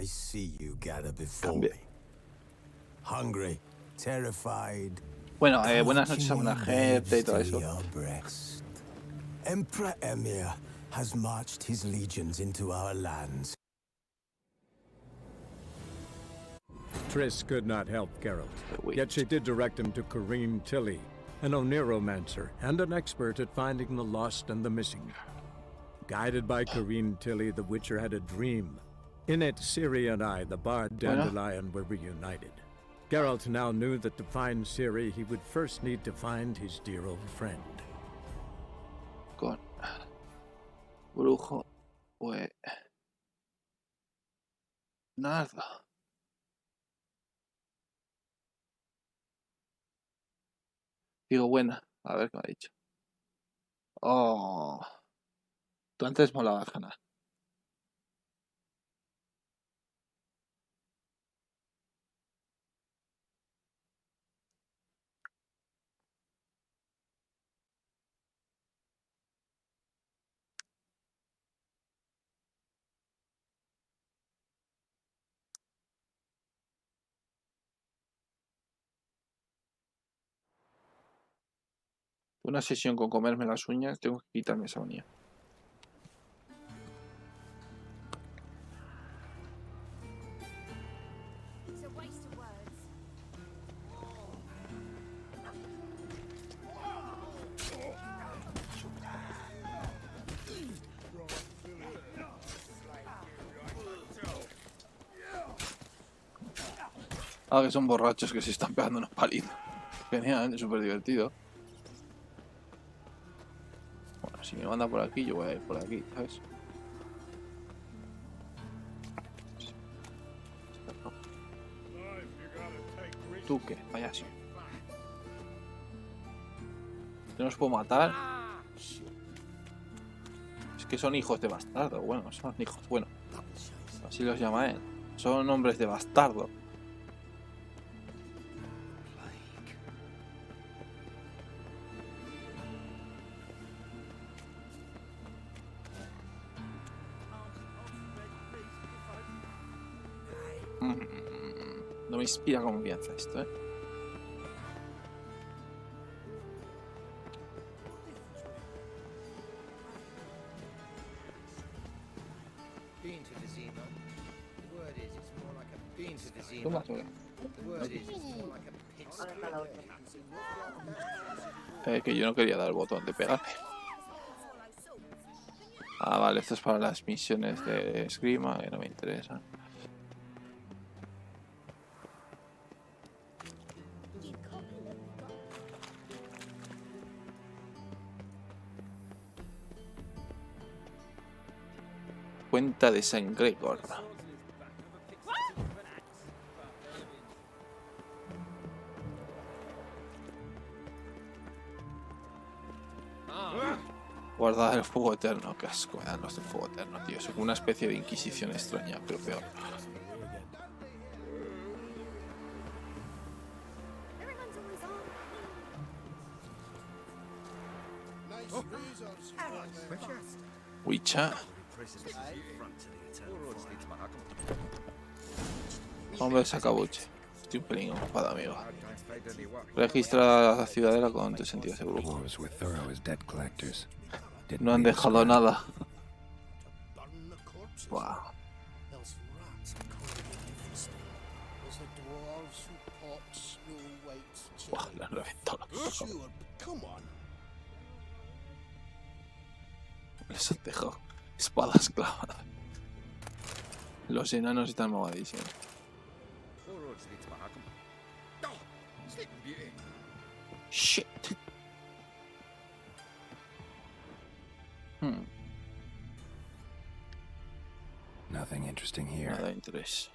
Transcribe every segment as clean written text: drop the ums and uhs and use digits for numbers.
I see you gather before Cambia. me. Hungry, terrified. Bueno, buenas noches a buena gente y todo eso. Emperor Emir has marched his legions into our lands. Triss could not help Gerald, Wait. yet she did direct him to Kareem Tilly, an Oniromancer and an expert at finding the lost and the missing. Guided by Kareem Tilly, the Witcher had a dream. In it, Ciri and I, the bard Dandelion, were reunited. Geralt now knew that to find Ciri, he would first need to find his dear old friend. Con Brujo, pues nada. Digo, buena, a ver qué me ha dicho. Oh, tú antes molabas, Hanna. Una sesión con comerme las uñas, tengo que quitarme esa uña. Ah, que son borrachos que se están pegando unos palitos. Genial, es súper divertido. Bueno, si me manda por aquí, yo voy a ir por aquí, ¿sabes? ¿Tú qué, payaso? ¿No los puedo matar? Es que son hijos de bastardo. Bueno, son hijos, bueno. Así los llama él. Son hombres de bastardo. No me inspira confianza esto, ¿eh? Toma, toma. Que yo no quería dar el botón de pegarme. Ah, vale, esto es para las misiones de esgrima, que no me interesan. Cuenta de San Gregor. Guardar el fuego eterno. Qué asco me dan los del fuego eterno, tío. Es como una especie de inquisición extraña, pero peor. Wicha. Hombre, sacabuche. Estoy un pelín ocupado, amigo. Registra la ciudadela con tus sentidos de brujo. No han dejado nada. Wow. Wow, le han reventado. Les han dejado espadas clavadas. Los enanos están mamadísimos. Shit. Nothing interesting here. Nada de interés.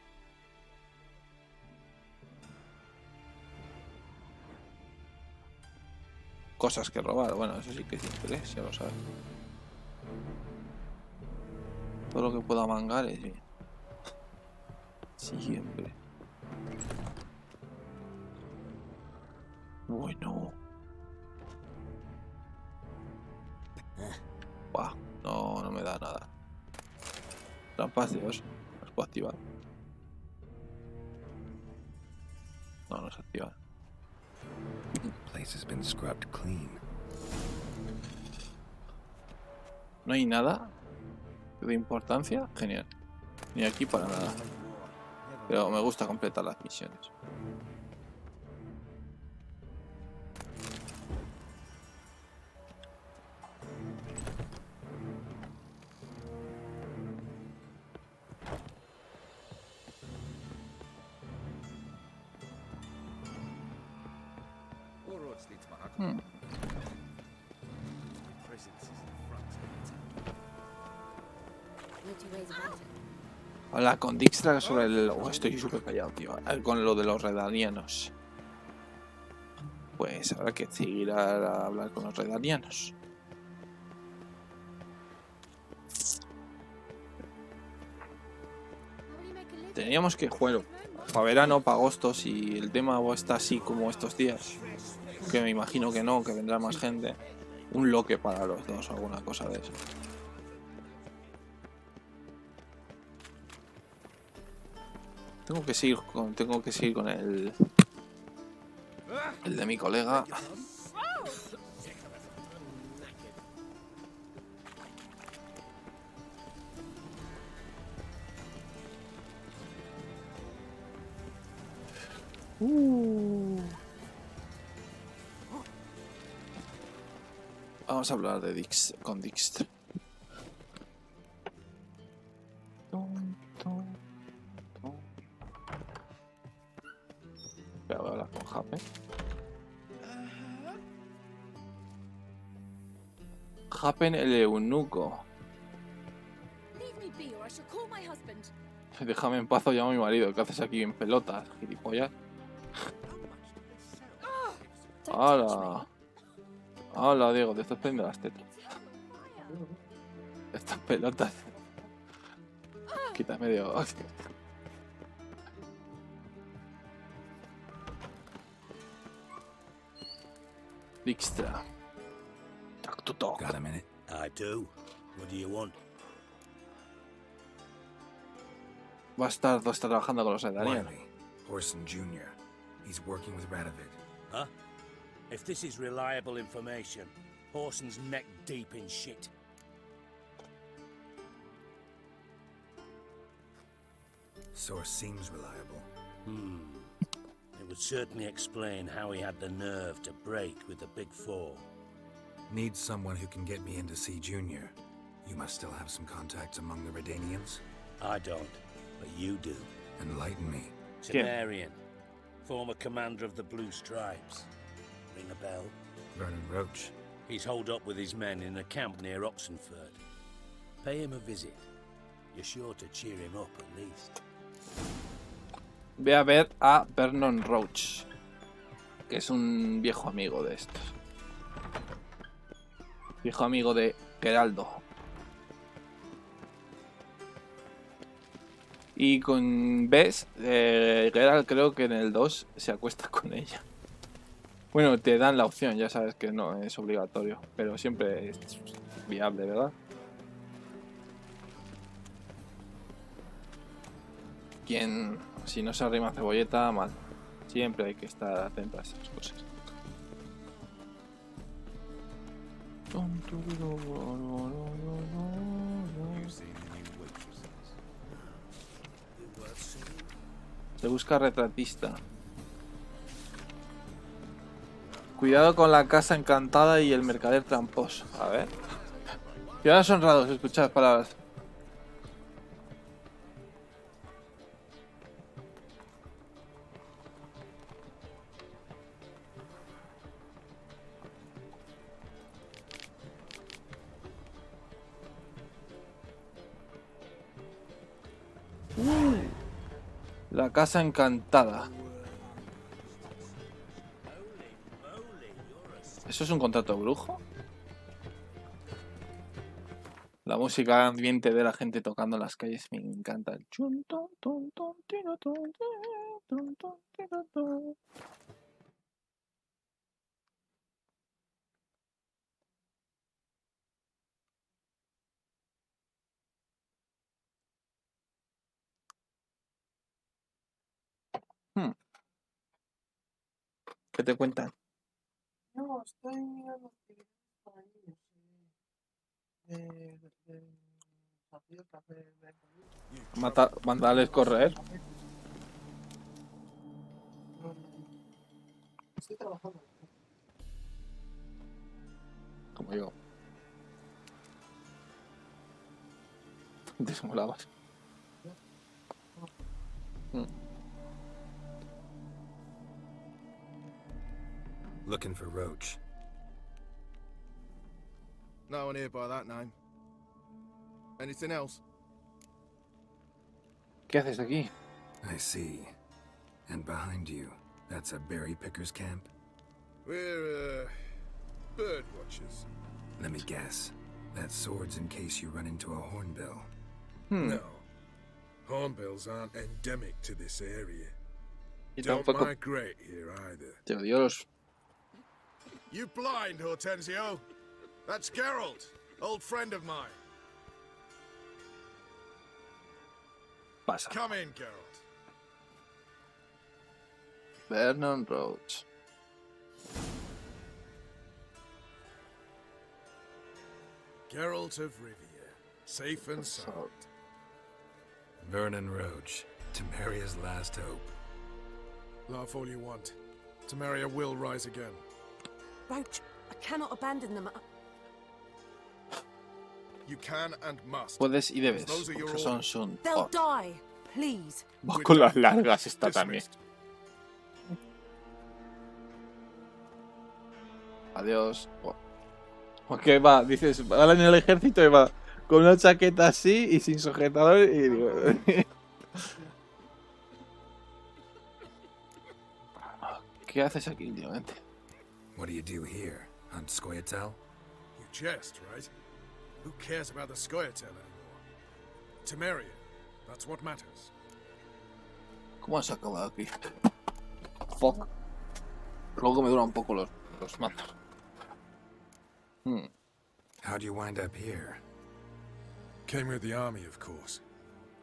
Cosas que robar, bueno, eso sí que es interés, ya lo sabes. Todo lo que pueda mangar es bien. Siempre. Bueno. Buah, no me da nada. Trampas de oso, las puedo activar. podemos activar. The place has been scrubbed clean. No hay nada de importancia. Genial. Ni aquí para nada. Pero me gusta completar las misiones. Habla con Dijkstra sobre el... estoy súper callado, tío. Con lo de los redanianos. Pues habrá que seguir a hablar con los redanianos. Teníamos que jugar para verano, para agosto, si el tema está así como estos días. Que me imagino que no, que vendrá más gente. Un loque para los dos, alguna cosa de eso. Tengo que seguir con el de mi colega. Vamos a hablar de con Dijkstra. Voy a hablar con Jape. Japen el eunuco. Déjame en paz o llamo a mi marido. ¿Qué haces aquí en pelotas, gilipollas? ¡Hala! ¡Hala, Diego! Te estás poniendo las tetas. Estas pelotas. Quítame, Diego. Dijkstra. Talk to talk. Got a minute? I do. What do you want? Bastardo está trabajando con los redanianos. Wiley, Horson Jr. He's working with Radovid. Huh? If this is reliable information, Horson's neck deep in shit. Source seems reliable. It would certainly explain how he had the nerve to break with the Big Four. Need someone who can get me in to see Junior. You must still have some contacts among the Redanians. I don't, but you do. Enlighten me. Temerian, former commander of the Blue Stripes. Ring a bell? Vernon Roach. He's holed up with his men in a camp near Oxenford. Pay him a visit. You're sure to cheer him up at least. Ve a ver a Vernon Roach, que es un viejo amigo de estos. Viejo amigo de Geraldo. Y con Bess, Geralt creo que en el 2 se acuesta con ella. Bueno, te dan la opción, ya sabes que no es obligatorio, pero siempre es viable, ¿verdad? Quien, si no se arrima cebolleta, mal. Siempre hay que estar atento a esas cosas. Se busca retratista. Cuidado con la casa encantada y el mercader tramposo. A ver. Ciudadanos honrados, escuchad palabras. La casa encantada. ¿Eso es un contrato de brujo? La música ambiente de la gente tocando en las calles me encanta. ¿Qué te cuentan? No, estoy mirando por ahí, Mandarles correr. Estoy trabajando. Como yo. Disimulabas. Looking for Roach. No one here by that name. Anything else? ¿Qué haces aquí? I see. And behind you, that's a berry picker's camp? We're, bird watchers. Let me guess. That sword's in case you run into a hornbill. No. Hornbills aren't endemic to this area. Y Don't tampoco migrate here either. te odio los... You blind, Hortensio? That's Gerald, old friend of mine. Pasa. Come in, Gerald. Vernon Roach. Geralt of Rivia, safe and sound. Vernon Roach, Temeria's last hope. Laugh all you want. Temeria will rise again. Roach, I cannot abandon them. You can and must. Puedes y debes, Those are your porque son orders. sun. They'll die. Please. Va con las largas esta también. Dismissed. Adiós. Porque va, dices, va en el ejército y va con una chaqueta así y sin sujetador y digo... ¿Qué haces aquí últimamente? What do you do here? Hunt Scoia'tael? You jest, right? Who cares about the Scoia'tael anymore? Temeria, that's what matters. ¿Cómo has acabado aquí? Fuck. Luego me duran un poco los mazos. How'd you wind up here? Came with the army, of course.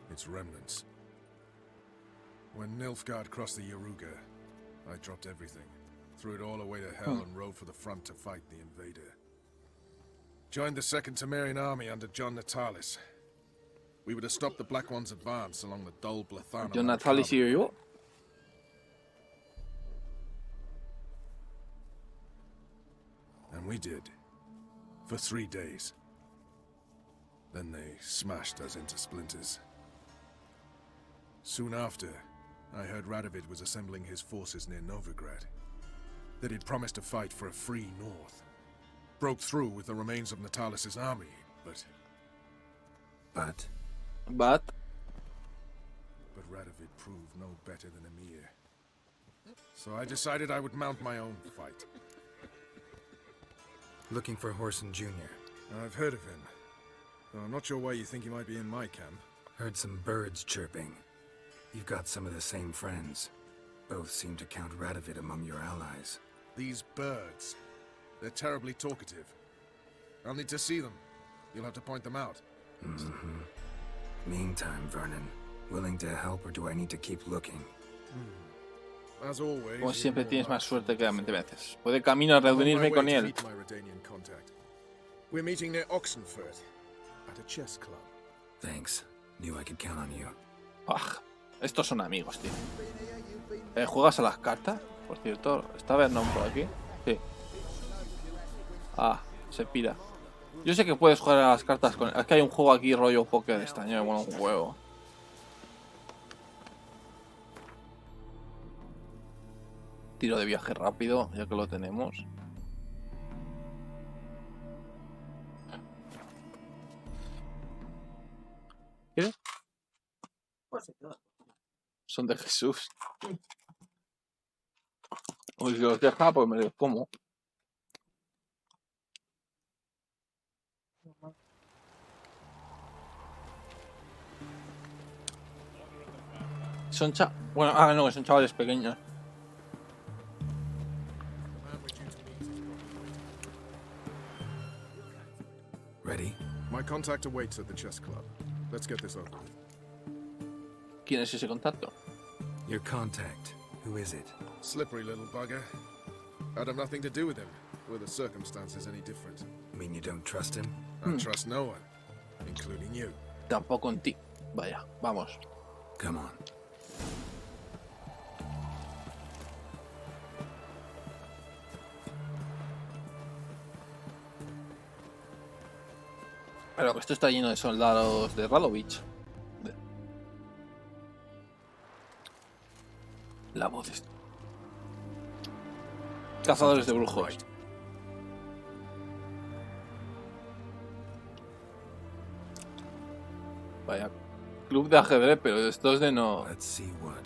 Its remnants. When Nilfgaard crossed the Yaruga, I dropped everything, threw it all away to hell and rode for the front to fight the invader. Joined the Second Temerian army under John Natalis. We were to stop the Black One's advance along the Dol Blathana. John Natalis y yo. And we did. For 3 days. Then they smashed us into splinters. Soon after, I heard Radovid was assembling his forces near Novigrad. That he'd promised to fight for a free north. Broke through with the remains of Natalis' army, but But... Radovid proved no better than Emir. So I decided I would mount my own fight. Looking for Horson Jr. I've heard of him. Though I'm not sure why you think he might be in my camp. Heard some birds chirping. You've got some of the same friends. Both seem to count Radovid among your allies. These birds. They're terribly talkative. I'll need to see them. You'll have to point them out. Meantime, Vernon, willing to help or do I need to keep looking? As always, Como siempre you know tienes my más suerte que la mente veces. Puede camino a I'm on my reunirme way con to él. meet my Redanian contact. We're meeting near Oxenford at a chess club. Thanks. Knew I could count on you. Ah, estos son amigos, tío. ¿Juegas a las cartas? Por cierto, ¿está Vernon por aquí? Sí. Ah, se pira. Yo sé que puedes jugar a las cartas con... Es que hay un juego aquí rollo póker de este año, bueno, un juego. Tiro de viaje rápido, ya que lo tenemos. ¿Qué? Son de Jesús. Uy, si los deja, pues me los como. Son bueno, no, son chavales pequeños. Ready? My contact awaits at the chess club. Let's get this over with. ¿Quién es ese contacto? Your contact. Who is it? Slippery little bugger. I'd have nothing to do with him. Were the circumstances any different? Mean you don't trust him? I trust no one, including you. Tampoco en ti. Vaya, vamos. Come on. Pero esto está lleno de soldados de Radovich. La voz es... Cazadores de brujos. Vaya, club de ajedrez, pero estos de no... Let's see what.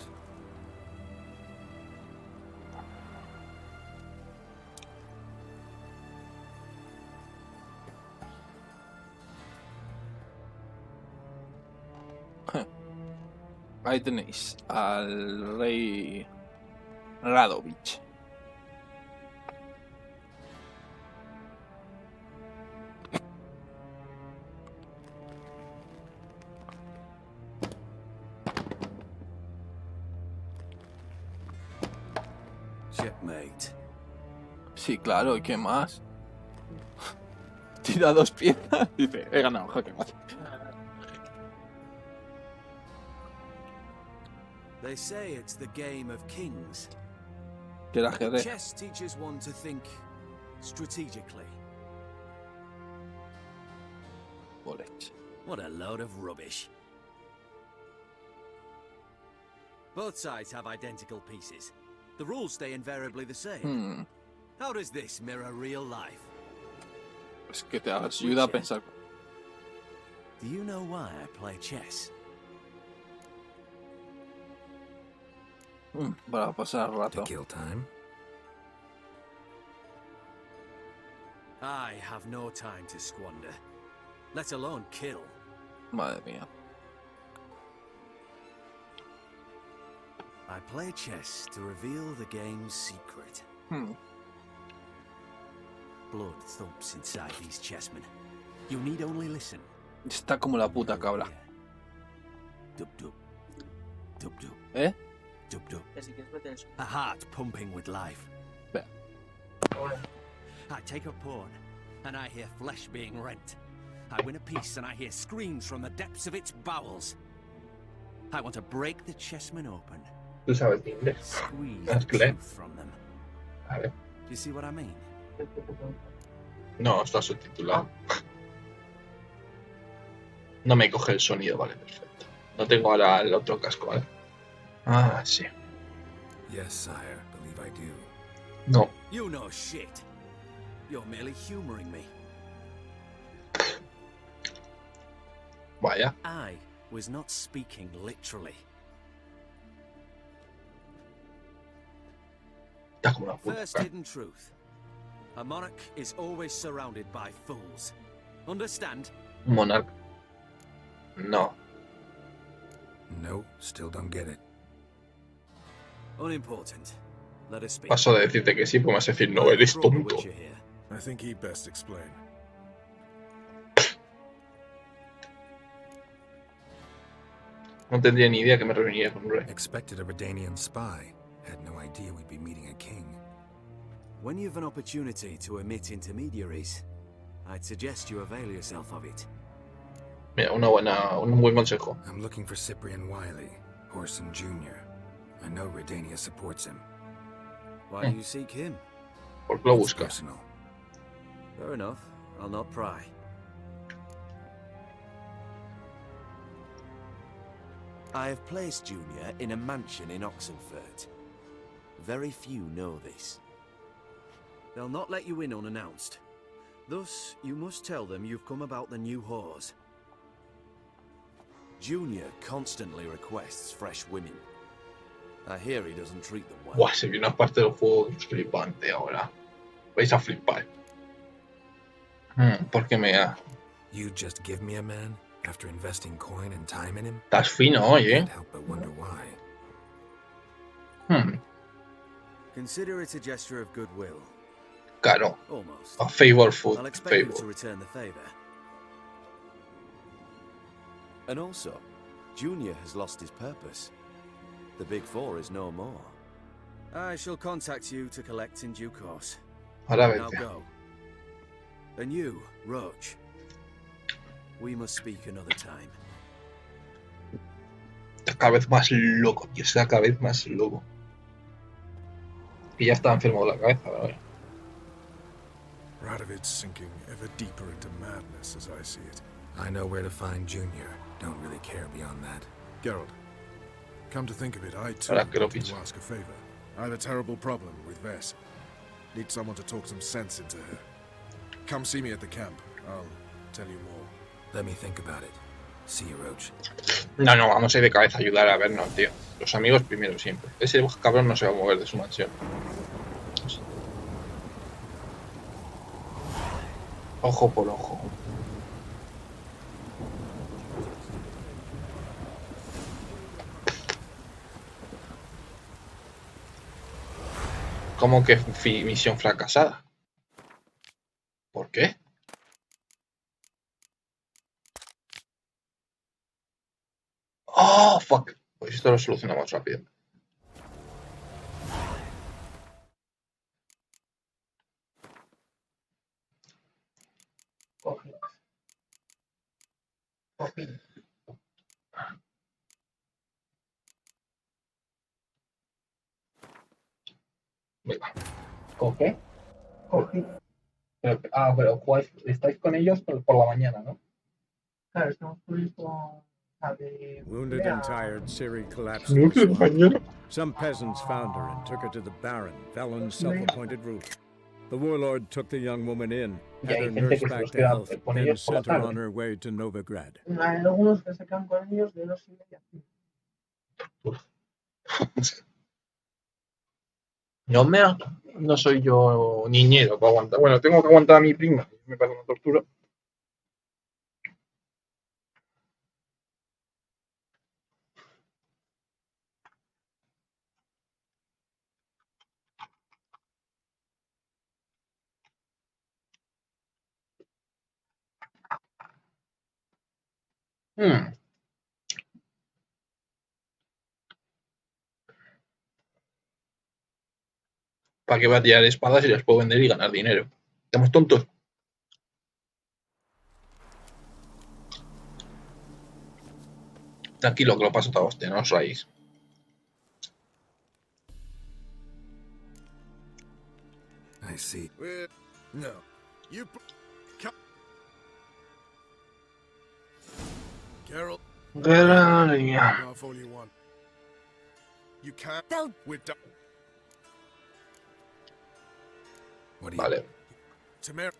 Ahí tenéis al rey Radovich. Checkmate. Sí, claro, ¿y qué más? Tira 2 piezas y dice, he ganado, jaque mate. They say it's the game of kings. Que el ajedrez. Chess teaches one to think strategically. Boleche. What a load of rubbish. Both sides have identical pieces. The rules stay invariably the same. How does this mirror real life? Es que te ayuda a pensar. Do you know why I play chess? Para pasar el rato. To kill time? I have no time to squander, let alone kill. Madre mía. I play chess to reveal the game's secret. Blood thumps inside these chessmen. You need only listen. Está como la puta cabra. Dub dub. Dub dub. ¿Eh? Dub dub. A heart pumping with life. Ve. I take a pawn, and I hear flesh being rent. I win a piece, and I hear screams from the depths of its bowels. I want to break the chessmen open. Tú sabes de inglés. Squeeze ¿Es the que lee? truth from them. A ver. Do you see what I mean? No, está subtitulado. No me coge el sonido, vale, perfecto. No tengo ahora el otro casco, ¿vale? Ah, sí. Yes, sire. Believe I do. No. You know shit. You're merely humoring me. Vaya. I was not speaking literally. Está como una puta First cabra. hidden truth. A monarch is always surrounded by fools. Understand? Monarca. No. No, still don't get it. Unimportant. Let us speak. Paso de decirte que sí, pues me vas a decir no, eres Brought the tonto. Witcher here. I think he'd best explain. No tendría ni idea que me reuniría con un rey. Expected a Redanian spy. Had no idea we'd be meeting a king. When you've an opportunity to omit intermediaries, I'd suggest you avail yourself of it. Mira, un buen consejo. I'm looking for Cyprian Wiley, Horson Jr. I know Redania supports him. Why do you seek him? ¿Por qué lo It's buscas? personal. Fair enough. I'll not pry. I have placed Junior in a mansion in Oxenfurt. Very few know this. They'll not let you in unannounced. Thus, you must tell them you've come about the new whores. Junior constantly requests fresh women. I hear he doesn't treat them well. Buah, se viene una parte del juego que es flipante ahora. Vais a flipar. ¿Por qué me ha...? You just give me a man after investing coin and time in him? Estás fino hoy, Can't help but wonder why. Consider it a gesture of goodwill. Claro. Almost. A favor food. I'll expect you to Favor. return the favor. And also, Junior has lost his purpose. The Big Four is no more. I shall contact you to collect in due course. Ahora Now vete. go. And you, Roach. We must speak another time. Está cada vez más loco, tío. Está cada vez más loco. Y ya está enfermo de la cabeza, ¿verdad? Radovid's sinking ever deeper into madness as I see it. I know where to find Junior. Don't really care beyond that. Gerald, come to think of it, I too Ahora que lo wanted to pienso. ask a favor. I have a terrible problem with Vess. Need someone to talk some sense into her. Come see me at the camp. I'll tell you more. Let me think about it. See you, Roach. No, vamos a ir de cabeza a ayudar a vernos, tío. Los amigos primero siempre. Ese cabrón no se va a mover de su mansión. Ojo por ojo. ¿Cómo que misión fracasada? ¿Por qué? Oh, fuck. Pues esto lo solucionamos rápido. Venga. ¿Coge? Cogí. Pero jugáis, estáis con ellos por la mañana, ¿no? Claro, estamos con la de... Wounded and tired, Ciri collapsed in the swamp. mañana. Some peasants found her and took her to the Baron, Velen's self-appointed ruler. The warlord took the young woman in, had her nursed back to health, then sent her on her way to Novigrad. Hay algunos que se quedan con ellos de 2:30. No soy yo niñero para aguantar. Bueno, tengo que aguantar a mi prima. Me parece una tortura. ¿Para qué voy a tirar espadas si las puedo vender y ganar dinero? ¿Estamos tontos? Tranquilo, que lo paso todo a usted, no os raíz. I see. No. You... Gerald, Gerald. off all you want. You can't... They'll... We're done. What do you... Vale. Tamara...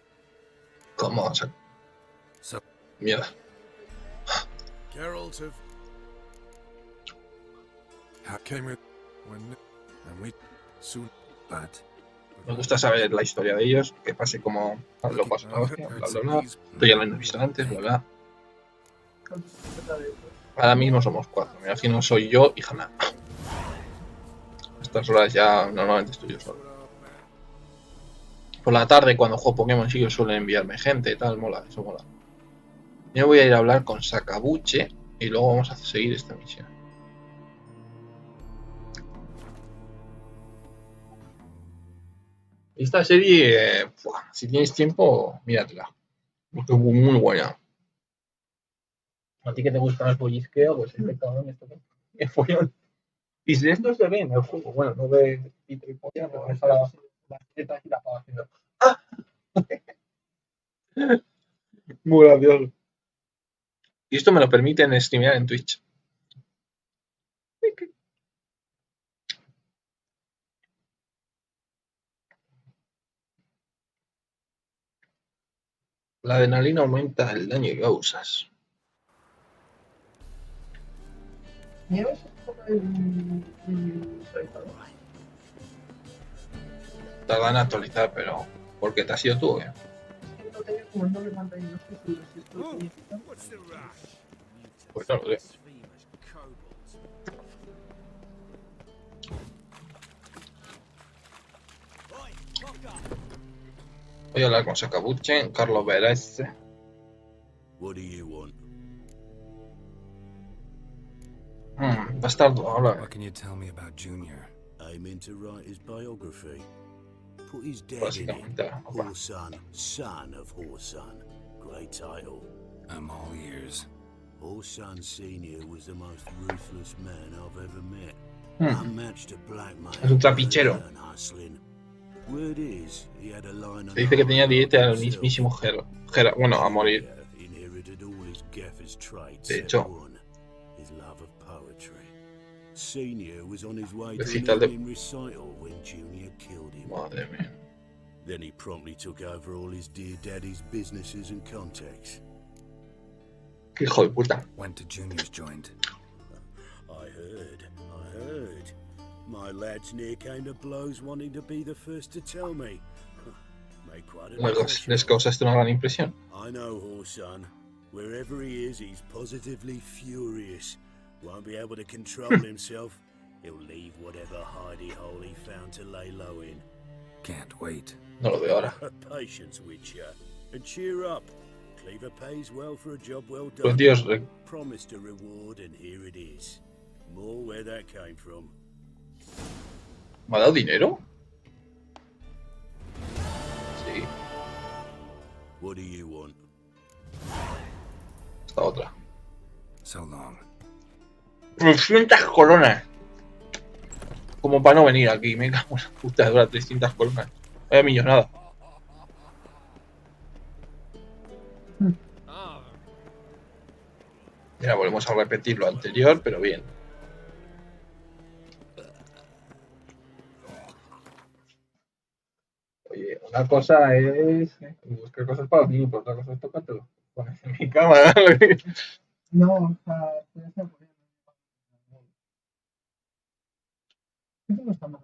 ¿Cómo? So, Mierda. Gerald have... Came with... When... And we... Soon... but... Me gusta saber la historia de ellos, que pase como lo paso a hostia, bla bla bla. Esto ya lo he visto antes, bla bla. Ahora mismo somos 4. Me imagino soy yo y Hannah. A estas horas ya normalmente estoy yo solo. Por la tarde cuando juego Pokémon sí que suelen enviarme gente y tal, mola, eso mola. Yo voy a ir a hablar con Sakabuche y luego vamos a seguir esta misión. Esta serie, si tienes tiempo, míratela. Porque es muy buena. A ti que te gusta el pollisqueo, pues este cabrón, esto que follón. Y si esto se ve en el juego, bueno, no ve pito y polla, pero ves a las tetas y la pava haciendo. ¡Ah! Muy gracioso. Y esto me lo permiten streamear en Twitch. La adrenalina aumenta el daño que causas. ¿Nieves un poco el solitario? Tardan en actualizar, pero ¿por qué te has ido tú? Es que no tenía como el doble pantalla, no estoy seguro si esto lo significa. Pues no lo sé. Voy a hablar con Sakabuche, Carlos Vélez. What do you want? Bastardo, habla. what can you tell me about Junior? I came in to write his biography. Put his dad in it. Básicamente, opa. Horson, son of Horson. Great title. I'm all ears. Horson Sr. was the most ruthless man I've ever met. Hmm. Unmatched at blackmail. Es un trapichero. and hustling. Word is, he had a line on Se dice que tenía the dieta al himself. mismísimo bueno, a morir. Inherited all his gaffer's traits. De except hecho. one, his love of poetry. Senior was on his way to Recital an de- evening recital when Junior killed him. Madre mía. Then he promptly took over all his dear daddy's businesses and contacts. Qué hijo de puta. Went to Junior's joint. I heard. My lads near came to blows wanting to be the first to tell me. Made quite an impression. Les causaste una gran impresión. I know, Horson. Wherever he is, he's positively furious. Won't be able to control himself. He'll leave whatever hidey hole he found to lay low in. Can't wait. No lo veo ahora. Patience with you. And cheer up. Cleaver pays well for a job well Pues done. Dios, Promised a reward, and here it is. More where that came from. ¿me ha dado dinero? Sí, What do you want? esta otra. So long. 300 coronas. Como para no venir aquí, me cago en la puta, dura 300 coronas. Vaya millonada. Mira, volvemos a repetir lo anterior, pero bien. Oye, una cosa es buscar cosas para los niños, pero otra cosa es tocártelo. Pones en mi cama. No, o sea, ya está poniendo. Eso no está mal.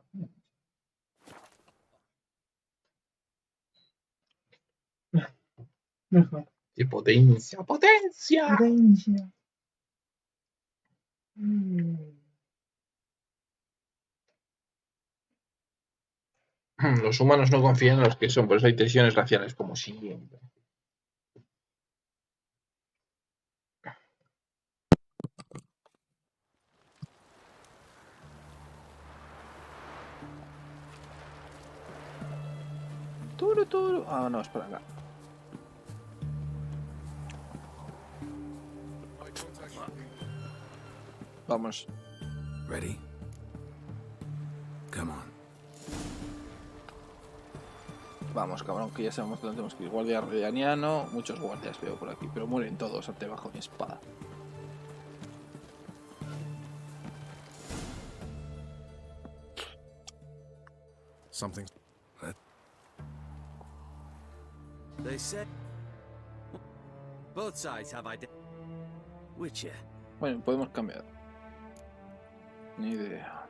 Mejor. ¡Qué potencia! ¡Potencia! Potencia. Los humanos no confían en los que son, por eso hay tensiones raciales, como siempre. Turu. Ah, no, es por acá. Vamos. Ready? Come on. Vamos, cabrón, que ya sabemos dónde tenemos que ir. Guardia redaniano, muchos guardias veo por aquí, pero mueren todos ante bajo mi espada. Something. They said both sides have Witcher. Bueno, podemos cambiar. Ni idea.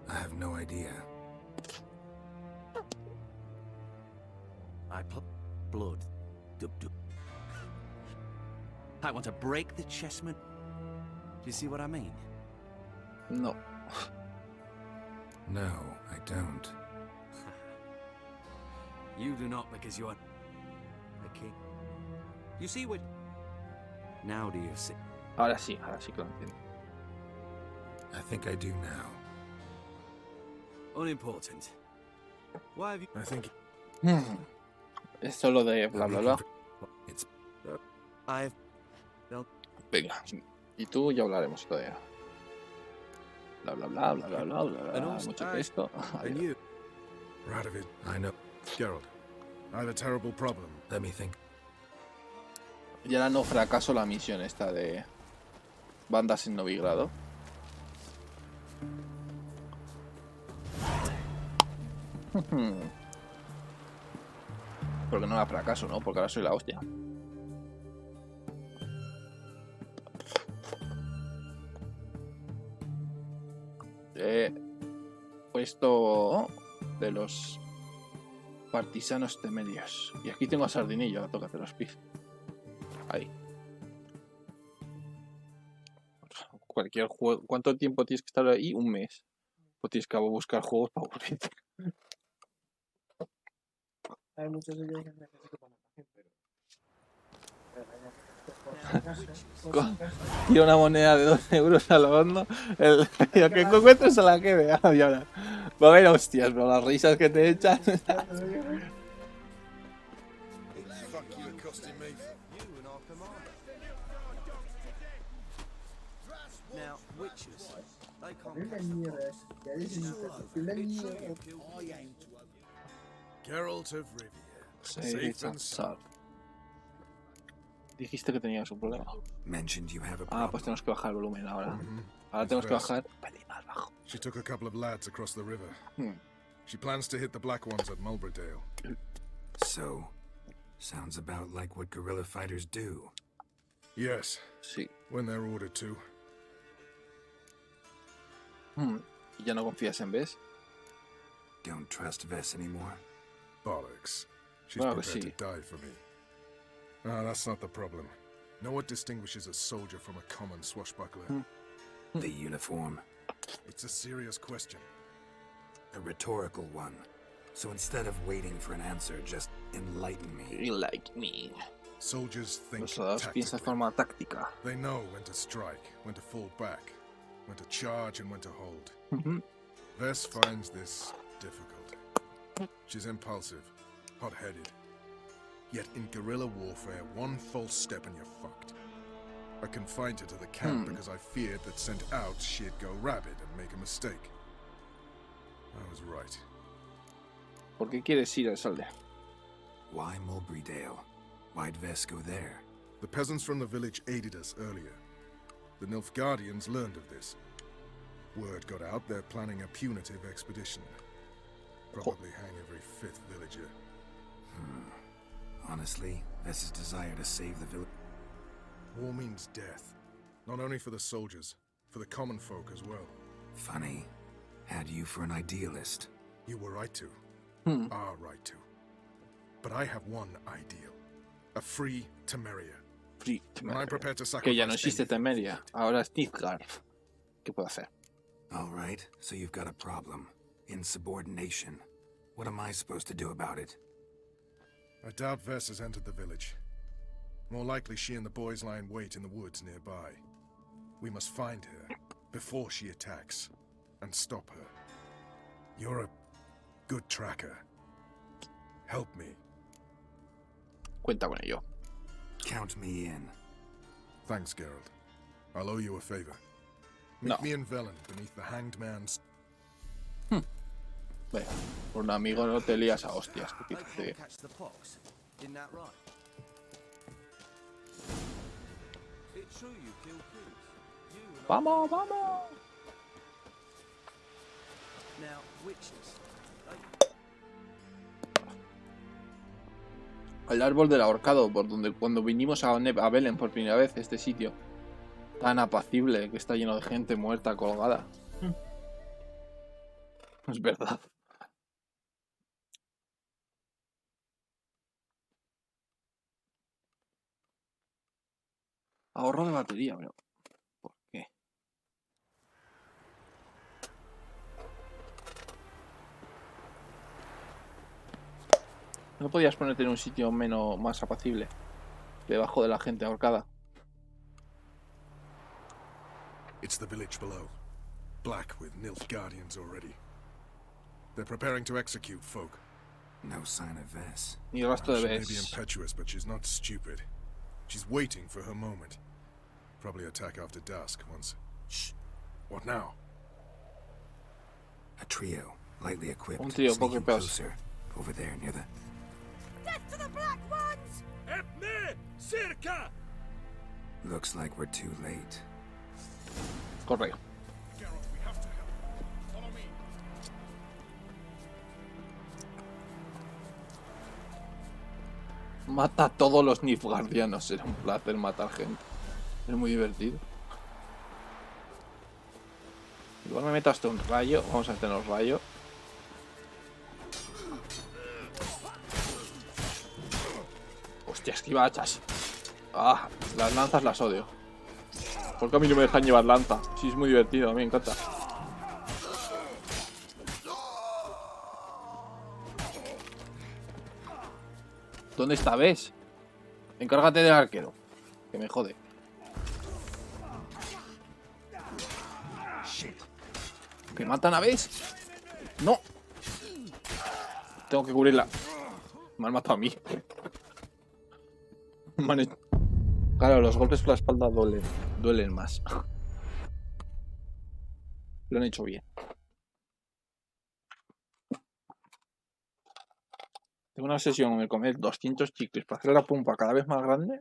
I have no idea. Blood. I want to break the chessman. Do you see what I mean? No. No, I don't. You do not, because you are the king. You see what? Now do you see? Ahora sí que lo entiendo. I think I do now. Unimportant. Why have you? I think Es solo de bla bla bla. It's I've. Venga. Y tú ya hablaremos todavía. Bla bla bla bla bla bla bla bla. Mucho texto. And you. Radovid. I know. Gerald. I have a terrible problem. Let me think. Y ahora no fracaso la misión esta de bandas en Novigrado. Porque no la fracaso, ¿no? Porque ahora soy la hostia. Puesto de los partisanos temerios. Y aquí tengo a Sardinillo, tócate los pies. Ahí. Cualquier juego. ¿Cuánto tiempo tienes que estar ahí? Un mes. Pues tienes que buscar juegos para aburrirte. Hay muchos de ellos que necesito para la gente, pero Tira una moneda de 2 euros a lo hondo. El que encuentre se la quede. Y ahora va a haber hostias, pero las risas que te echan. Now, witches, they can't Es la catch the mierda. fox. Ya es la mierda. Gerald of Rivia. Safe and sound. Dijiste que tenía su problema. Mentioned you have a Ah, pues problem. tenemos que bajar el volumen ahora. Mhm. Ahora tenemos que bajar un pelín más bajo. She took a couple of lads across the river. Hmm. She plans to hit the black ones at Mulberdale. So, sounds about like what guerrilla fighters do. Yes, Sí. when they're ordered to. ¿Y ya no confías en Bess? Don't trust Vess anymore. Bollocks. She's Well, prepared see. to die for me. Ah, that's not the problem. Know what distinguishes a soldier from a common swashbuckler? The uniform. It's a serious question. A rhetorical one. So instead of waiting for an answer, just enlighten me. Like me. Soldiers think Los soldados piensan de tactically. forma táctica. They know when to strike, when to fall back, when to charge and when to hold. Vess finds this difficult. She's impulsive, hot-headed. Yet in guerrilla warfare, one false step and you're fucked. I confined her to the camp because I feared that sent out she'd go rabid and make a mistake. I was right. ¿Por qué quieres ir al Salde? Why Mulberrydale? Why'd Vess go there? The peasants from the village aided us earlier. The Nilfgaardians learned of this. Word got out they're planning a punitive expedition. Probably hang every 5th villager. Honestly, Vess's desire to save the village. War means death. Not only for the soldiers, for the common folk as well. Funny. Had you for an idealist. You were right to. Are right to. But I have one ideal. A free Temeria. Free And I'm prepared to Que ya sacrifice no existe anything. Temeria. Ahora es Nilfgaard. ¿Qué puedo hacer? All right, so you've got a problem. Insubordination. What am I supposed to do about it? I doubt Vess has entered the village. More likely she and the boys lie in wait in the woods nearby. We must find her before she attacks and stop her. You're a good tracker. Help me. Cuenta con ello. Count me in. Thanks, Gerald. I'll owe you a favor. Meet No. me in Velen beneath the hanged man's... Venga, por un amigo no te lías a hostias. They Que can't te- catch the fox. Isn't that right? It's true you kill pigs. You and ¡Vamos, vamos! Now, witches. El árbol del ahorcado, por donde cuando vinimos a Belén por primera vez, este sitio tan apacible que está lleno de gente muerta colgada. Es verdad. Ahorro de batería, pero ¿por qué? ¿No podías ponerte en un sitio más apacible? Debajo de la gente ahorcada. It's the village below. Black with Nilfgaardians already. They're preparing to execute folk. No sign of Vess. Ni rastro de She may be Bess. impetuous, but she's not stupid. She's waiting for her moment. Probably attack after dusk once. Shh. What now? A trio, lightly equipped. Un trío poco sneaking equipados. closer. Over there near the... Death to the black ones! Epne! Circa! Looks like we're too late. Corre. Geralt, we have to help. Follow me. Mata a todos los Nilfgaardianos. Era un placer matar gente. Es muy divertido. Igual me meto hasta un rayo. Vamos a tener rayo. Hostia, esquiva hachas. Ah, las lanzas las odio. ¿Por qué a mí no me dejan llevar lanza? Sí, es muy divertido, a mí me encanta. ¿Dónde está? ¿Ves? Encárgate del arquero. Que me jode. ¿Que matan a vez? ¡No! Tengo que cubrirla. Me han matado a mí. Claro, los golpes por la espalda duelen más. Lo han hecho bien. Tengo una obsesión en comer 200 chicles para hacer la pumpa cada vez más grande.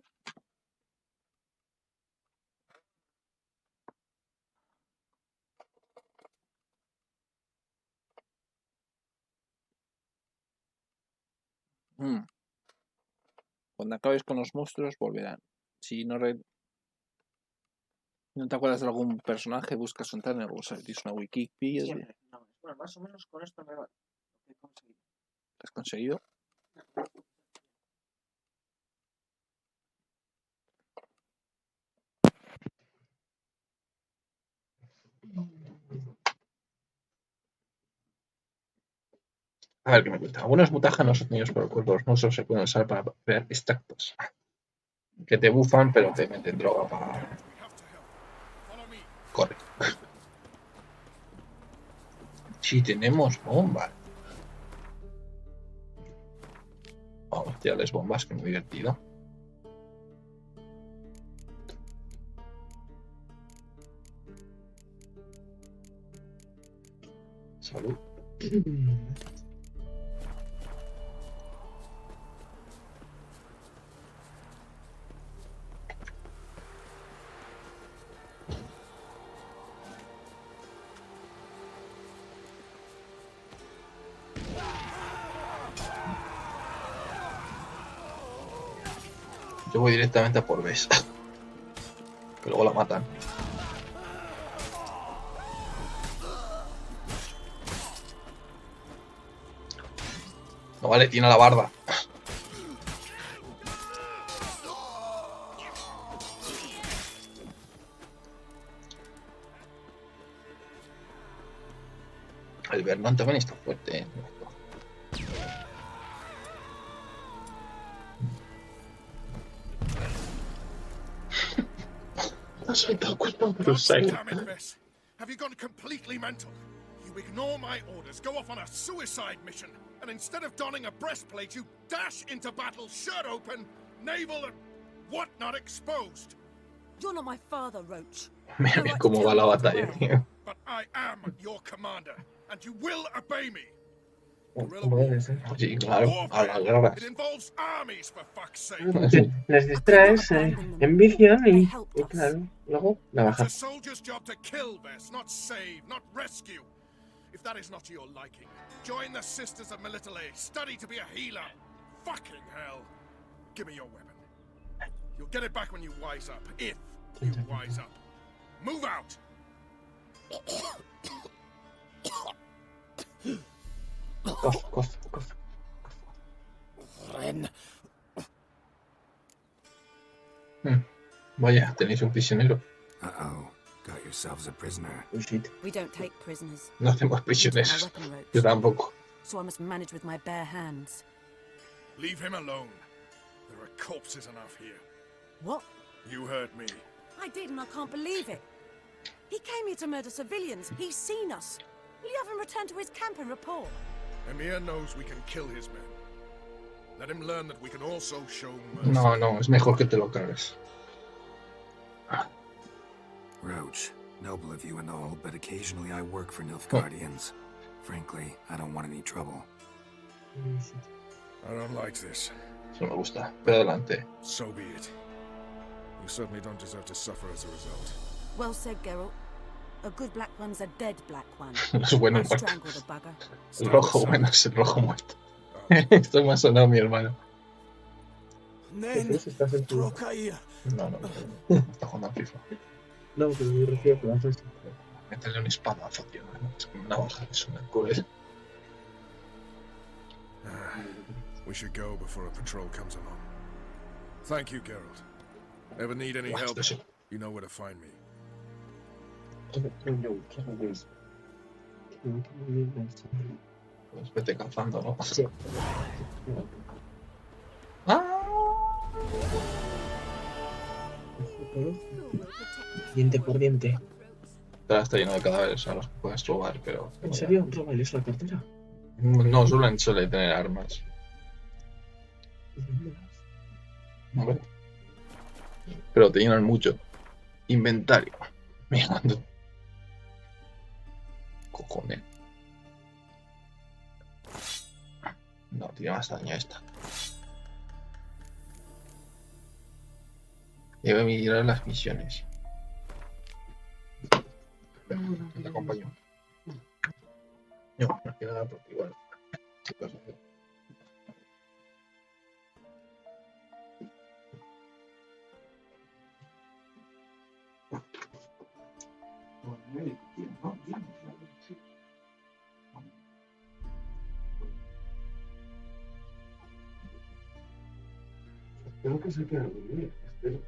Cuando acabes con los monstruos volverán. Si no, no te acuerdas de algún personaje, buscas entrar en el glosario. Tienes una Wikipedia. Siempre. No, bueno, más o menos con esto me va. Lo he conseguido. ¿Lo has conseguido? A ver qué me cuesta. Algunos mutágenos obtenidos por el cuerpo de los monstruos se pueden usar para crear extractos que te bufan, pero te meten droga para. Corre. Si tenemos bombas. Oh, hostia, las bombas, que muy divertido. Salud. Yo voy directamente a por Bes. Que luego la matan. No vale, tiene la barda. El Vernon también está fuerte, ¿eh? Damn it, Bess. Have you gone completely mental? You ignore my orders, go off on a suicide mission, and instead of donning a breastplate, you dash into battle, shirt open, navel and whatnot exposed. You're not my father, Roach. Mira cómo va la batalla, tío. But I am your commander, and you will obey me. Sí, claro, a las guerras. It involves armies, for fuck's sake. Les distraes, envician y claro, luego la It's a bajas. soldier's job to kill, Bess, not save, not rescue. If that is not to your liking, join the Sisters of Melitele, study to be a healer. Fucking hell. Give me your weapon. You'll get it back when you wise up, if you wise up. Move out! Cof. Vaya, tenéis un prisionero. Uh-oh. Got yourselves a prisoner. Oh shit. We don't take prisoners. No hacemos prisioneros. Yo tampoco. So I must manage with my bare hands. Leave him alone. There are corpses enough here. What? You heard me. I did, and I can't believe it. He came here to murder civilians. He's seen us. Will you have him return to his camp and report? Emir knows we can kill his men. Let him learn that we can also show mercy. No, es mejor que te lo cargues. Roach, noble of you and all, but occasionally I work for Nilfgaardians. Frankly, I don't want any trouble. I don't like this. Eso me gusta. Pero adelante. So be it. You certainly don't deserve to suffer as a result. Well said, Geralt. A good black one's a dead black one. Es bueno I el muerto. strangled the bugger. El rojo bueno es el rojo muerto. Esto me ha sonado mi hermano. Jesús, estás en tu... No. Está jugando a FIFA. No, pero me refiero a plazos. Métele un espadazo, tío. Es como una baja, es una cruel. We should go before a patrol comes along. Thank you, Geralt. Ever need any help, you know where to find me. Pues vete cazando, ¿no? Sí. Diente por diente. Está lleno de cadáveres a los que puedes robar, pero... ¿En serio? ¿Robarías la cartera? No suele tener armas. Hombre. Pero te llenan mucho. Inventario. Mira, cojones. No, tiene más daño esta. Debe mirar las misiones. Te acompaño. No, no quiero nada porque igual. Espero que se quede dormir. Espero.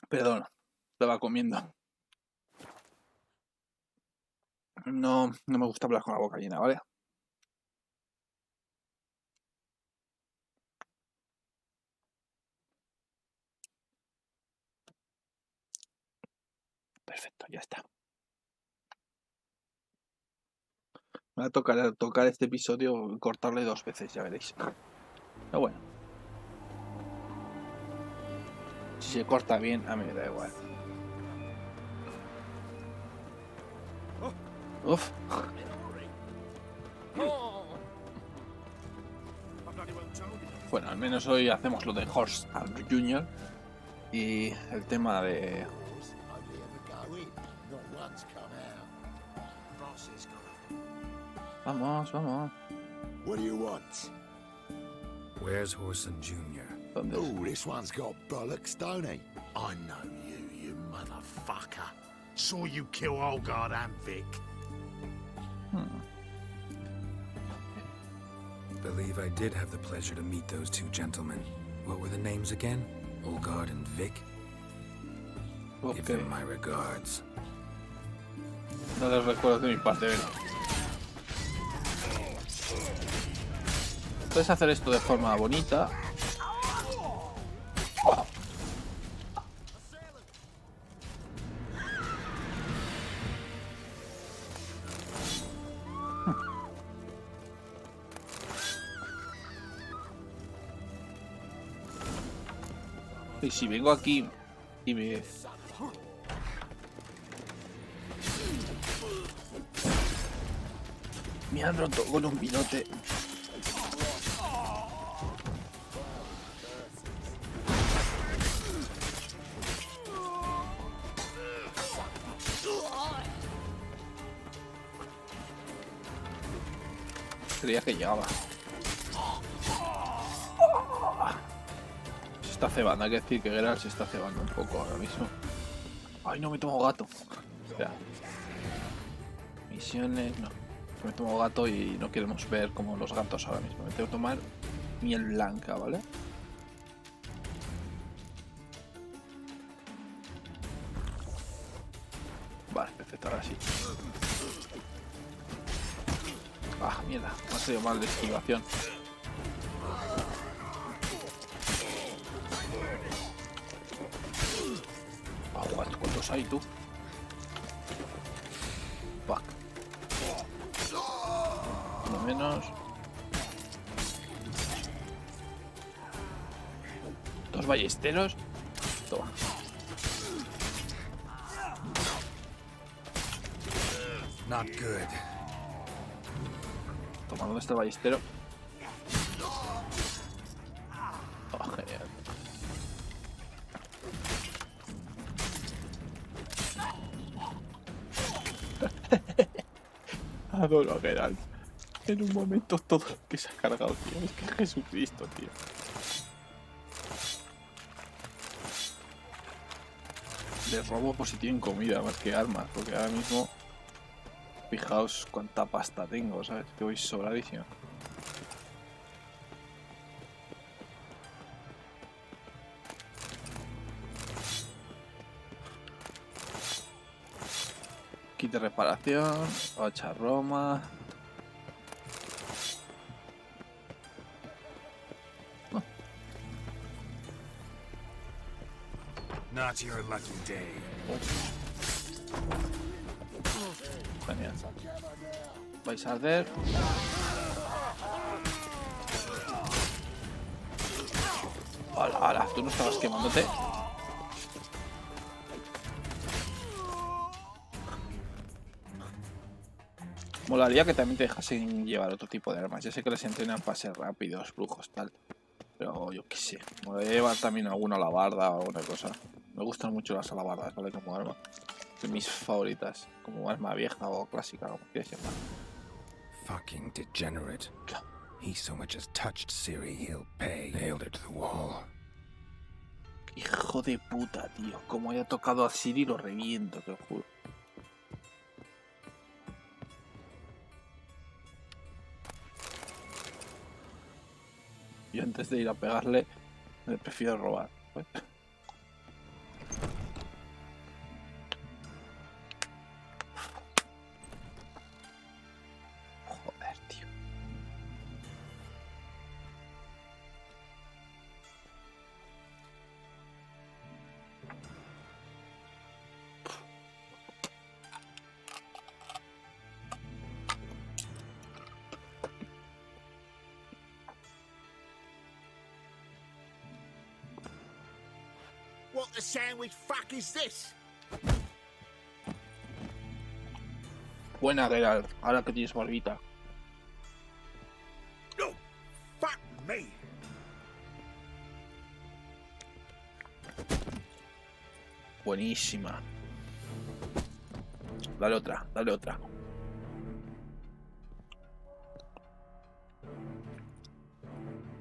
Perdón, estaba comiendo. No me gusta hablar con la boca llena, ¿vale? Perfecto, ya está. Me va a tocar este episodio, cortarle 2 veces, ya veréis. Pero bueno. Si se corta bien, a mí me da igual. Uf. Bueno, al menos hoy hacemos lo de Horse and Junior y el tema de... Vamos, vamos. What do you want? Where's Horson Jr.? ¿Dónde? Oh, this one's got bollocks, don't he? I know you, you motherfucker. Saw you kill Olgard and Vic. Believe I did have the pleasure to meet those two gentlemen. What were the names again? Olgard and Vic? Give Okay. them my regards. No les recuerdo de mi parte, ven. Puedes hacer esto de forma bonita. Y si vengo aquí y me... Me han roto con un pilote. Creía que llegaba. Se está cebando, hay que decir que Gerald se está cebando un poco ahora mismo. Ay, no me tomo gato. Espera. Misiones, no. Me tomo gato y no queremos ver como los gatos ahora mismo. Me tengo que tomar miel blanca, ¿vale? Vale, perfecto, ahora sí. Ah, mierda, me ha salido mal de esquivación. Ah, ¿cuántos hay tú? Fuck. Uno menos. Dos ballesteros. Toma. Not good. Toma, ¿dónde está el ballestero? Oh, genial. Adoro a Geralt. En un momento todo lo que se ha cargado, tío. Es que Jesucristo, tío. Les robo por si tienen comida más que armas, porque ahora mismo... Fijaos cuánta pasta tengo, ¿sabes? Que voy sobradísimo. Kit de reparación, 8 Roma. Oh. Not your lucky day. Genial. Vais a arder. Hola, hola, tú no estabas quemándote. Molaría que también te dejasen llevar otro tipo de armas. Ya sé que les entrenan para ser rápidos, brujos, tal. Pero yo qué sé. Me voy a llevar también alguna alabarda o alguna cosa. Me gustan mucho las alabardas, ¿vale? Como arma. De mis favoritas. Como arma vieja o clásica, como quieras llamar. Fucking degenerate. He so much as touched Ciri, he'll pay. Nailed it to the wall. Hijo de puta, tío. Como haya tocado a Ciri lo reviento, te lo juro. Yo antes de ir a pegarle, me prefiero robar. ¿Ves? Joder, tío. the sandwich fuck is this? Buena, Geralt. Ahora que tienes barbita. Oh, fuck me. Buenísima. Dale otra, dale otra.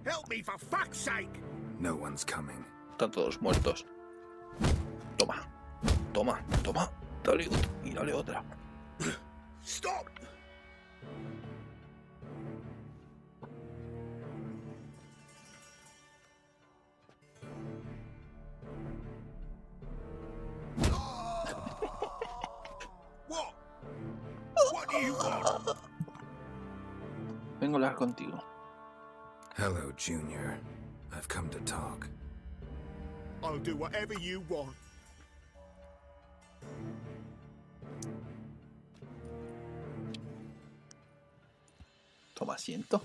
Help me for fuck's sake. No one's coming. Están todos muertos. Toma, toma, toma. Dale otra y dale otra. Stop. What? What do you want? Vengo a hablar contigo. Hello, Junior. I've come to talk. I'll do whatever you want. Toma asiento.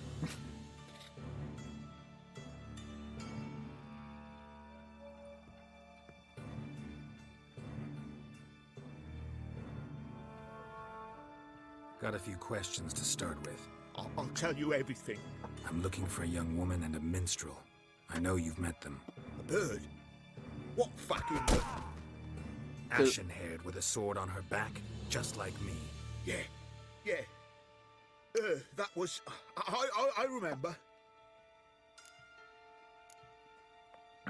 Got a few questions to start with. I'll tell you everything. I'm looking for a young woman and a minstrel. I know you've met them. A bird? What fucking bird? Ashen-haired with a sword on her back, just like me. Yeah. That was... I remember.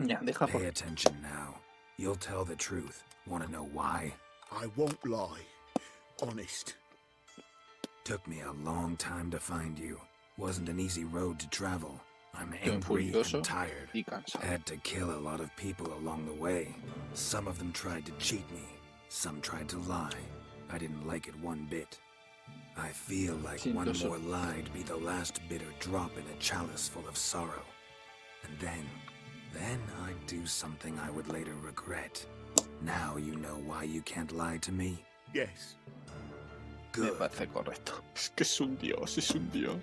Ya, deja por... Pay attention now. You'll tell the truth. Want to know why? I won't lie. Honest. Took me a long time to find you. Wasn't an easy road to travel. I'm angry and tired. Had to kill a lot of people along the way. Some of them tried to cheat me. Some tried to lie. I didn't like it one bit. I feel like one more lie'd be the last bitter drop in a chalice full of sorrow. And then I'd do something I would later regret. Now you know why you can't lie to me? Yes. Me parece correcto. Es que es un dios, es un dios.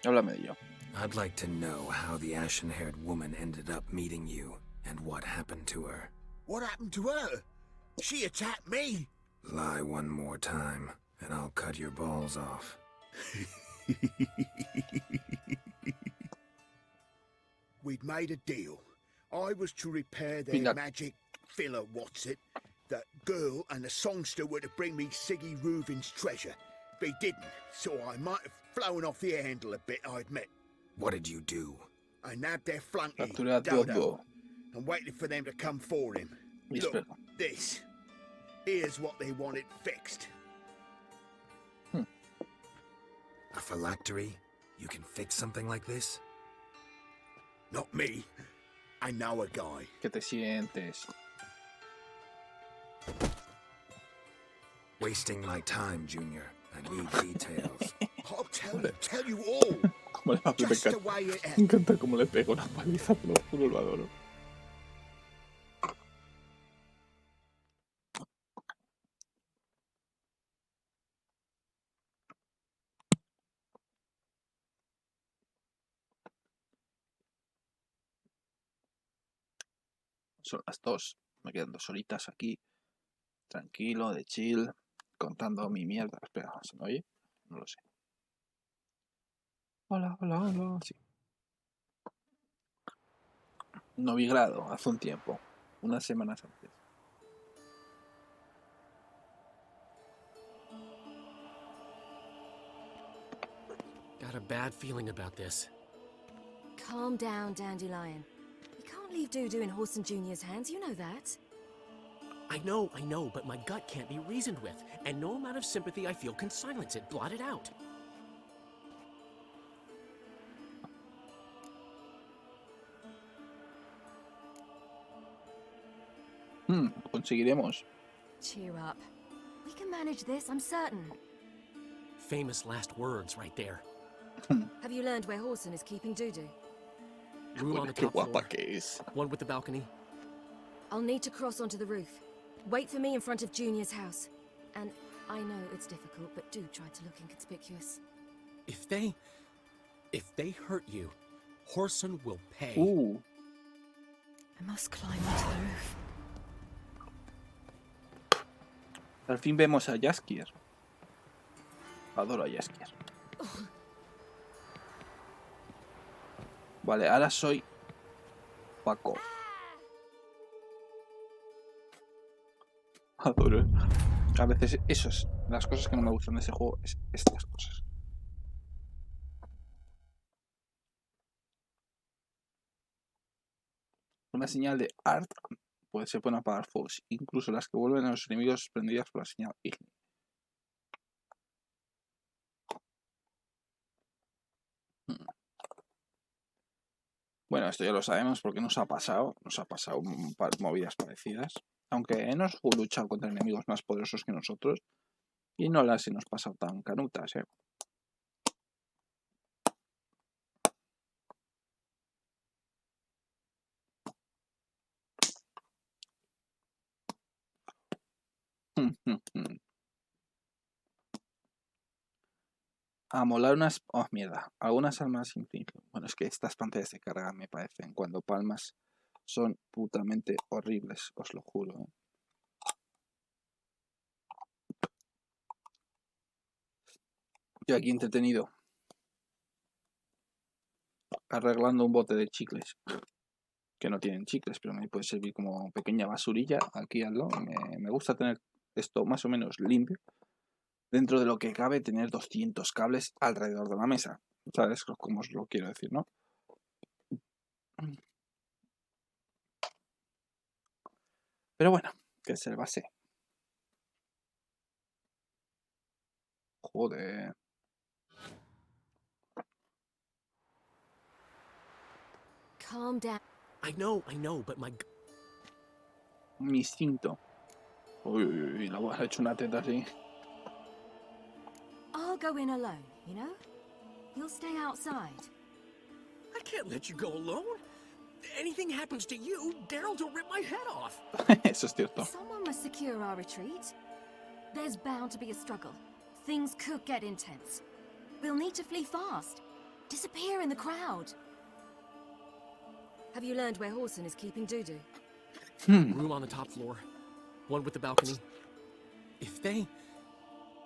Háblame de ello. I'd like to know how the ashen-haired woman ended up meeting you, and what happened to her. What happened to her? She attacked me. Lie one more time, and I'll cut your balls off. We'd made a deal. I was to repair their magic filler, that girl and the songster were to bring me Siggy Reuven's treasure. They didn't, so I might have flown off the handle a bit, I admit. What did you do? I nabbed their flunky, Dodo, and waited for them to come for him. Look, this. Here's what they wanted fixed. A phylactery? You can fix something like this? Not me. I know a guy. ¿Qué te sientes? Wasting my time, Junior. I need details. I'll tell you all. Just the way it Me encanta cómo le pego una paliza, te lo juro, lo adoro. Son las 2. Me quedan 2 horitas aquí. Tranquilo, de chill. Contando mi mierda. Espera, ¿se me oye? No lo sé. Hola, hola, hola. Sí. Novigrado, hace un tiempo. Unas semanas antes. Got a bad feeling about this. Calm down, Dandelion. You can't leave Dudu in Horson Jr.'s hands, you know that. I know, but my gut can't be reasoned with, and no amount of sympathy I feel can silence it, blot it out. Conseguiremos. Cheer up. We can manage this, I'm certain. Famous last words right there. Have you learned where Horson is keeping Dudu? Room on the top floor. One with the balcony. I'll need to cross onto the roof. Wait for me in front of Junior's house. And I know it's difficult, but do try to look inconspicuous. If they hurt you, Horson will pay. I must climb onto the roof. Al fin vemos a Jaskier. Adoro a Jaskier. Vale, ahora soy Paco. Adoro. A veces eso es las cosas que no me gustan de ese juego, es estas cosas. Una señal de art se pueden apagar fuegos, incluso las que vuelven a los enemigos prendidas por la señal ignite. Bueno, esto ya lo sabemos porque nos ha pasado un par de movidas parecidas. Aunque hemos luchado contra enemigos más poderosos que nosotros y no las hemos pasado tan canutas, ¿eh? A molar unas... Oh, mierda. Algunas armas infinitas. Bueno, es que estas pantallas de carga me parecen, cuando palmas, son putamente horribles, os lo juro, ¿eh? Yo aquí entretenido, arreglando un bote de chicles, que no tienen chicles, pero me puede servir como pequeña basurilla aquí al lado. Me gusta tener esto más o menos limpio. Dentro de lo que cabe, tener 200 cables alrededor de la mesa. ¿Sabes cómo os lo quiero decir, no? Pero bueno, que se va a hacer. Joder. Calm down. I know, but my... Mi instinto. Uy, la ha hecho una teta así. I'll go in alone, you know? You'll stay outside. I can't let you go alone. Anything happens to you, Gerald will rip my head off. Eso es cierto. Someone must secure our retreat. There's bound to be a struggle. Things could get intense. We'll need to flee fast. Disappear in the crowd. Have you learned where Horson is keeping Dudu? Room on the top floor. One with the balcony. If they...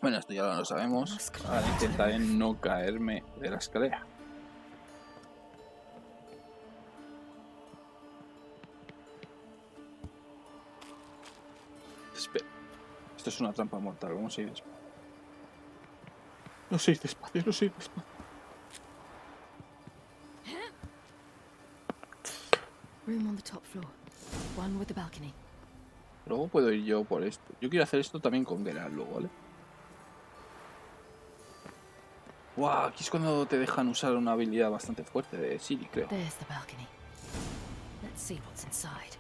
Bueno, esto ya lo sabemos. Ahora intentaré no caerme de la escalera. Espera. Esto es una trampa mortal. Vamos a ir despacio. No sé ir despacio, no sé ir despacio. Room on the top floor. One with the balcony. Luego puedo ir yo por esto. Yo quiero hacer esto también con Gerald luego, ¿vale? Wow, aquí es cuando te dejan usar una habilidad bastante fuerte de Siri, creo. There's the balcony. Let's see what's inside.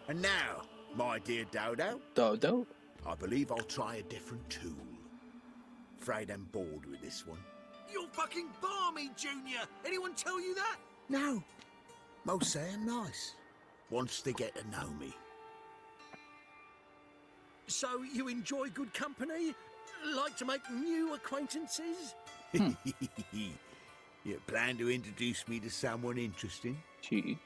And now, my dear Dodo. Dodo? I believe I'll try a different tool. Afraid I'm bored with this one. You're fucking balmy, Junior! Anyone tell you that? No. Most say I'm nice. Wants to get to know me. So you enjoy good company? Like to make new acquaintances? You plan to introduce me to someone interesting? Sí.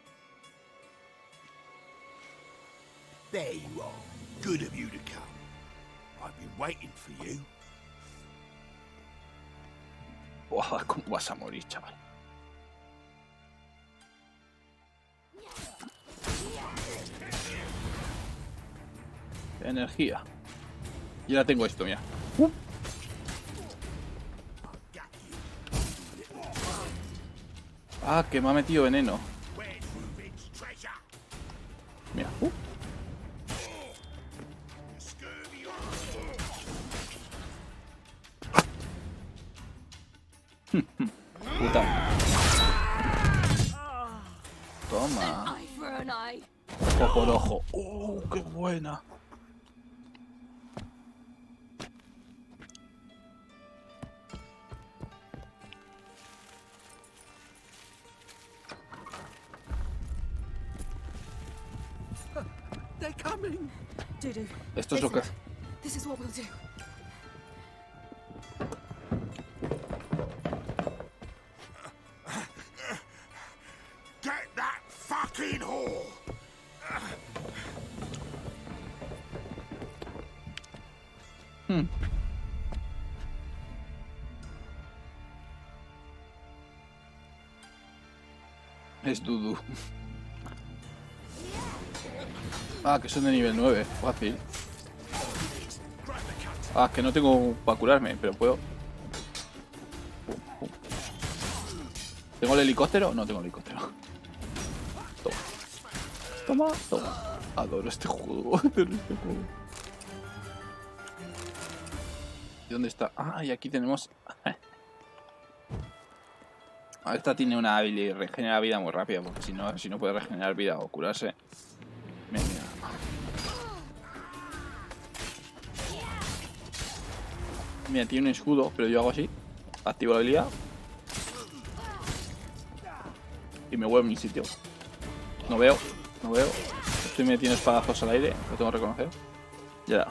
There you are. Good of you to come. I've been waiting for you. Wow, ¿cómo vas a morir, chaval? Energía. Ya la tengo esto, mira. Ah, que me ha metido veneno. Mira. Puta. Toma. Ojo por ojo. ¡Qué buena! They're coming. Dudu. Esto es lo que... This is what we'll do. es Dudu. Ah, que son de nivel 9. Fácil. Ah, que no tengo para curarme, pero puedo. ¿Tengo el helicóptero? No tengo el helicóptero. Toma. Toma, toma. Adoro este juego. ¿Y dónde está? Ah, y aquí tenemos... Esta tiene una habilidad, regenera vida muy rápido, porque si no puede regenerar vida o curarse. Mira. Mira, tiene un escudo, pero yo hago así. Activo la habilidad. Y me vuelvo en mi sitio. No veo. Estoy metiendo espadazos al aire, lo tengo que reconocer. Ya.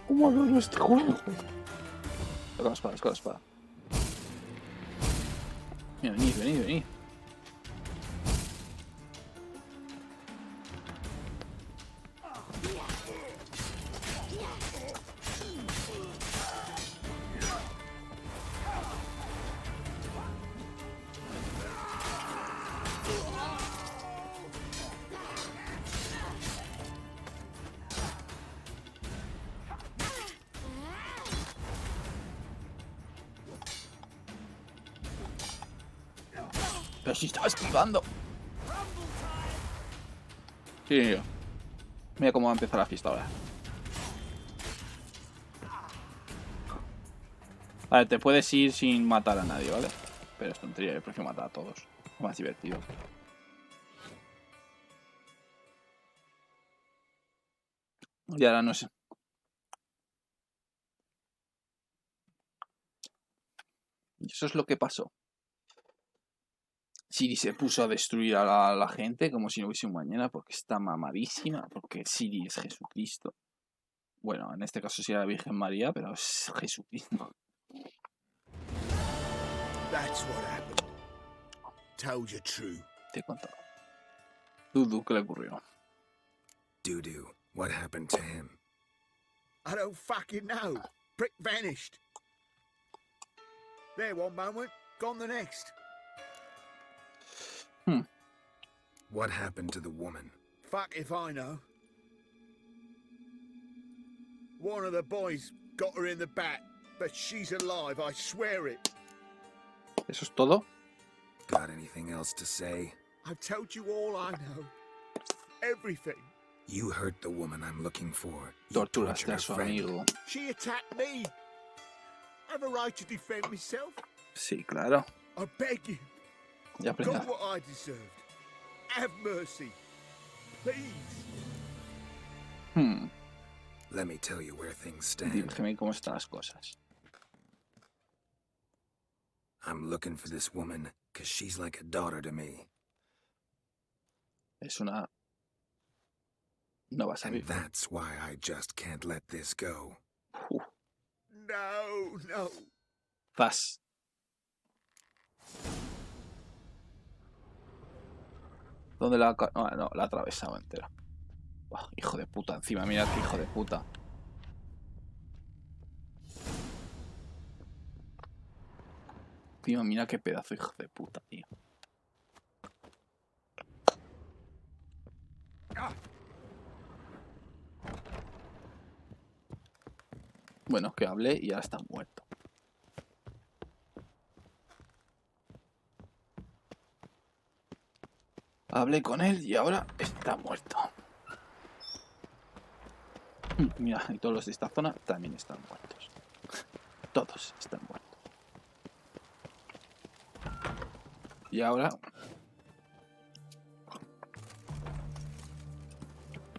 ¿Cómo adoro este juego? Con la espada. Mira, venid. Pero si estaba esquivando. Sí. Mira cómo va a empezar la fiesta ahora. Vale, te puedes ir sin matar a nadie, ¿vale? Pero es tontería, yo prefiero matar a todos. Es más divertido. Y ahora no sé. Y eso es lo que pasó. Siri se puso a destruir a la gente como si no hubiese un mañana porque está mamadísima, porque Siri es Jesucristo. Bueno, en este caso sí era la Virgen María, pero es Jesucristo. That's what happened. Told you true. Te he contado. Dudu, ¿qué le ocurrió? Dudu, what happened to him? I don't fucking know. Prick vanished. There one moment, gone the next. What happened to the woman? Fuck if I know. One of the boys got her in the back, but she's alive, I swear it. ¿Eso es todo? Got anything else to say? I've told you all I know. Everything. You hurt the woman I'm looking for. Torturaste a su amigo. She attacked me. I have a right to defend myself. Sí, claro. I beg you. Ya I've got what I deserved. Have mercy. Please. Let me tell you where things stand. Dígame cómo están las cosas. I'm looking for this woman because she's like a daughter to me. Es una... No vas a And vivir. that's why I just can't let this go. No. Vas. ¿Dónde la... No, la atravesaba entera. Oh, hijo de puta, encima, mira qué hijo de puta. Tío, mira qué pedazo hijo de puta, tío. Bueno, que hablé y ya está muerto. Hablé con él y ahora está muerto. Mira, y todos los de esta zona también están muertos. Todos están muertos. Y ahora...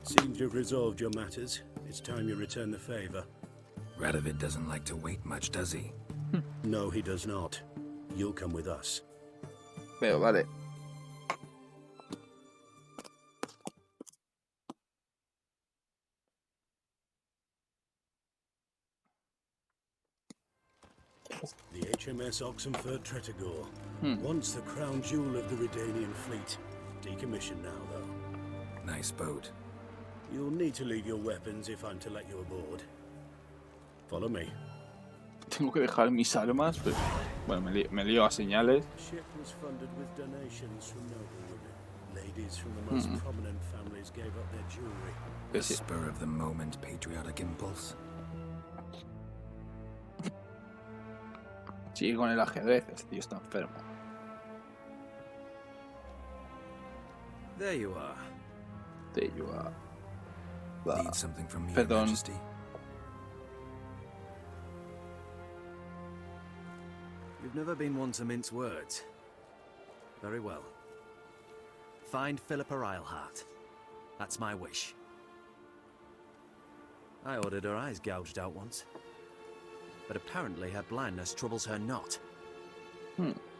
Seems you've resolved your matters. It's time you return the favor. Radovid doesn't like to wait much, does he? No, he does not. You'll come with us. Pero vale. The HMS Oxenford Tretogor. Once the crown jewel of the Redanian fleet. Decommissioned now, though. Nice boat. You'll need to leave your weapons if I'm to let you aboard. Follow me. Tengo que dejar mis armas, pero... Bueno, me lío a señales. A spur of the moment patriotic impulse. Sigue con el ajedrez, este tío está enfermo. There you are. There you are. Need something from me, Perdón. Majesty. You've never been one to mince words. Very well. Find Philippa Eilhart. That's my wish. I ordered her eyes gouged out once. But apparently her blindness troubles her not.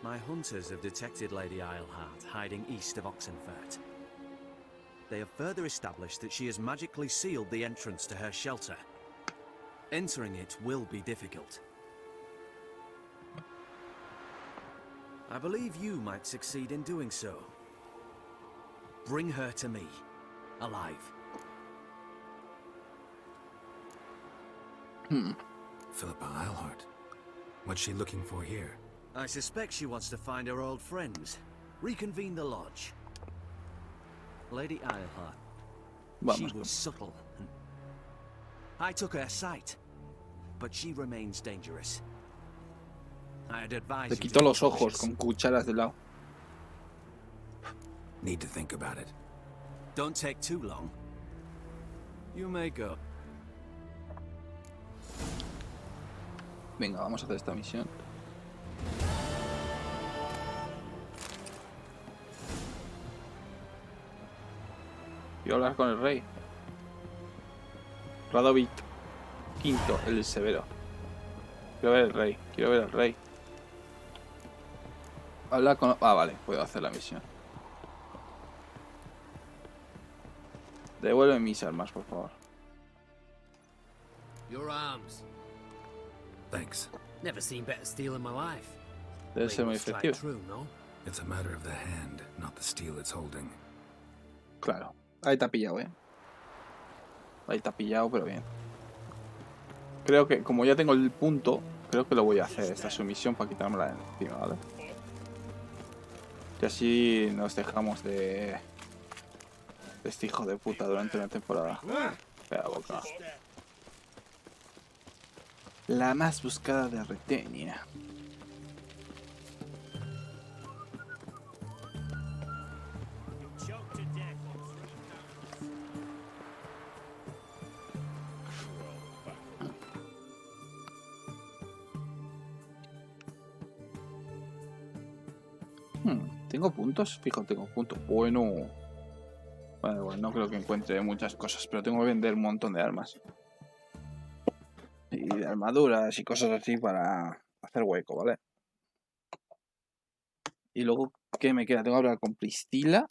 My hunters have detected Lady Eilhart hiding east of Oxenfurt. They have further established that she has magically sealed the entrance to her shelter. Entering it will be difficult. I believe you might succeed in doing so. Bring her to me, alive. Philippa Eilhart. What's she looking for here? I suspect she wants to find her old friends. Reconvene the lodge. Lady Eilhart. She was subtle. I took her sight, but she remains dangerous. I'd advise Le quitó los ojos con cucharas de lado. Need to think about it. Don't take too long. You may go. Venga, vamos a hacer esta misión. Quiero hablar con el rey. Radovic V, el severo. Quiero ver el rey, quiero ver al rey. Habla con... Ah, vale, puedo hacer la misión. Devuelve mis armas, por favor. Your arms. Thanks. Never seen better steel in my life. Debe ser muy efectivo. True, no? It's a matter of the hand, not the steel it's holding. Claro. Ahí te ha pillado, Ahí te ha pillado, pero bien. Creo que, como ya tengo el punto, creo que lo voy a hacer, esta sumisión, para quitármela de encima, ¿vale? Y así nos dejamos de este hijo de puta durante una temporada. Espera, boca. La más buscada de Retenia. ¿Tengo puntos? Fijo, tengo puntos. Bueno. Vale, bueno, no creo que encuentre muchas cosas, pero tengo que vender un montón de armas. Y de armaduras y cosas así para hacer hueco, ¿vale? Y luego, ¿qué me queda? Tengo que hablar con Priscila.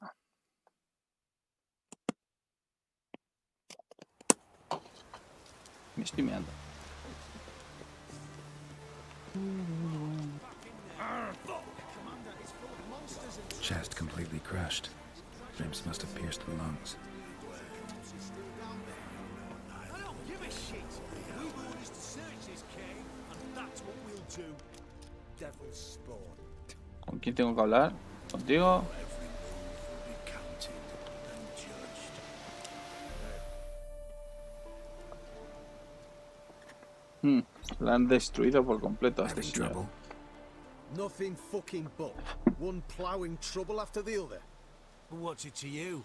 Me estoy meando. Chest completely crushed. Ribs must have pierced the lungs. I don't give a shit. We orders to search this cave, and that's what we'll do. Devil's spawn. ¿Con quién tengo que hablar? ¿Contigo? La han destruido por completo a este señor. Nothing fucking but one ploughing trouble after the other. What's it to you?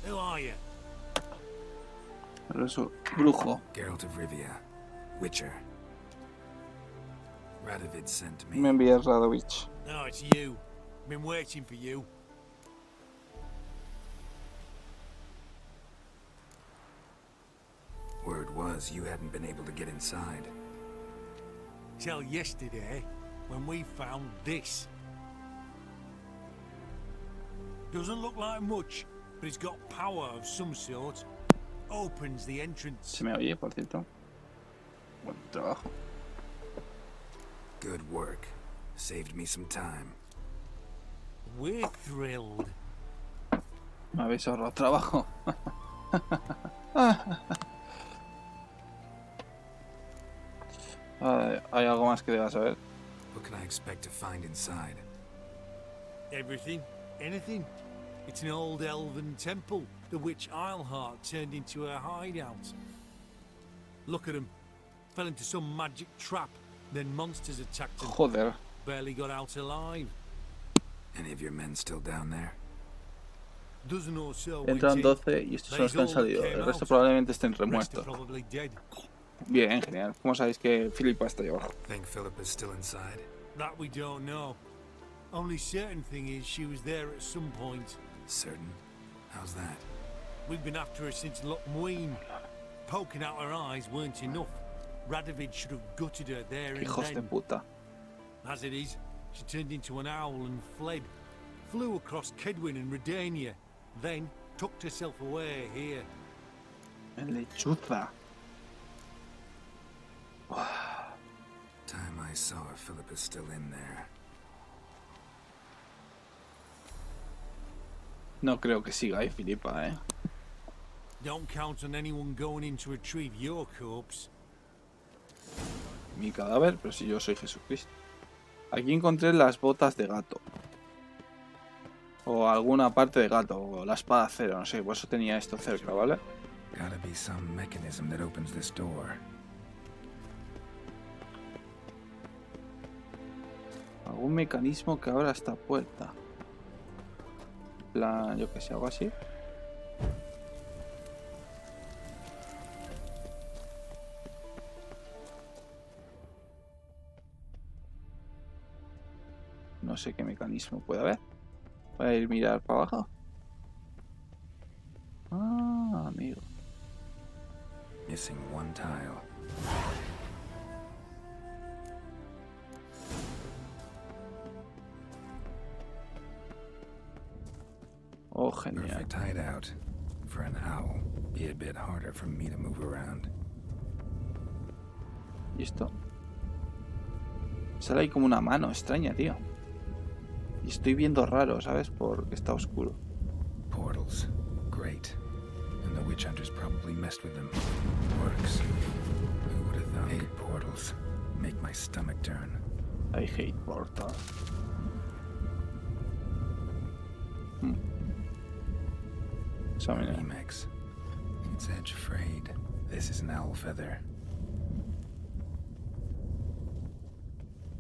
Who are you? Brujo. Gerald de Rivia, Witcher. Radovid sent me. Me envía Radovic. No, it's you. Been waiting for you. Word was you hadn't been able to get inside. Till yesterday, when we found this. Doesn't look like much, but it's got power of some sort. Opens the entrance. Se me oye, por cierto. Buen trabajo. Good work. Saved me some time. We're thrilled. Me habéis ahorrado trabajo. ¿Hay algo más que debas saber? What can I expect to find inside? Everything. Anything. It's an old elven temple, the witch Isleheart turned into a hideout. Look at him. Fell into some magic trap, then monsters attacked him. Joder. Barely got out alive. Any of your men still down there? Dozen or so. Entran 12 y estos son los que han salido. El resto probablemente estén remuertos. Bien, genial. ¿Cómo sabéis que Philippa está ahí abajo? Think Philip is still inside? That we don't know. Only certain thing is she was there at some point. Certain? How's that? We've been after her since Lochmuin. Poking out her eyes weren't enough. Radovid should have gutted her there and Hijos de then. puta. As it is, she turned into an owl and fled. Flew across Kedwin and Redania, then tucked herself away here. Lechuza. Time I saw her, Philip is still in there. No creo que siga ahí Philippa, eh. Don't count on anyone going in to retrieve your corpse. Mi cadáver, pero si yo soy Jesucristo. Aquí encontré las botas de gato. O alguna parte de gato, o la espada cero, no sé, por eso tenía esto cerca, ¿vale? Gotta be some mechanism that opens this door. Algún mecanismo que abra esta puerta. En plan, yo que sé, algo así. No sé qué mecanismo puede haber. Voy a ir a mirar para abajo. Ah, amigo. Missing one tile. Oh, genial. Perfect hideout. For an owl, be a bit harder for me to move around. ¿Y esto? Sale ahí como una mano extraña, tío. Y estoy viendo raro, ¿sabes? Porque está oscuro. Portals. Great. And the witch hunters probably messed with them. Works. Who would have thought? Hate portals. Make my stomach turn. I hate portals. Emacs. Its edge frayed. This is an owl feather.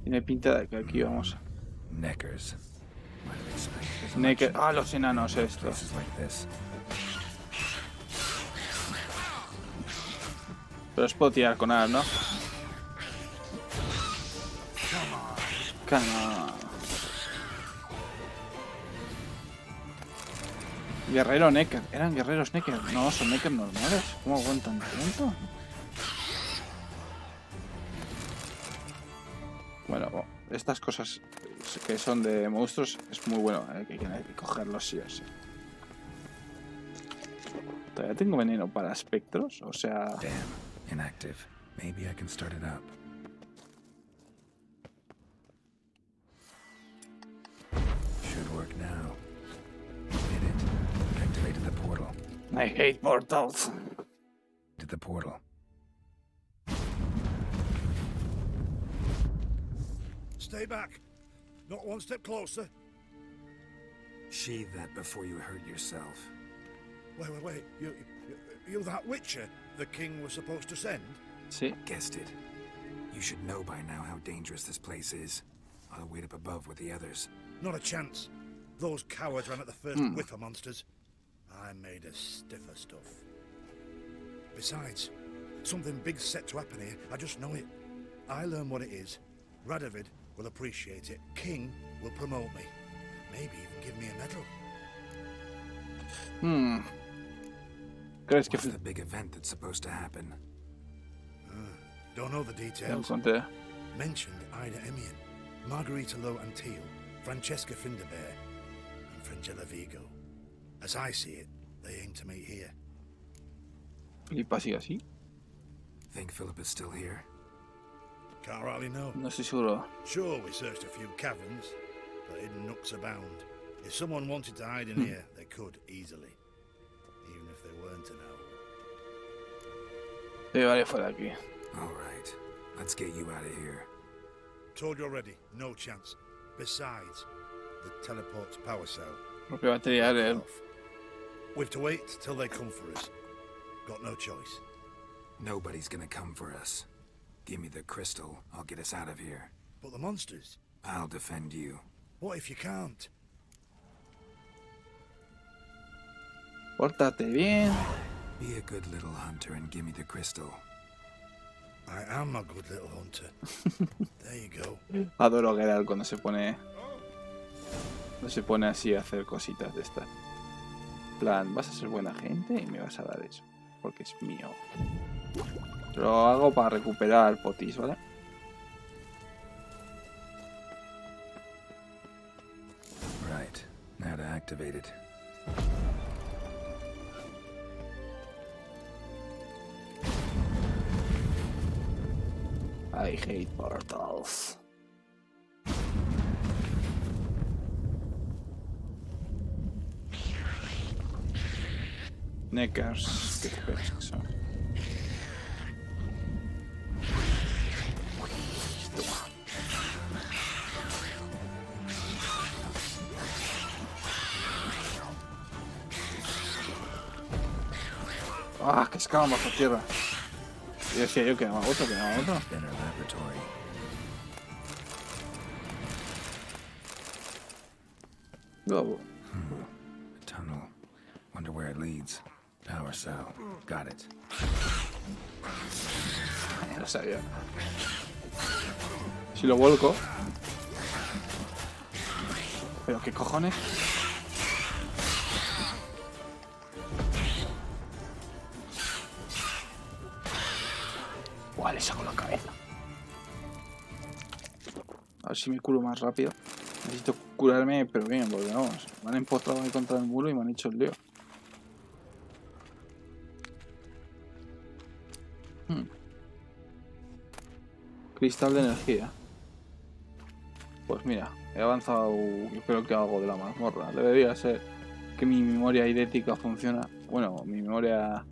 Tiene pinta de que aquí vamos. Neckers. Neckers. Ah, los enanos estos. Like this. Pero os puedo tirar con alas, ¿no? Come on. Guerrero Necker. ¿Eran guerreros Necker? No, son Necker normales. ¿Cómo aguantan tanto? Bueno, estas cosas que son de monstruos es muy bueno, que hay que cogerlos sí o sí. Todavía tengo veneno para espectros, o sea... Damn, inactive. Maybe I can start it up. Should work now. Did it. Activated the portal. I hate portals. Did the portal. Stay back. Not one step closer. Sheathe that before you hurt yourself. Wait. You that witcher the king was supposed to send? Sí. Guessed it. You should know by now how dangerous this place is. I'll wait up above with the others. Not a chance. Those cowards ran at the first whiff of monsters. I made a stiffer stuff. Besides, something big's set to happen here. I just know it. I learn what it is. Radovid will appreciate it. King will promote me. Maybe even give me a medal. What's the big event that's supposed to happen? Don't know the details. Mentioned Ida Emian, Margarita Low Antille, Francesca Finderbear, and Frangella Vigo. As I see it, they aim to meet here. ¿Filipa sigue así? Think Philip is still here? Can't rightly know. No estoy seguro. Sure, we searched a few caverns, but hidden nooks abound. If someone wanted to hide in here, they could easily. Even if they weren't to know. Te llevaré fuera de aquí. All right. Let's get you out of here. Told you already, no chance. Besides, the teleport's power cell. Propia batería de... We've to wait till they come for us. Got no choice. Nobody's gonna come for us. Give me the crystal, I'll get us out of here. But the monsters? I'll defend you. What if you can't? Pórtate bien. Be a good little hunter and give me the crystal. I am a good little hunter. There you go. Adoro a Gerald cuando se pone así a hacer cositas de estas. Plan, vas a ser buena gente y me vas a dar eso, porque es mío. Lo hago para recuperar potis, ¿vale? Right, now to activate it. I hate portals. Neckers, qué feos que son. Ah, que escalan bajo tierra. Y decía yo que no otro, que no otro. Luego. Tunnel. Wonder where it leads. Power cell. Got it. Ya lo sabía. Si lo vuelco. ¿Pero qué cojones? Buah, le saco la cabeza. A ver si me curo más rápido. Necesito curarme, pero bien, porque vamos, me han empotrado ahí contra el muro y me han hecho el lío. Cristal de energía. Pues mira, he avanzado, yo creo que algo de la mazmorra. Debería ser que mi memoria idética funciona. Bueno, mi memoria...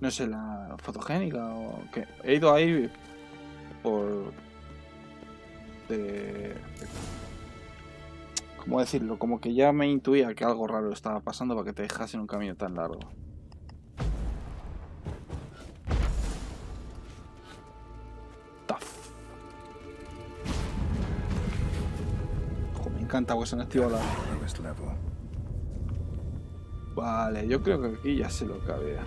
No sé, la fotogénica o qué. He ido ahí por... ¿Cómo decirlo? Como que ya me intuía que algo raro estaba pasando para que te dejasen un camino tan largo. Me encanta que se han activado la... Vale, yo creo que aquí ya sé lo que había.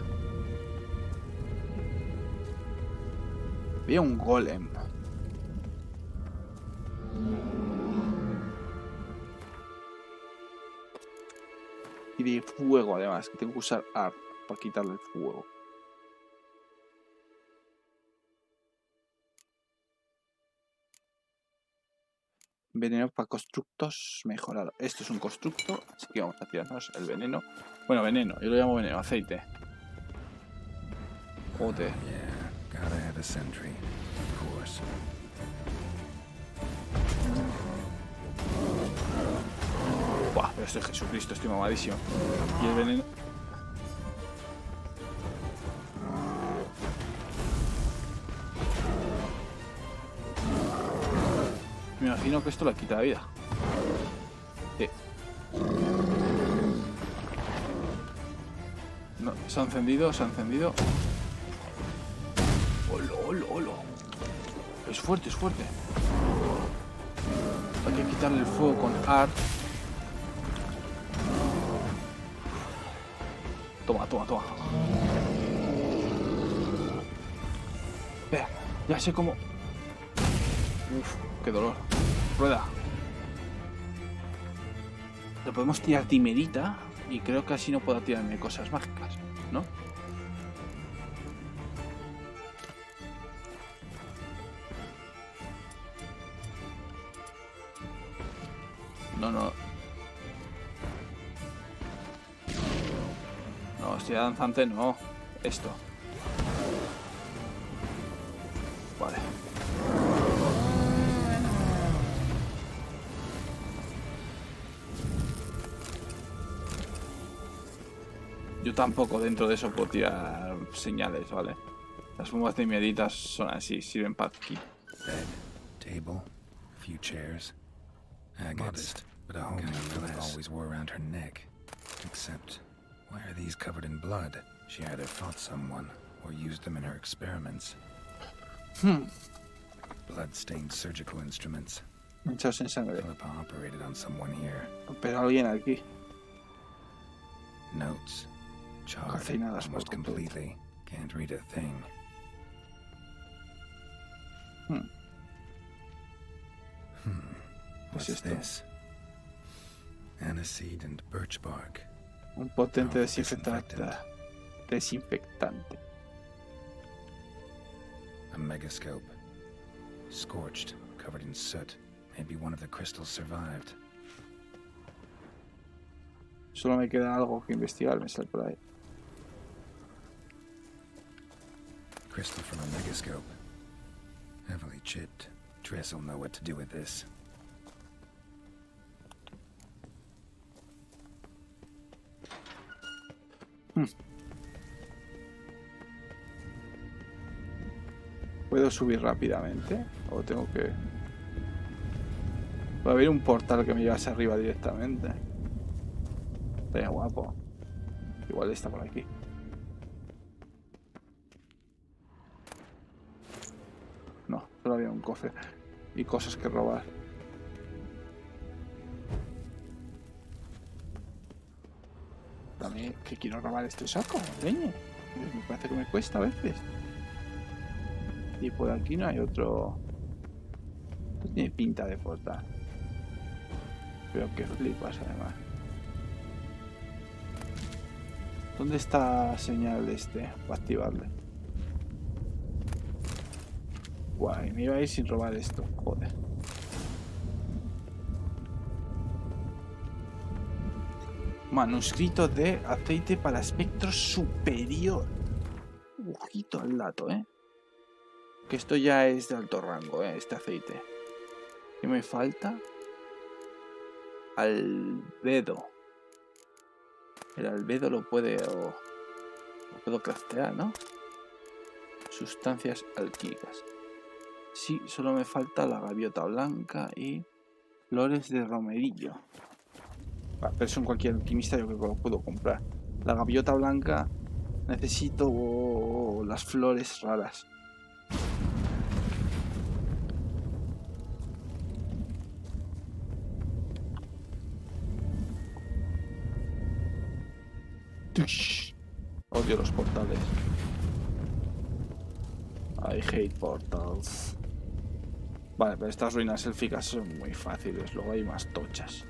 Había un golem. Y de fuego además, que tengo que usar art para quitarle el fuego. Veneno para constructos mejorado. Esto es un constructo, así que vamos a tirarnos el veneno. Bueno, veneno, yo lo llamo veneno, aceite. Joder. Buah, pero estoy Jesucristo, estoy mamadísimo. Y el veneno... Me imagino que esto le quita la vida. Sí. No, se ha encendido, se ha encendido. ¡Holo, holo, holo! Es fuerte, es fuerte. Hay que quitarle el fuego con art. Toma, toma, toma. Espera, ya sé cómo... Uf, qué dolor. Rueda. Le podemos tirar timerita y creo que así no puedo tirarme cosas mágicas, ¿no? No, no. No, hostia danzante no. Esto. Vale. Yo tampoco dentro de eso puedo tirar señales, ¿vale? Las bombas de mieditas son así, sirven para aquí. Bed, table, few chairs. Modest, but a homely glove always wore around her neck. Except, why are these covered in blood? She either fought someone or used them in her experiments. Blood-stained surgical instruments. Manchados en sangre. Philippa operated on someone here. Pero alguien aquí. Notes. Charred almost completely. Can't read a thing. What's this? Aniseed and birch bark. Un potente desinfectante. A megascope. Scorched, covered in soot. Maybe one of the crystals survived. Solo me queda algo que investigar, me sale por ahí. Crystal from a megascope. Heavily chipped. Triss will know what to do with this. ¿Puedo subir rápidamente? ¿O tengo que...? Puede haber un portal que me llevase arriba directamente. Estaría guapo. Igual está por aquí. No, solo había un cofre. Y cosas que robar. Dame que quiero robar este saco, leño. Me parece que me cuesta a veces. Y por aquí no hay otro. Esto tiene pinta de portal. Pero que flipas además. ¿Dónde está la señal de este? Para activarle. Guay, me iba a ir sin robar esto. Joder. Manuscrito de aceite para espectro superior. Ojito al dato, Que esto ya es de alto rango, este aceite. ¿Qué me falta? Albedo. El albedo lo puedo craftear, ¿no? Sustancias alquímicas. Sí, solo me falta la gaviota blanca y flores de romerillo. Pero eso en cualquier alquimista yo creo que lo puedo comprar. La gaviota blanca necesito las flores raras. Odio los portales. I hate portals. Vale, pero estas ruinas élficas son muy fáciles. Luego hay más tochas.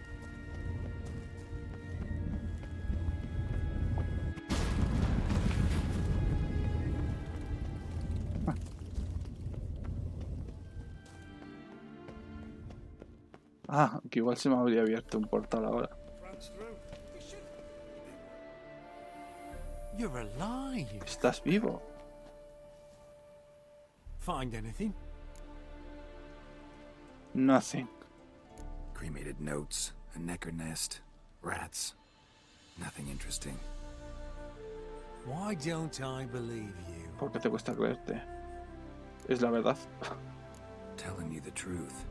Ah, que igual se me habría abierto un portal ahora. You're alive. ¿Estás vivo? Find anything? Nothing. Cremated notes, a necker nest, rats. Nothing interesting. Why don't I believe you? ¿Por qué te cuesta creerte? Es la verdad. Telling you the truth.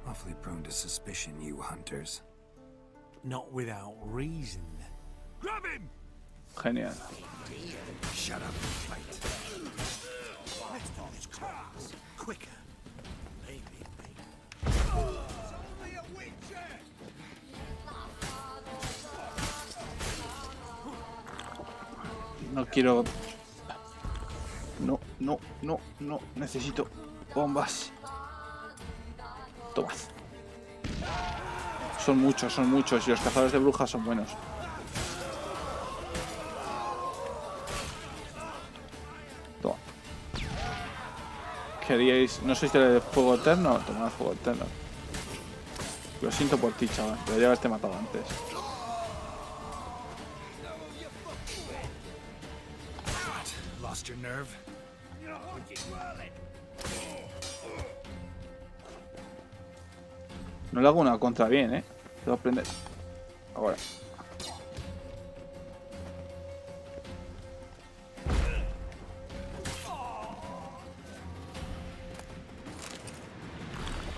Awfully prone to suspicion, you hunters. Not without reason. Grab him! Genial. Shut up and fight. Let's do this class. Quicker. Maybe. No quiero... No. Necesito bombas. Toma. Son muchos. Y los cazadores de brujas son buenos. Toma. ¿Queríais? ¿No sois de fuego eterno? Tomad fuego eterno. Lo siento por ti, chaval. Debería haberte matado antes. Lost your nerve? No le hago una contra bien, Te voy a aprender. Ahora.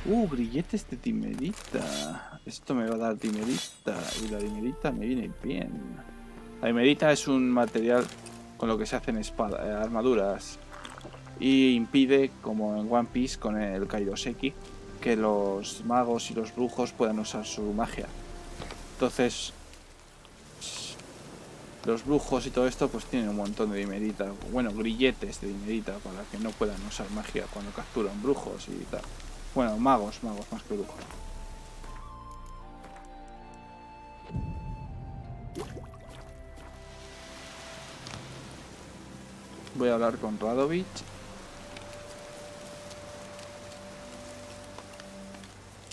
Grilletes de dimerita. Esto me va a dar dimerita. Y la dimerita me viene bien. La dimerita es un material con lo que se hacen armaduras. Y impide, como en One Piece con el Kaidoseki, que los magos y los brujos puedan usar su magia. Entonces, los brujos y todo esto pues tienen un montón de dimerita. Bueno, grilletes de dimerita para que no puedan usar magia cuando capturan brujos y tal. Bueno, magos más que brujos. Voy a hablar con Radovich.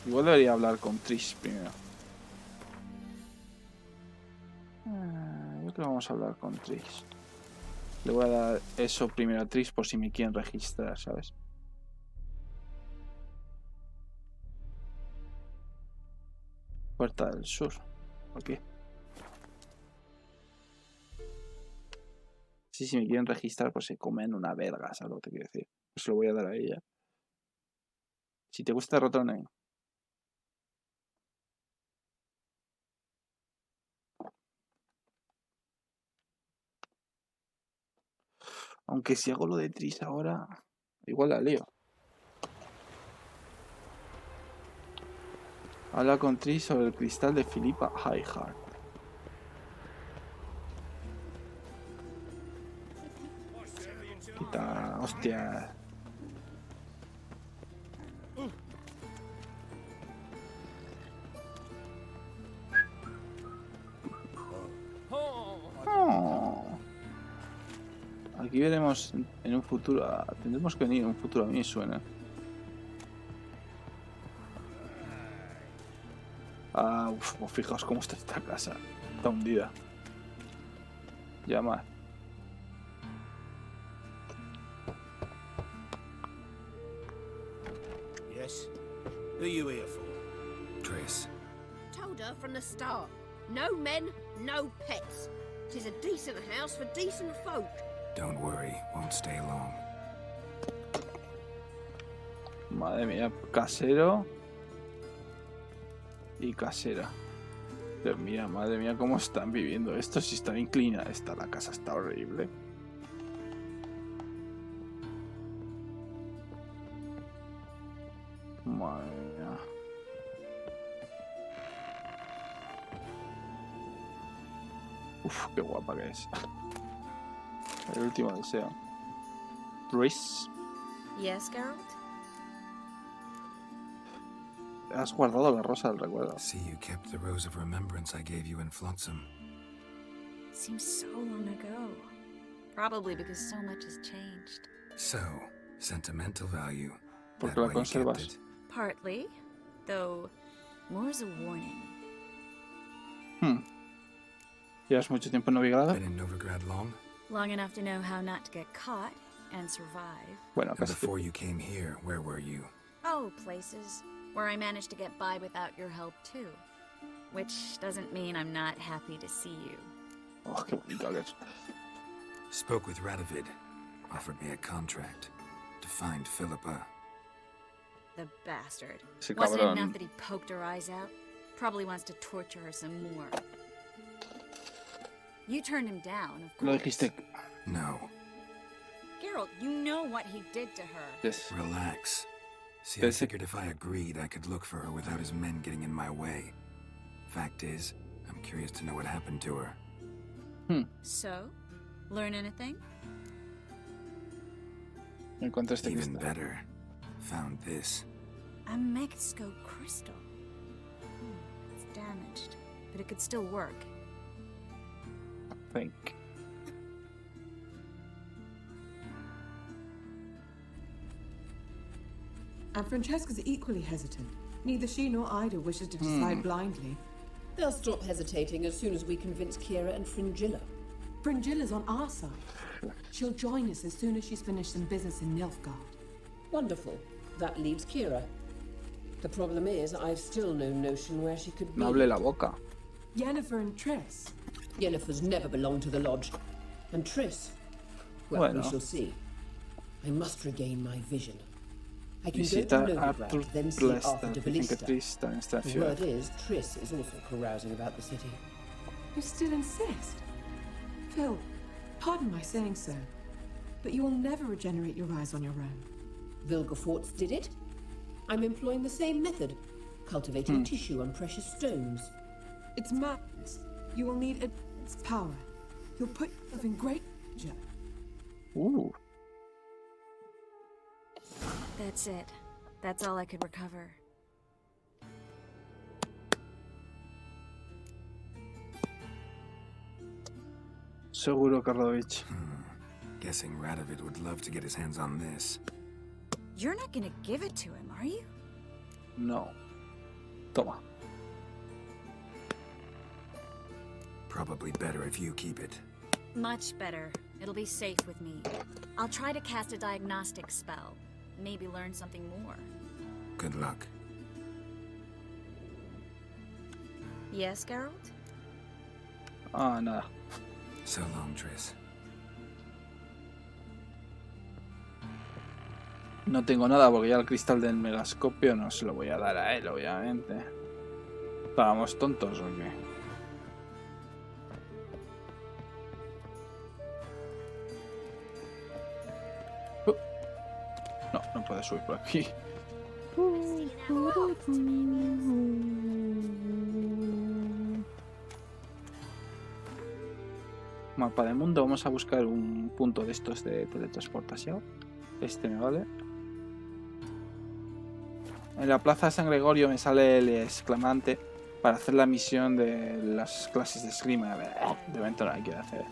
Igual debería hablar con Trish primero. Yo creo que vamos a hablar con Trish. Le voy a dar eso primero a Trish por si me quieren registrar, ¿sabes? Puerta del Sur. Aquí. Sí, si me quieren registrar, pues se comen una verga, ¿sabes lo que te quiero decir? Pues lo voy a dar a ella. Si te gusta Rotone. Aunque si hago lo de Tris ahora, igual la lío. Habla con Tris sobre el cristal de Philippa Highheart. Quita, hostia. Aquí veremos en un futuro. Tendremos que venir en un futuro, a mí me suena. Fijaos cómo está esta casa. Está hundida. Llamar. Yes. Who are you here for? Triss. Told her from the start. No men, no pets. Tis a decent house for decent folk. Don't worry, won't stay long. Madre mía, casero y casera. Dios mío, madre mía, cómo están viviendo esto. Si están inclinadas, la casa está horrible. Madre mía. Uf, qué guapa que es. El último deseo. Triss. Yes, Gerald? Has guardado la rosa del recuerdo. See, you kept the rose of remembrance I gave you in Flotsam. Seems so long ago. Probably because so much has changed. So, sentimental value. Porque la conservas. Partly, though more as a warning. ¿Llevas mucho tiempo en Novigrado? Been in Novigrad long? Long enough to know how not to get caught and survive. Bueno, and before you came here, where were you? Oh, places where I managed to get by without your help too. Which doesn't mean I'm not happy to see you. Oh, qué bonito que es. Spoke with Radovid. Offered me a contract to find Philippa. The bastard. Ese Wasn't cabrón. enough that he poked her eyes out? Probably wants to torture her some more. You turned him down, of course. Lo dijiste. No. Gerald, you know what he did to her. Yes. Relax. See, I figured if I agreed, I could look for her without his men getting in my way. Fact is, I'm curious to know what happened to her. So, learn anything? Encontré este Even cristal. better, found this. A Mexico crystal. It's damaged, but it could still work. I think. And Francesca's equally hesitant. Neither she nor Ida wishes to decide blindly. They'll stop hesitating as soon as we convince Kira and Fringilla. Fringilla's on our side. She'll join us as soon as she's finished some business in Nilfgaard. Wonderful. That leaves Kira. The problem is, I've still no notion where she could be. No hable la boca. Yennefer and Triss. Yennefer's never belonged to the lodge. And Triss? Well, we shall see. I must regain my vision. Visita a Arthur Plestar. Dicen que Tristan está en The ciudad. word is, Triss is also carousing about the city. You still insist? Phil, pardon my saying so, but you will never regenerate your eyes on your own. Vilgefortz did it. I'm employing the same method, cultivating tissue on precious stones. It's madness. You will need its power. You'll put yourself in great danger. Ooh. That's it. That's all I could recover. Seguro, Karlovich. Guessing Radovid would love to get his hands on this. You're not gonna give it to him, are you? No. Toma. Probably better if you keep it. Much better. It'll be safe with me. I'll try to cast a diagnostic spell. Maybe learn something more. Good luck. Yes, Gerald? Ah, nada. So long, Triss. No tengo nada porque ya el cristal del megascopio no se lo voy a dar a él, obviamente. ¿Estábamos tontos o qué? No, no puedes subir por aquí. Mapa del mundo, vamos a buscar un punto de estos de teletransportación. Este me vale. En la plaza de San Gregorio me sale el exclamante para hacer la misión de las clases de esgrima. A ver, de momento no la quiero hacer.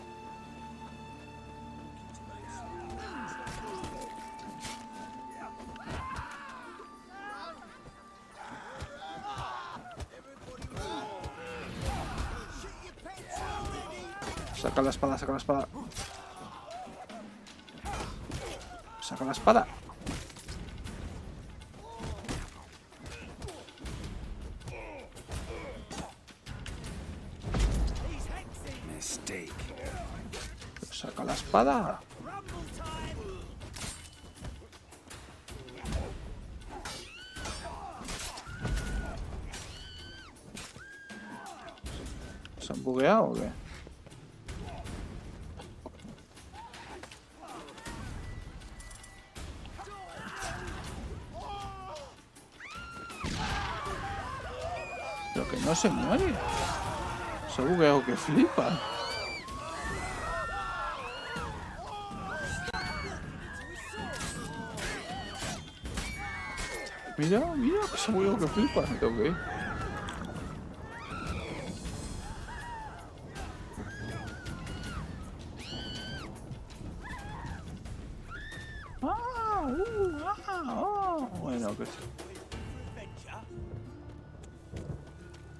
Saca la espada, saca la espada. Saca la espada. Saca la espada. ¿Se han bugueado o qué? Pero que no se muere. Se ha bugueado que flipa. Mira, mira, que se ha bugueado que flipa. Me tengo que ir. Bueno, que sí.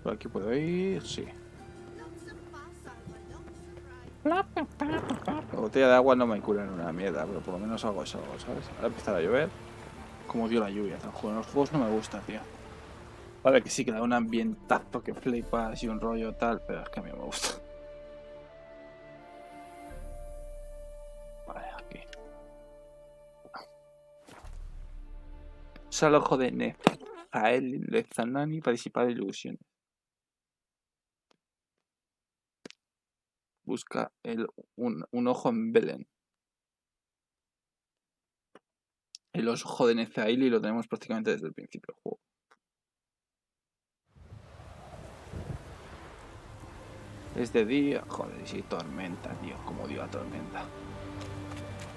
Por aquí puedo ir, sí. La botella de agua no me cura en una mierda, pero por lo menos algo es algo, ¿sabes? Ahora empezar a llover. Como dio la lluvia, el juego en los juegos no me gusta, tío. Vale, que sí que da un ambientazo que flipas y un rollo tal, pero es que a mí me gusta. Vale, aquí. Sal ojo de Nezael Lezanani participar de ilusiones. Busca un ojo en Belén. El ojo de Nezael y lo tenemos prácticamente desde el principio del juego. Es de día, joder, y si tormenta, tío, como dio la tormenta.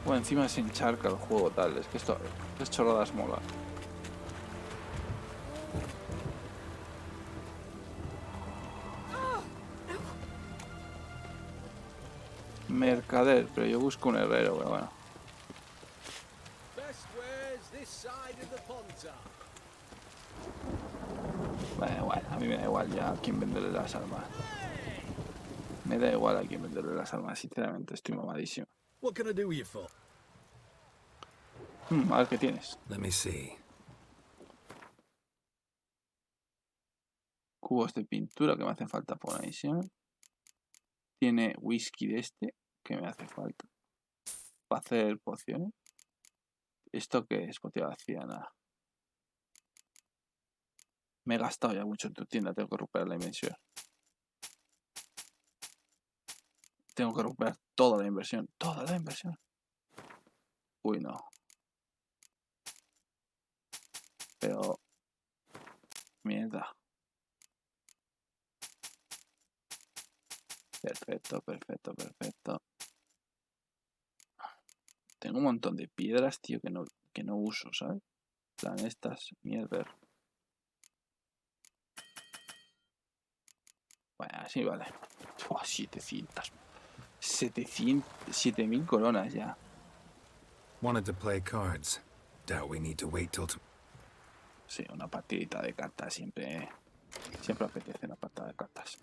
Bueno, encima se encharca el juego tal, es que esto, estas chorradas mola. Mercader, pero yo busco un herrero, pero bueno. Bueno, igual, a mí me da igual ya a quién venderle las armas. Me da igual a quién venderle las armas, sinceramente, estoy mamadísimo. A ver qué tienes. Let me see. Cubos de pintura que me hacen falta por ahí, ¿sí? Tiene whisky de este que me hace falta para hacer pociones. ¿Esto qué es? Poción vacía, nada. Me he gastado ya mucho en tu tienda, tengo que recuperar la inversión. Tengo que recuperar toda la inversión. Toda la inversión. Uy, no. Pero... mierda. Perfecto, perfecto, perfecto. Tengo un montón de piedras, tío, que no uso, ¿sabes? Plan estas, mierda. Bueno, así vale. 700. 7.000 coronas ya. Wanted to play cards. Doubt we need to wait till Sí, una partidita de cartas siempre apetece una partida de cartas.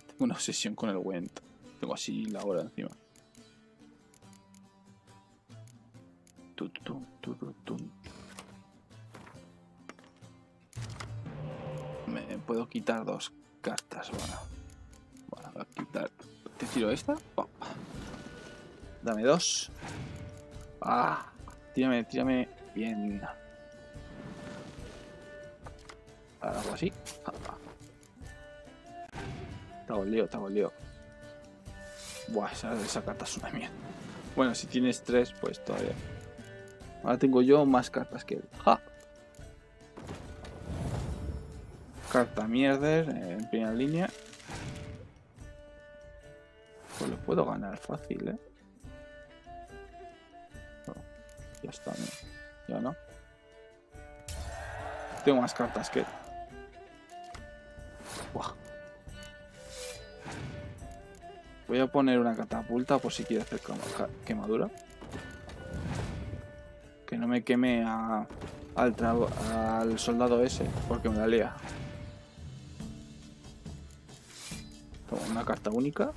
Tengo una obsesión con el Went. Tengo así la hora encima. Me puedo quitar 2 cartas. Bueno, voy a quitar. ¿Te tiro esta? Oh. Dame 2. Ah, tírame bien. Algo así. Te hago el lío. Buah, esa carta es una mierda. Bueno, si tienes 3, pues todavía. Ahora tengo yo más cartas que él. ¡Ja! Carta mierder en primera línea. Pues lo puedo ganar fácil, ¿eh? Oh, ya está, ¿no? Ya no. Tengo más cartas que él. Buah. Voy a poner una catapulta por si quiere hacer quemadura. Que no me queme al soldado ese, porque me la lía. Tengo una carta única.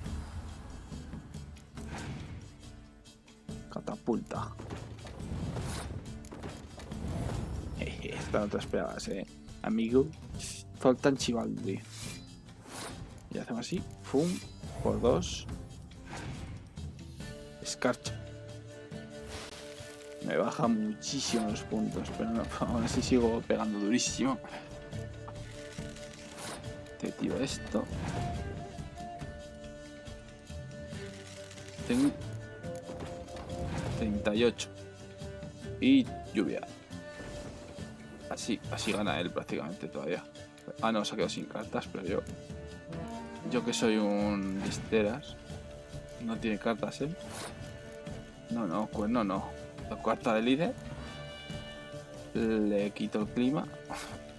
Catapulta. Esta no te esperabas, amigo. Faltan chivaldi. Y hacemos así. Fum. Por 2. Escarcha. Me baja muchísimo los puntos, pero no, aún así sigo pegando durísimo. Te tiro esto. Tengo 38. Y lluvia. Así gana él prácticamente todavía. Ah, no, se ha quedado sin cartas, pero yo que soy un listeras. No tiene cartas, ¿eh? No, cuerno no. La carta de líder. Le quito el clima.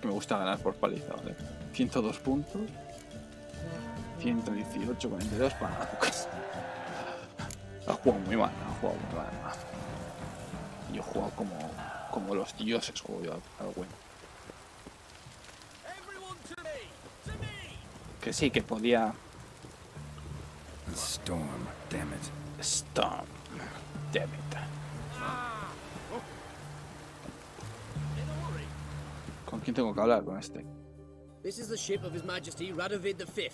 Que me gusta ganar por paliza, ¿vale? 102 puntos. 118, 42 para Azúcar. Ha jugado muy mal, Yo he jugado como los dioses, juego yo algo bueno. Que sí, que podía... Storm, damn it. Storm, damn it. ¿Con quién tengo que hablar con este? This is the ship of His Majesty Radovid V.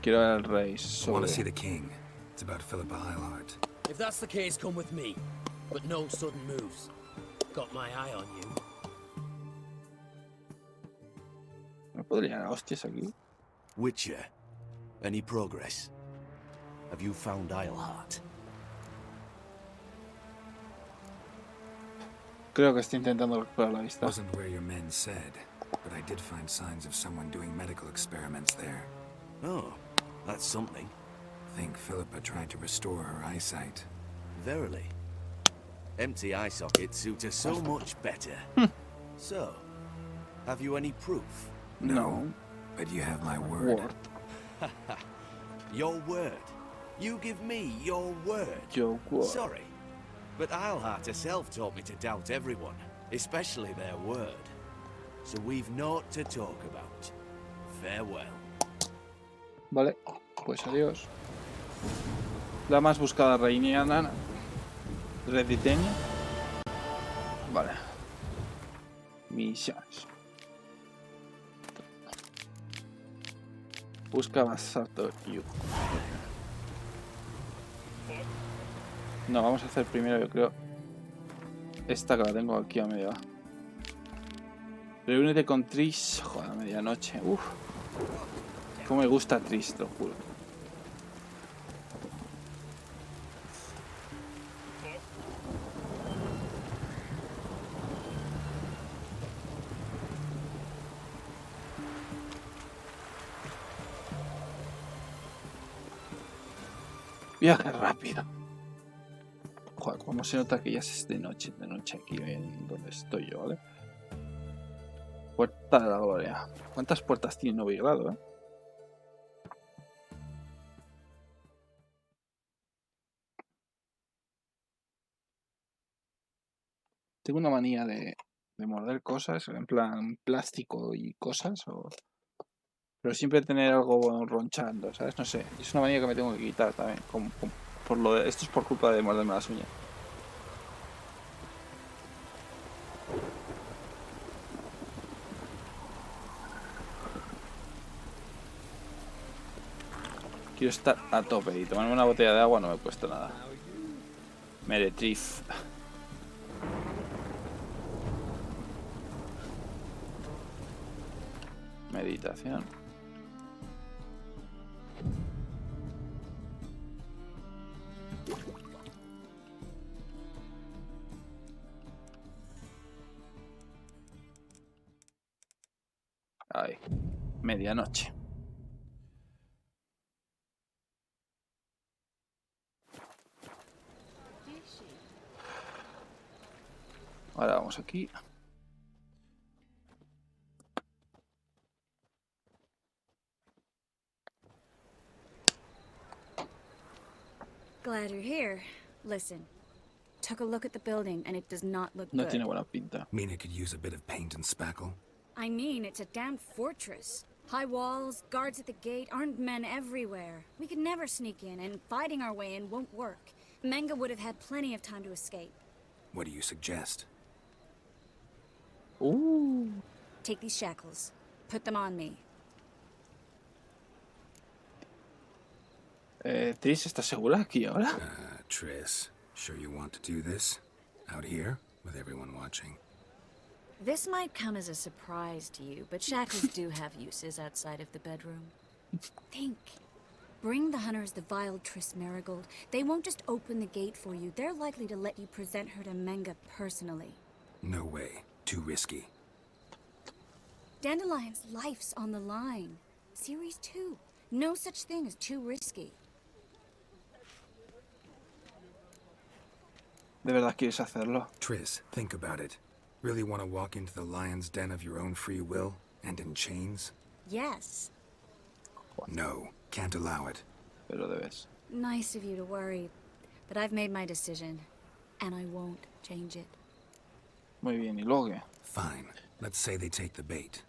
Quiero ver al rey. I want to see the king. It's about Philippa Eilhart. If that's the case, come with me. But no sudden moves. Got my eye on you. ¿Me puedo liar a hostias aquí? Witcher, any progress? Have you found Eilhart? Creo que está intentando recuperar la vista. Wasn't where your men said, but I did find signs of someone doing medical experiments there. Oh, that's something. Think Philippa tried to restore her eyesight. Verily. Empty eye sockets suit her so much better. So, have you any proof? No, but you have my word. Your word? You give me your word? Your word. Sorry, but Eilhart herself taught me to doubt everyone, especially their word. So we've naught to talk about. Farewell. Vale, pues adiós. La más buscada reiniana rediteña. Vale. Misiones. Busca Bastardo y Hijo. No, vamos a hacer primero, yo creo, esta que la tengo aquí a medio. Reúnete con Trish. Joder, a medianoche. Uf. Cómo me gusta Trish, te lo juro. Viaje rápido. Joder, cómo se nota que ya es de noche aquí en donde estoy yo, ¿vale? Puerta de la Gloria. ¿Cuántas puertas tiene Novigrado, Tengo una manía de morder cosas, en plan plástico y cosas, pero siempre tener algo ronchando, ¿sabes? No sé, es una manía que me tengo que quitar también. Esto es por culpa de morderme las uñas. Quiero estar a tope y tomarme una botella de agua no me he puesto nada. Meretriz. Meditación. Ay, medianoche. Ahora vamos aquí. Glad you're here. Listen, took a look at the building and it does not look No good. tiene buena pinta. Mean it could use a bit of paint and spackle? I mean, it's a damn fortress. High walls, guards at the gate, armed men everywhere. We could never sneak in, and fighting our way in won't work. Menga would have had plenty of time to escape. What do you suggest? Ooh. Take these shackles. Put them on me. Tris, ¿estás segura aquí ahora? Triss, sure you want to do this? Out here, with everyone watching? This might come as a surprise to you, but shackles do have uses outside of the bedroom. Think. Bring the hunters the vile Triss Marigold. They won't just open the gate for you. They're likely to let you present her to Menga personally. No way. Too risky. Dandelion's life's on the line. Series 2. No such thing as too risky. ¿De verdad quieres hacerlo? Triss, think about it. Really want to walk into the lion's den of your own free will, and in chains? Yes. No, can't allow it. Pero debes. Nice of you to worry, but I've made my decision, and I won't change it. Muy bien, ¿y luego qué? Fine. Let's say they take the bait.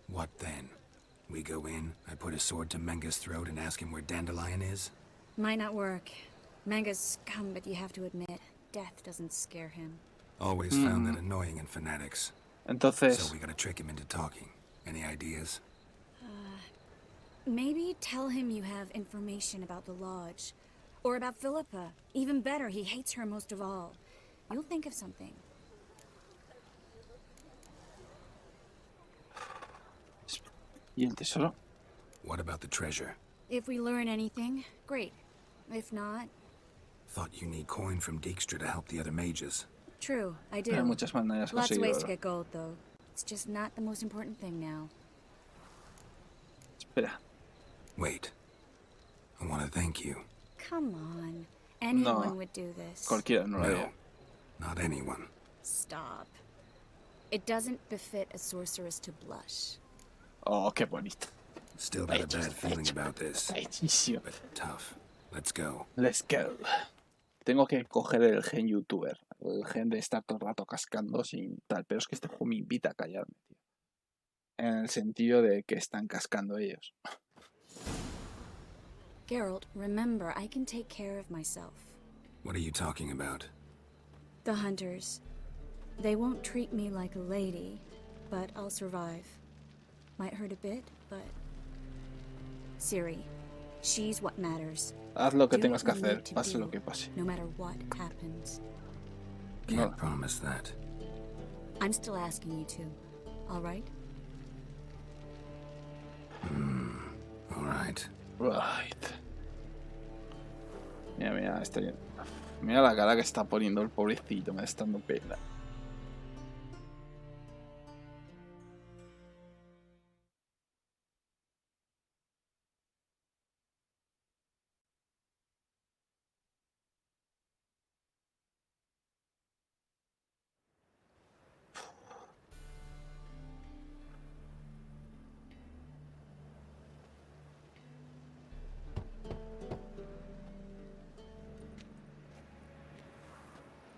What then? We go in, I put a sword to Menga's throat and ask him where Dandelion is? Might not work. Menga's scum, but you have to admit, death doesn't scare him. Always found that annoying in fanatics. Entonces... So we gotta trick him into talking. Any ideas? Maybe tell him you have information about the lodge. Or about Philippa. Even better, he hates her most of all. You'll think of something. ¿Y el tesoro? What about the treasure? If we learn anything, great. If not... Thought you need coin from Dijkstra to help the other mages. True, I do. Hay muchas maneras de Lots of ways to conseguirlo. get gold, though. It's just not the most important thing now. Espera. Wait. I want to thank you. Come on. Anyone would do this. Cualquiera no lo haría. No, not anyone. Stop. It doesn't befit a sorceress to blush. Oh, qué bonito. Still got a bad feeling about this. Bellísimo. But tough. Let's go. Let's go. Tengo que coger el gen youtuber. El gen de estar todo el rato cascando sin tal. Pero es que este juego me invita a callarme, tío. En el sentido de que están cascando ellos. Gerald, remember, I can take care of myself. What are you talking about? The hunters. They won't treat me like a lady, but I'll survive. Might hurt a bit, but... Ciri, she's what matters. Haz lo que Do tengas que what you hacer, need to pase do, lo que pase. No matter what happens. Can't promise that. I'm still asking you to. All right? All right. Right. Mira, mira la cara que está poniendo el pobrecito, me está dando pena.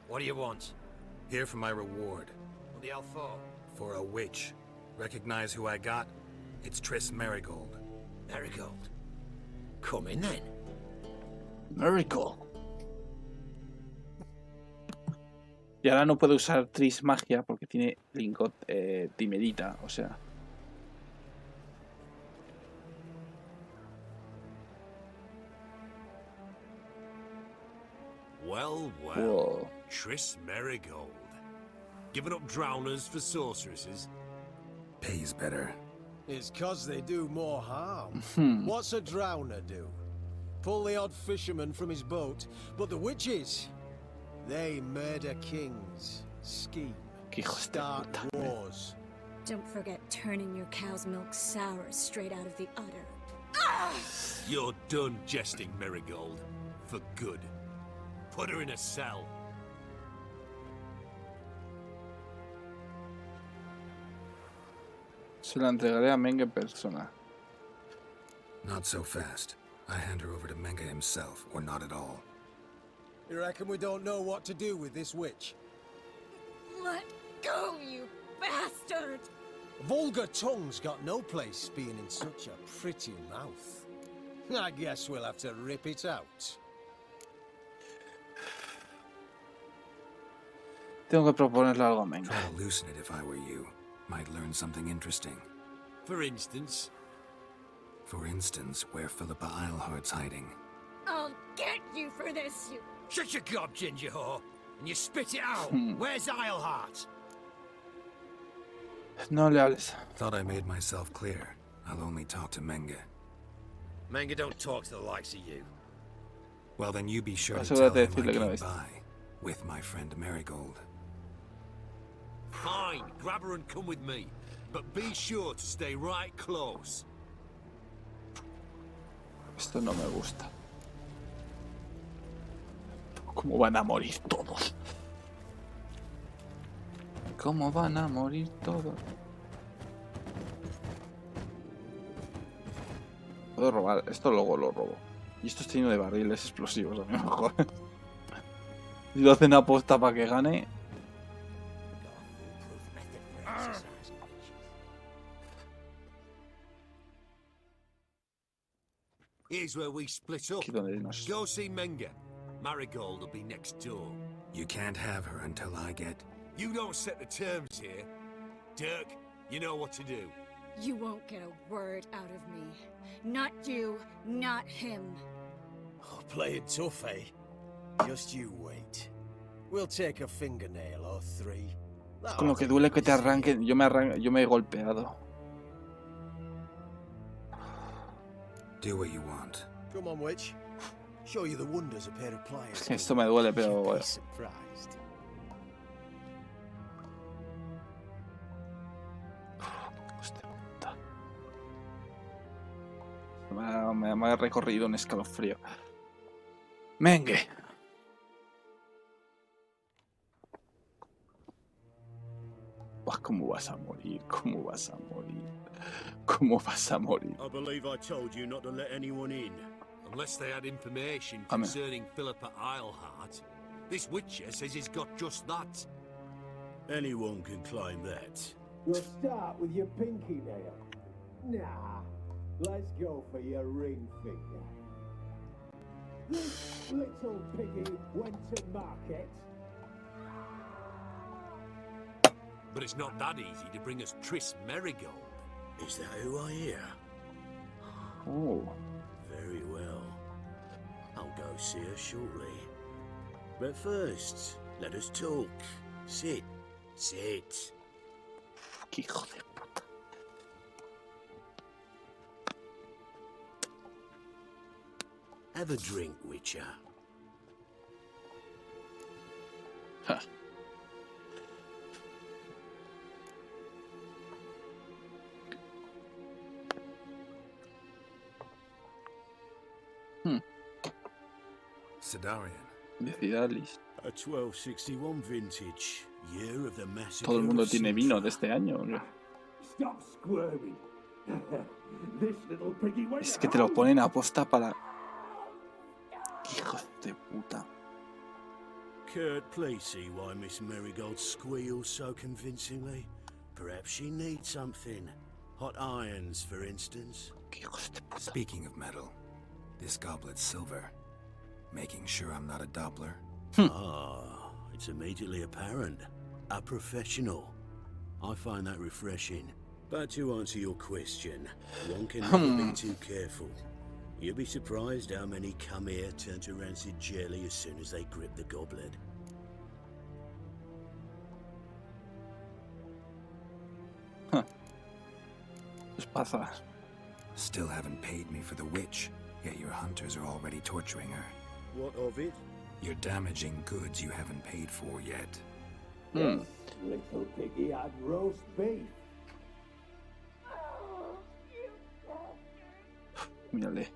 What do you want? Here for my reward. What the hell for? For a witch. Recognize who I got? It's Triss Merigold. Merigold? Come in then. Merigold. Y ahora no puedo usar Triss magia porque tiene lingot timerita, o sea. Well. Whoa. Triss Merigold. Giving up drowners for sorceresses? Pays better. It's 'cause they do more harm. What's a drowner do? Pull the odd fisherman from his boat, but the witches, they murder kings, scheme, start wars. Don't forget turning your cow's milk sour straight out of the udder. You're done jesting, Merigold. For good. Put her in a cell. Se la entregaré a Menge en persona. Not so fast. I hand her over to Menge himself, or not at all. You reckon we don't know what to do with this witch? Let go, you bastard! Vulgar tongue's got no place being in such a pretty mouth. I guess we'll have to rip it out. Tengo que proponerle algo a Menge. Try to loosen it if I were you. Might learn something interesting. For instance? For instance, where Philippa Eilhart's hiding. I'll get you for this, you... Shut your gob, ginger whore, and you spit it out. Where's Eilhart? No le hables. Thought I made myself clear. I'll only talk to Menge. Menge don't talk to the likes of you. Well, then you be sure to tell him I came by with my friend Merigold. Fine, grab her and come with me. But be sure to stay right close. Esto no me gusta. ¿Cómo van a morir todos? ¿Cómo van a morir todos? Puedo robar. Esto luego lo robo. Y esto está lleno de barriles explosivos, a mí me jode. Si lo hacen aposta para que gane. Here's where we split up. Go see Menge. Marigold will be next door. You can't have her until I get... You don't set the terms here. Dirk, you know what to do. You won't get a word out of me. Not you, not him. Oh, playing tough, eh? Just you wait. We'll take a fingernail or three. Con lo que duele que te arranquen. Yo me he golpeado. Do what you want. Come on, witch. Show you the wonders a pair of pliers. Esto me duele, pero bueno. Me ha recorrido un escalofrío. Menge. ¿Cómo vas a morir? ¿Cómo vas a morir? ¿Cómo vas a morir? I believe I told you not to let anyone in. Unless they had information concerning Philippa Eilhart. This witcher says he's got just that. Anyone can claim that. We'll start with your pinky nail. Nah, let's go for your ring finger. This little piggy went to market. But it's not that easy to bring us Triss Merigold. Is that who I hear? Oh. Very well. I'll go see her shortly. But first, let us talk. Sit. Qué hijo de puta. Have a drink, Witcher. Ja. Sidarian. Decidalis. A 1261 vintage, year of the massacre. Todo el mundo tiene vino de este año, ¿no? Stop squirming. This little piggy went Es que te lo ponen a posta para... Hijos de puta. Kurt, please see why Miss Marigold squeals so convincingly. Perhaps she needs something. Hot irons, for instance. Speaking of metal, this goblet's silver. Making sure I'm not a Doppler. Ah, it's immediately apparent. A professional. I find that refreshing. But to answer your question, one can never be too careful. You'll be surprised how many come here turn to rancid jelly as soon as they grip the goblet. Still haven't paid me for the witch, yet your hunters are already torturing her. What of it? You're damaging goods you haven't paid for yet. This little piggy had roast beef. Mírale.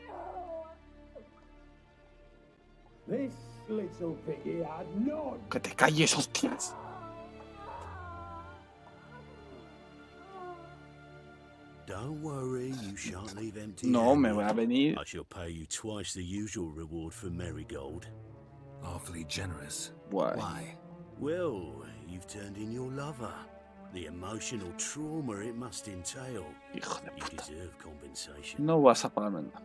This little piggy had none. Que te calles, hostias. Don't worry, you shan't leave empty. No, me voy a venir. I shall pay you twice the usual reward for Marigold. Awfully generous. Why? Why? Well, you've turned in your lover. The emotional trauma it must entail. Hijo de You puta. deserve compensation. No vas a pagarme nada.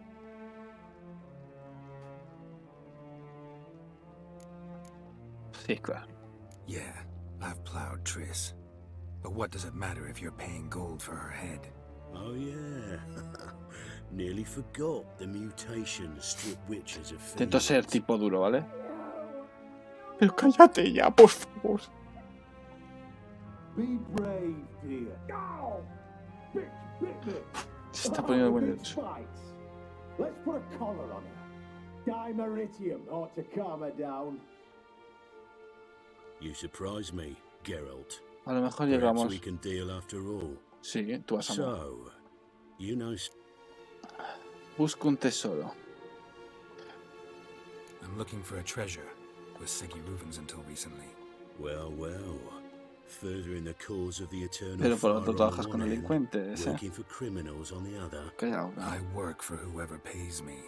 Sí, claro. Yeah, I've plowed Triss. But what does it matter if you're paying gold for her head? Oh yeah. Nearly forgot the mutations strip witches of Intento ser tipo duro, ¿vale? Pero cállate ya, por favor. Be brave, dear. Ow! Bitch, bit me. Se está poniendo muy Bitch nervioso. bites. Let's put a collar on her. Dimeritium ought to calm her down. You surprise me, Gerald. A lo mejor Perhaps llegamos. we can deal after all. Sí, tú vas a morir. So, you know. Busco un tesoro. I'm looking for a treasure. Was Siggy Reuven's until recently. Well, well. Furthering the cause of the eternal Pero por otro fire trabajas on con one hand, delincuentes, ¿eh? working for criminals on the other. Callao. I work for whoever pays me.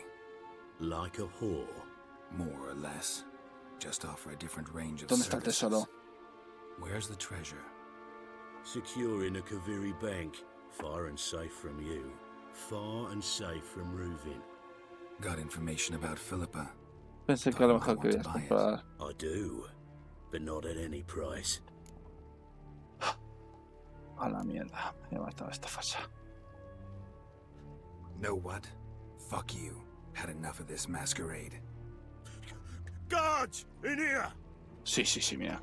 Like a whore. More or less. Just offer a different range of ¿Dónde está el services. tesoro? Where's the treasure? Secure in a Kaviri bank. Far and safe from you. Far and safe from Reuven. Got information about Philippa. Pensé que a lo mejor querías comprar. I do. But not at any price. A la mierda. Me ha matado esta fasa. Know what? Fuck you. Had enough of this masquerade. Guards! In here! Sí, sí, sí, mira.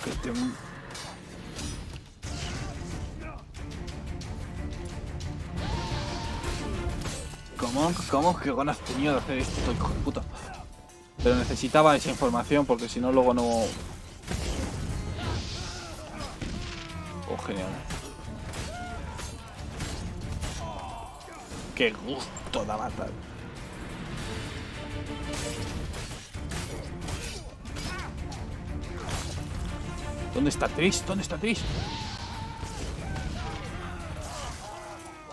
Que te... ¿Cómo? ¿Qué ganas tenía de hacer esto, hijo de puta? Pero necesitaba esa información porque si no luego no... Oh, genial. Qué gusto da matar. ¿Dónde está Triss? ¿Dónde está Triss?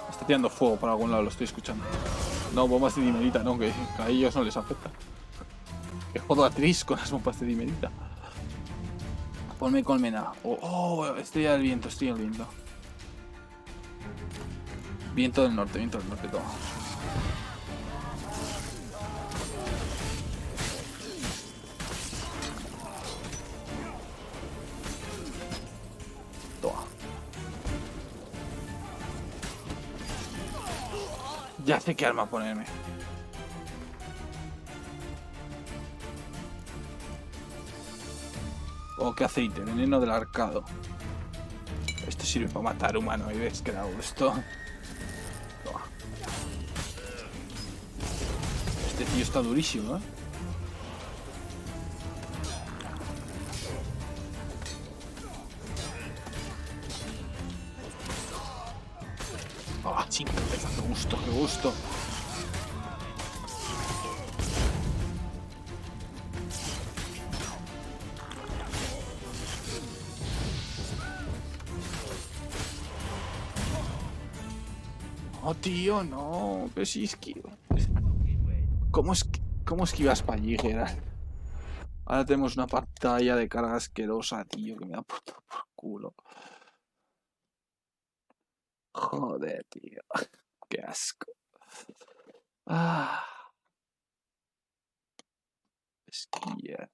Está tirando fuego por algún lado, lo estoy escuchando. No, bombas de dimerita, no, que a ellos no les afecta. Que jodo a Triss con las bombas de dimerita. Ponme colmena. Oh, estoy al viento, Viento del norte, toma. Toma. Ya sé qué arma ponerme. Oh, qué aceite, veneno del arcado. Esto sirve para matar humanoides, que da gusto. Este tío está durísimo, ¿eh? ¡Ah, sí, qué gusto, qué gusto! ¡Oh, tío, no! Pero sí esquivo. ¿Cómo esquivas para allí, Gerald? Ahora tenemos una pantalla de carga asquerosa, tío, que me da por culo. Joder, tío. Qué asco. Ah. Jaskier.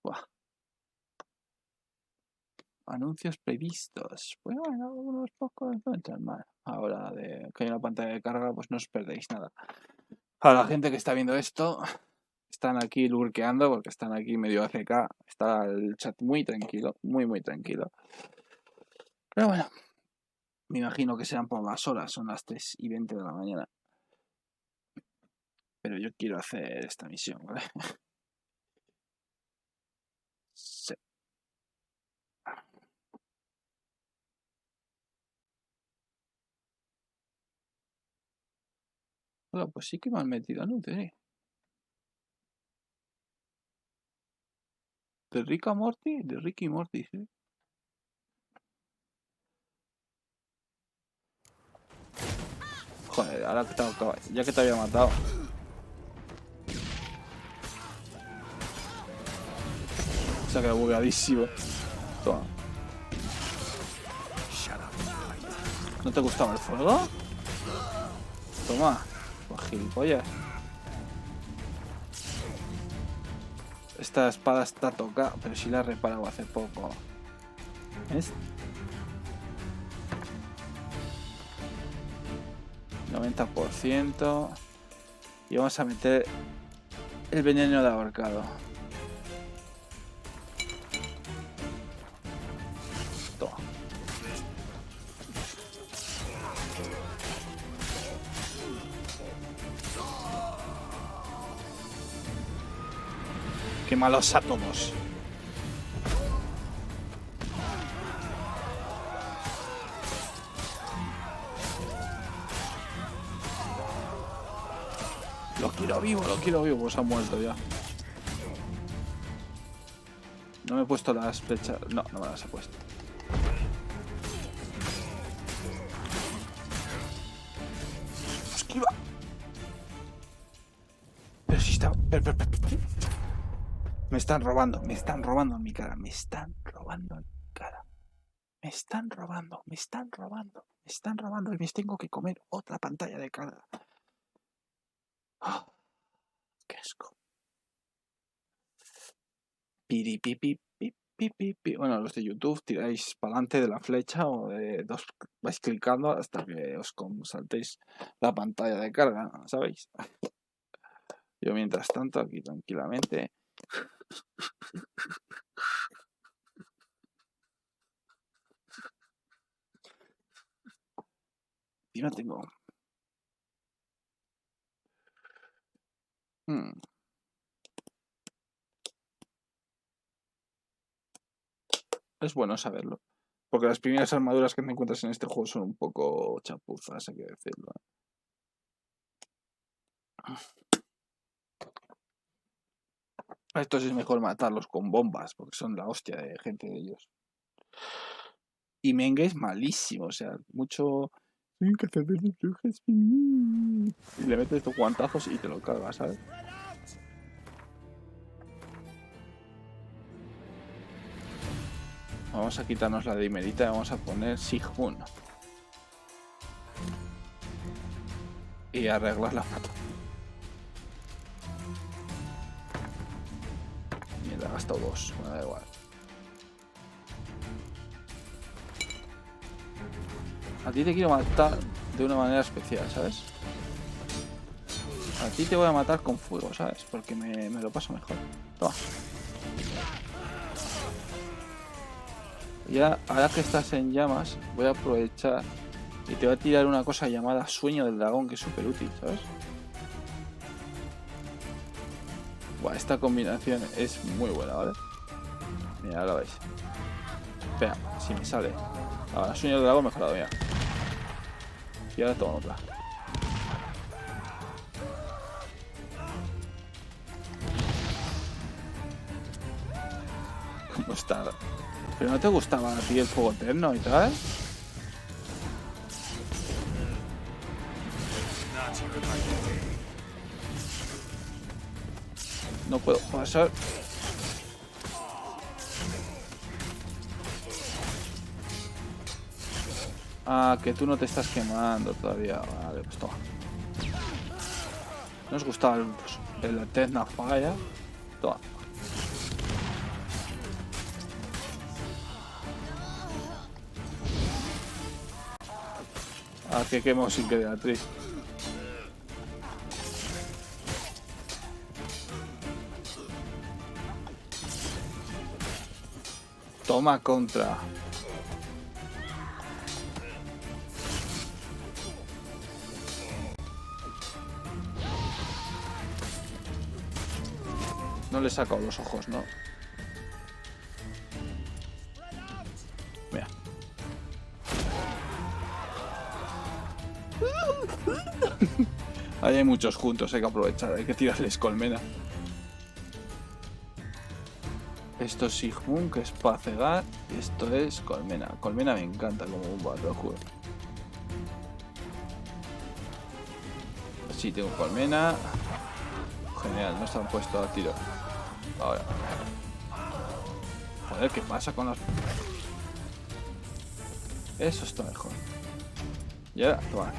Buah. Anuncios previstos. Bueno, unos pocos no entran mal. Ahora que hay una pantalla de carga, pues no os perdéis nada. A la gente que está viendo esto, están aquí lurkeando porque están aquí medio AFK. Está el chat muy tranquilo, muy tranquilo. Pero bueno, me imagino que serán por las horas, son las 3:20 de la mañana. Pero yo quiero hacer esta misión, ¿vale? Sí. Bueno, pues sí que me han metido anuncios, ¿eh? ¿De Rick a Morty? De Rick y Morty, ¿sí? Joder, ahora que ya que te había matado. Se ha quedado bugadísimo. Toma. ¿No te gustaba el fuego? Toma. Pues gilipollas. Esta espada está tocada, pero sí la he reparado hace poco. ¿Ves? 90%. Y vamos a meter el veneno de ahorcado. Toma. Qué malos átomos. Lo quiero vivo, pues ha muerto ya. No me he puesto las flechas. No me las he puesto. Esquiva. Pero si está. Me están robando en mi cara. Me están robando y me tengo que comer otra pantalla de carga. Oh, qué asco. Bueno, los de YouTube tiráis para adelante de la flecha o de dos, vais clicando hasta que os saltéis la pantalla de carga, ¿sabéis? Yo mientras tanto aquí tranquilamente. Y no tengo. Es bueno saberlo. Porque las primeras armaduras que te encuentras en este juego son un poco chapuzas, hay que decirlo. A estos es mejor matarlos con bombas, porque son la hostia de gente de ellos. Y Menge es malísimo, o sea, mucho. Soy un cazador de brujas. Y le metes estos guantazos y te lo cargas, ¿sabes? Vamos a quitarnos la de Imerita y vamos a poner Sihun. Y arreglar la foto. Mierda, he gastado 2, me da igual. A ti te quiero matar de una manera especial, ¿sabes? A ti te voy a matar con fuego, ¿sabes? Porque me lo paso mejor. Toma. Ya, ahora que estás en llamas, voy a aprovechar y te voy a tirar una cosa llamada sueño del dragón, que es súper útil, ¿sabes? Buah, esta combinación es muy buena, ¿vale? Mira, ahora veis. Espera, si me sale. Ahora, sueño del dragón mejorado, mira. Y ahora tomo otra. ¿Cómo está? ¿Pero no te gustaba a ti el fuego eterno y tal? No puedo pasar. Ah, que tú no te estás quemando todavía. Vale, pues toma. ¿No os gustaba el eterna falla? Toma. Ah, que quemo sin querer, actriz. Toma contra. No le he sacado los ojos, ¿no? Mira. Ahí hay muchos juntos, hay que aprovechar, hay que tirarles colmena. Esto es Sigmund, que es para cegar. Y esto es colmena. Colmena me encanta como un bardo, juro. Sí, tengo colmena. Genial, no se han puesto a tiro. Ahora. Joder, ¿qué pasa con las...? Eso está mejor. Y ahora, toma.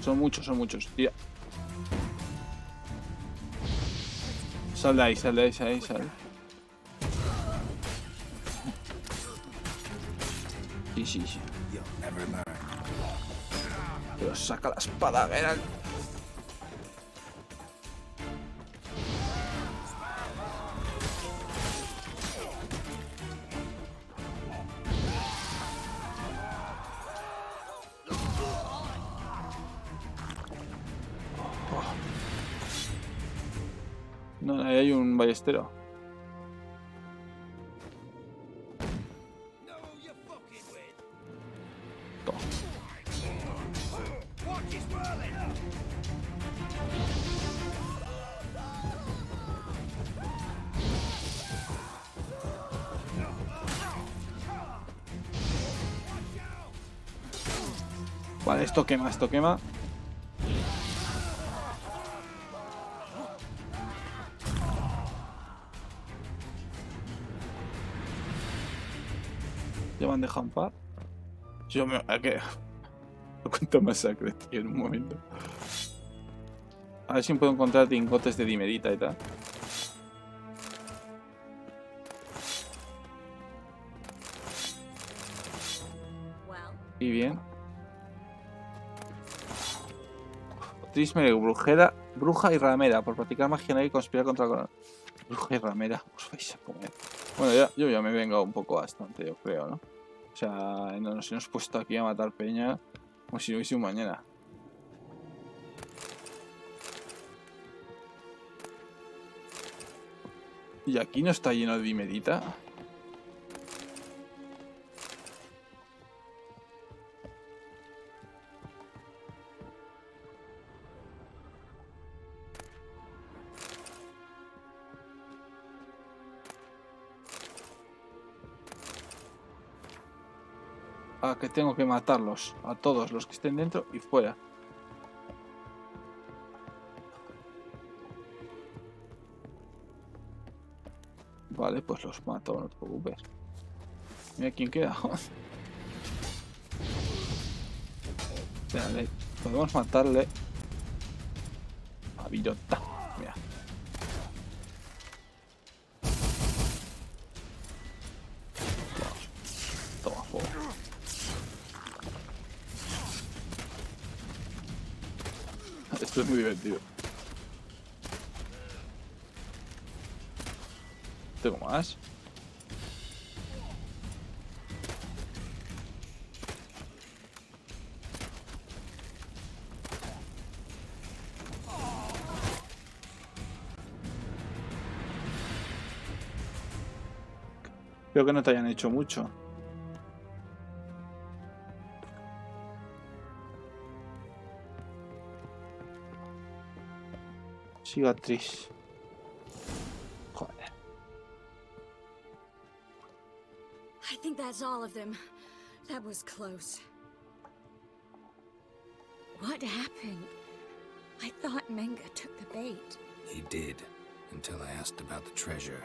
Son muchos. Tira. Sal de ahí, sal. Sí. Pero saca la espada, Geralt. No, ahí hay un ballestero. Toma. Vale, esto quema. Ya me han dejado en paz. Yo me... ¿A qué? Lo cuento masacre, tío, en un momento. A ver si puedo encontrar lingotes de dimerita y tal. Y bien. Trismer, bruja y ramera. Por practicar magia y conspirar contra la corona. Bruja y ramera. Os vais a comer. Bueno, yo ya me he vengado un poco bastante, yo creo, ¿no? O sea, no nos hemos puesto aquí a matar peña como si no hubiese un mañana. ¿Y aquí no está lleno de dimerita? Ah, que tengo que matarlos. A todos los que estén dentro y fuera. Vale, pues los mato, no te preocupes. Mira quién queda. Espérale, podemos matarle a Virota. Mira. Toma fuego. Esto es muy divertido. Tengo más. Creo que no te hayan hecho mucho. Cicatriz. Joder. I think that's all of them. That was close. What happened? I thought Menga took the bait. He did, until I asked about the treasure.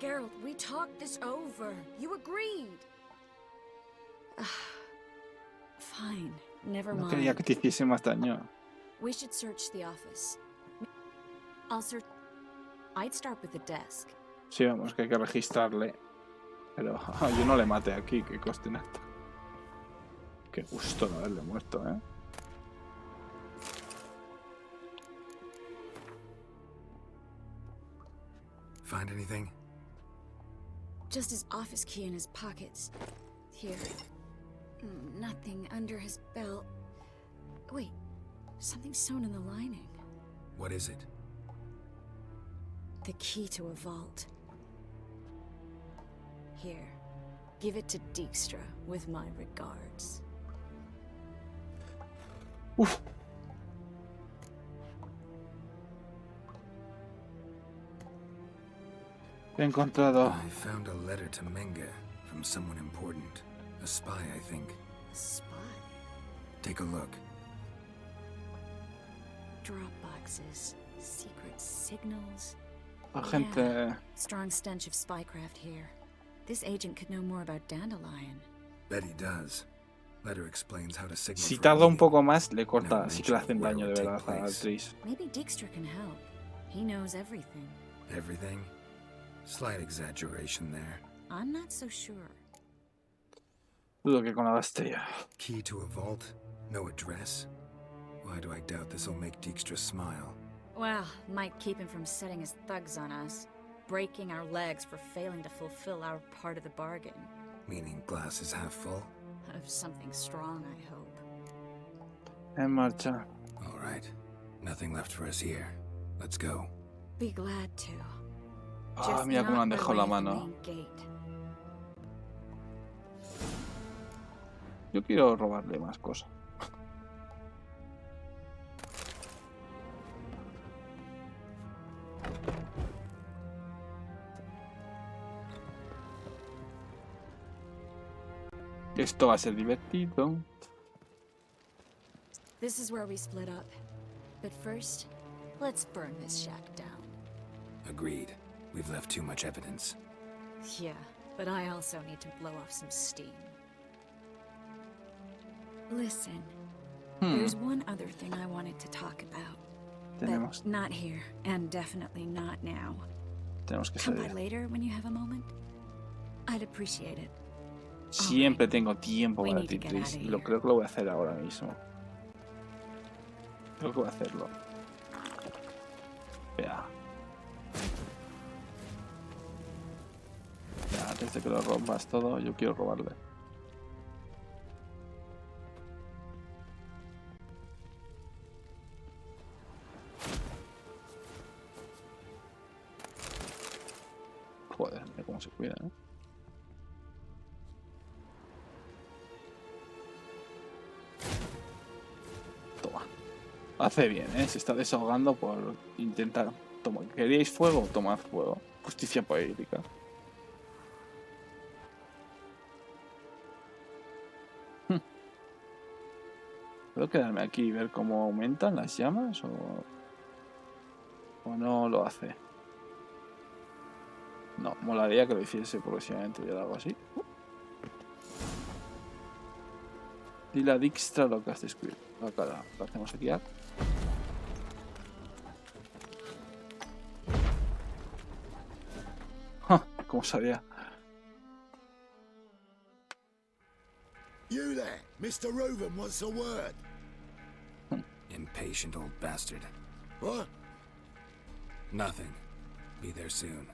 Gerald, we talked this over. You agreed. Fine, never No mind. quería que te hiciese más daño. We should search the office. I'll search. I'd start with the desk. Sí, vamos, que hay que registrarle. Pero yo no le maté aquí, que coste nada. Qué gusto no haberle muerto, ¿eh? Find anything? Just his office key in his pockets. Here. Nothing under his belt. Wait, something sewn in the lining. What is it? The key to a vault. Here. Give it to Dijkstra with my regards. Uf. He encontrado. I found a letter to Menga from someone important. A spy, I think. A spy? Take a look. Drop boxes, secret signals. Agente. Yeah. Strong stench of spycraft here. This agent could know more about Dandelion. Bet he does. Letter explains how to signal. Si tarda un poco más, le corta. Sí que le hacen daño de verdad a Tris. Maybe Dijkstra can help. He knows everything. Everything? Slight exaggeration there. I'm not so sure. Dudo que con la Bastilla. Key to a vault? No address? Why do I doubt this'll make Dijkstra smile? Well, might keep him from setting his thugs on us. Breaking our legs for failing to fulfill our part of the bargain. Meaning glass is half full? Of something strong, I hope. En marcha. All right. Nothing left for us here. Let's go. Be glad to. Ah, mira cómo han dejado la mano. Yo quiero robarle más cosas. Esto va a ser divertido. This is where we split up. But first, let's burn this shack down. Agreed. We've left too much evidence. Yeah, but I also need to blow off some steam. Listen, there's one other thing I wanted to talk about. But not here, and definitely not now. Tenemos que Come by salir. later when you have a moment. I'd appreciate it. Siempre tengo tiempo We para need to ti, get Tris. out of Lo creo que lo voy a hacer ahora mismo. Creo que voy a hacerlo. Vea. Ya, antes de que lo rompas todo, yo quiero robarle. Joder, mira cómo se cuida, ¿eh? Toma. Hace bien, ¿eh? Se está desahogando por intentar... Toma, ¿queríais fuego? Tomad fuego. Justicia poética. ¿Puedo quedarme aquí y ver cómo aumentan las llamas? ¿O no lo hace? No, molaría que lo hiciese progresivamente. Yo lo hago así. Dile a Dijkstra lo que has descubierto. Acá lo hacemos aquí. ¿Cómo sabía? You there, Mr. Reuben wants a word. In Patient old bastard. What? Nothing. Be there soon.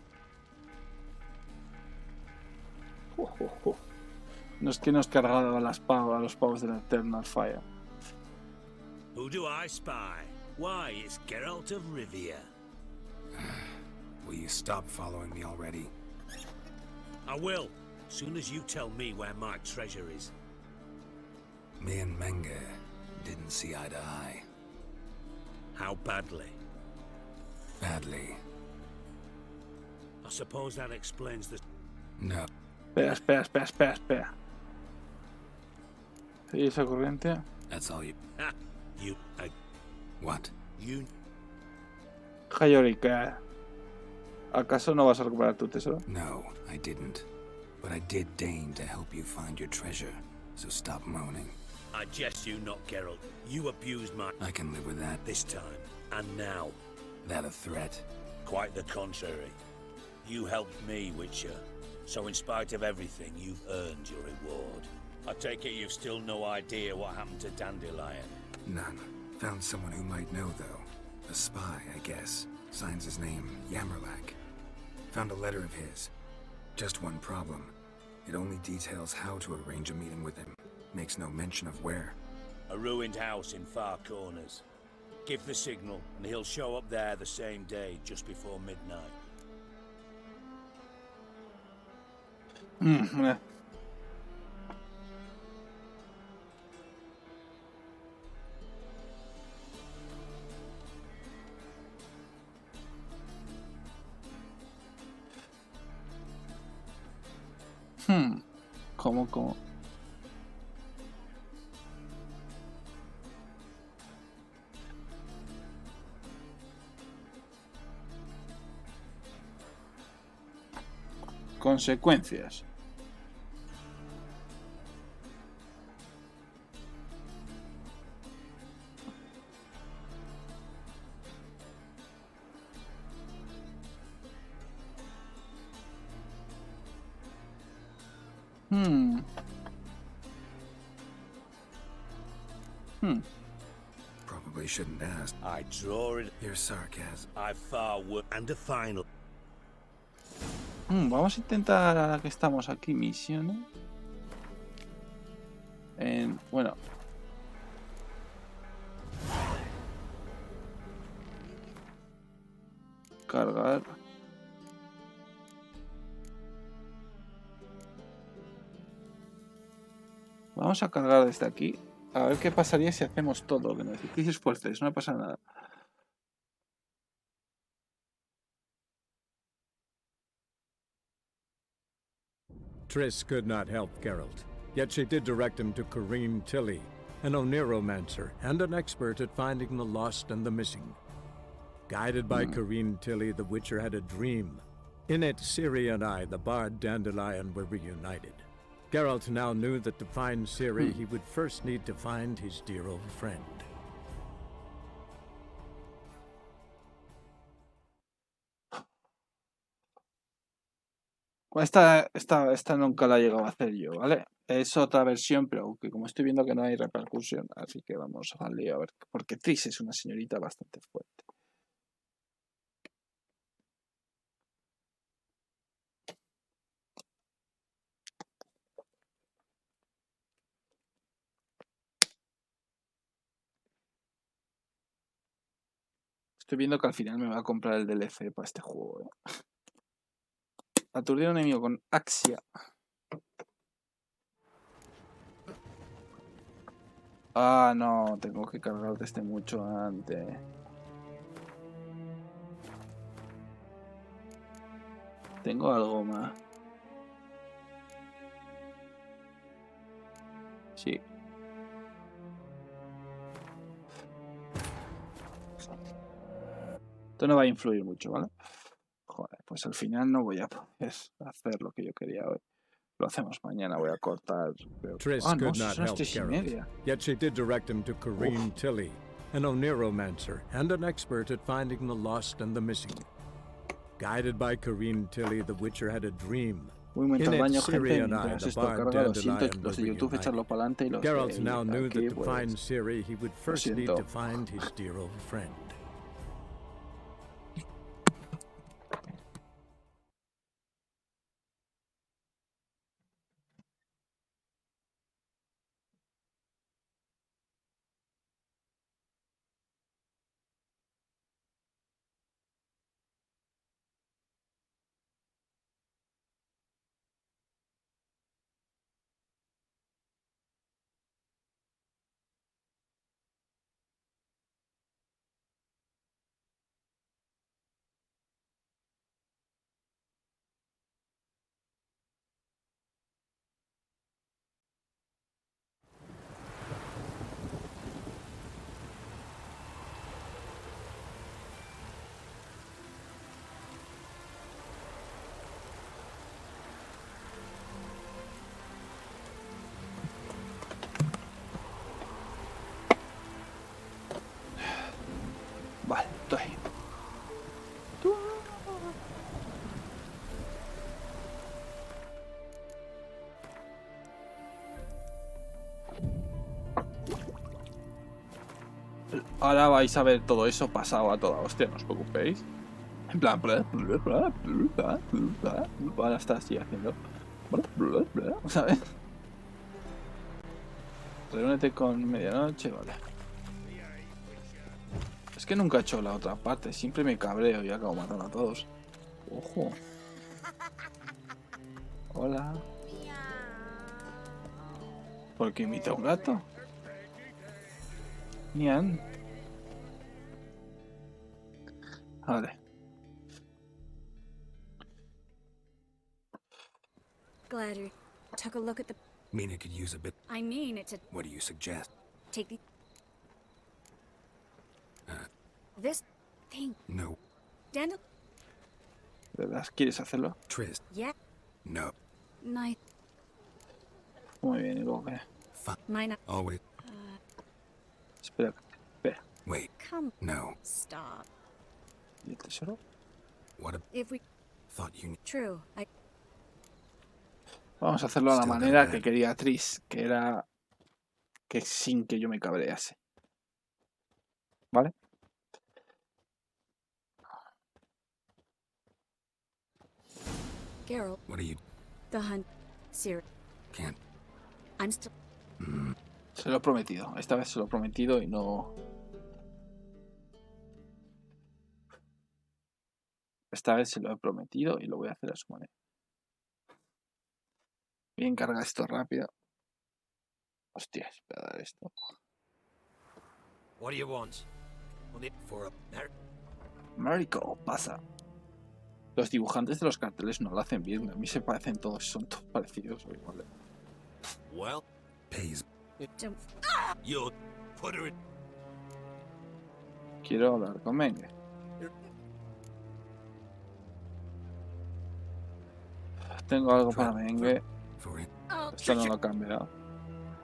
No es que nos cargado a los pavos de la Eternal Fire. Who do I spy? Why, it's Gerald de Rivia. Will you stop following me already? I will, soon as you tell me where my treasure is. Me and Menge didn't see eye to eye. How badly? Badly. I suppose that explains the... No. Espera. ¿Y esa corriente? That's all you... You... What? You... Hayorica. ¿Acaso no vas a recuperar tu tesoro? No, I didn't. But I did deign to help you find your treasure, so stop moaning. I jest you not, Geralt. You abused my... I can live with that. This time. And now. That a threat? Quite the contrary. You helped me, Witcher. So in spite of everything, you've earned your reward. I take it you've still no idea what happened to Dandelion? None. Found someone who might know, though. A spy, I guess. Signs his name, Yammerlack. Found a letter of his. Just one problem. It only details how to arrange a meeting with him. Makes no mention of where. A ruined house in Far Corners. Give the signal, and he'll show up there the same day, just before midnight. ¿Cómo? Consecuencias. Probably shouldn't ask. I draw it. Your sarcasm. I far work. And a final. Vamos a intentar, ahora que estamos aquí, misiones. Bueno. Cargar. Vamos a cargar desde aquí. A ver qué pasaría si hacemos todo lo que necesitamos. Esfuerces, no pasa nada. Triss could not help Geralt, yet she did direct him to Corrine Tilly, an oniromancer and an expert at finding the lost and the missing. Guided by Corrine Tilly, the Witcher had a dream. In it, Ciri and I, the bard Dandelion, were reunited. Geralt now knew that to find Ciri, he would first need to find his dear old friend. Esta nunca la he llegado a hacer yo, ¿vale? Es otra versión, pero que como estoy viendo que no hay repercusión, así que vamos al lío a ver, porque Triss es una señorita bastante fuerte. Estoy viendo que al final me va a comprar el DLC para este juego, ¿eh? Aturdir a un enemigo con Axia. Ah, no, tengo que cargar desde mucho antes. Tengo algo más. Sí. Esto no va a influir mucho, ¿vale? Joder, pues al final no voy a poder hacer lo que yo quería hoy. Lo hacemos mañana, voy a cortar. Triss could not help Geralt, yet she did direct him to Corrine Tilly, an oniromancer and an expert at finding the lost and the missing. Guided by Corrine Tilly, the Witcher had a dream. Voy a aumentar In daño, it, gente. Ciri and I, Mientras the esto bard carga, lo siento, Dandelion, los de were YouTube echarlo reunited. para adelante y los Geralt de now knew aquí, that to find pues... Ciri, he would first need siento. to find his dear old friend. Vale, estoy. Ahora vais a ver todo eso pasado a toda hostia, no os preocupéis. En plan, ahora está así haciendo, ¿sabes? Reúnete con medianoche, vale. Es que nunca he hecho la otra parte, siempre me cabreo y acabo matando a todos. Ojo. Hola. ¿Por qué imita a un gato? Nian. Vale. Glad you took a look at the... Mina could use a bit. I mean, it's a... What do you suggest? Take the... This thing. No. Dandel... ¿De verdad quieres hacerlo? Tris. Yeah. No. Night. Muy bien, y luego qué. Mine. Always. Espera, espera. Wait. Come. No. Stop. ¿Y el tesoro? What a... If we... Thought you... True. I... Vamos a hacerlo a la manera que quería Tris, que era que sin que yo me cabrease. ¿Vale? Geralt. What are you... The hunt. Ciri. Can't... I'm still... Se lo he prometido. Esta vez se lo he prometido y no... Esta vez se lo he prometido y lo voy a hacer a su manera. Bien, carga esto rápido. Hostia, espera dar esto. What do you want? For a... Miracle, pasa. Los dibujantes de los carteles no lo hacen bien. A mí se parecen todos, son todos parecidos o iguales. Well, pays. You put her in. Quiero hablar con Menge. Tengo algo para Menge. Esto no lo he cambiado.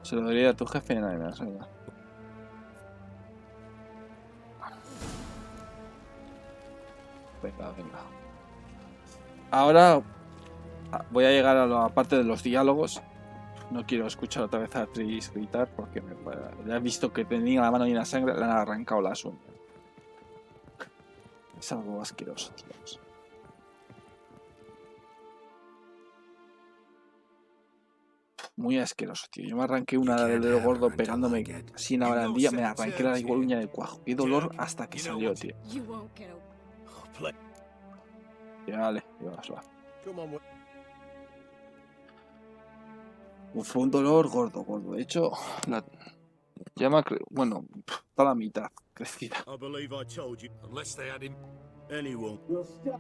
Se lo diría a tu jefe y nadie me lo enseña. Venga, venga. Ahora voy a llegar a la parte de los diálogos. No quiero escuchar otra vez a Tris gritar porque ya he visto que tenía la mano llena de sangre, le han arrancado las uñas. Es algo asqueroso, tíos. Muy asqueroso, tío. Yo me arranqué una del dedo gordo pegándome así en la barandilla, me arranqué la igual uña del cuajo. Qué dolor hasta que salió, tío. Ya, vale, va. Fue un dolor gordo. De hecho, ya me bueno, está la mitad crecida. I believe I told you. Unless they had him. Anyone. We'll stop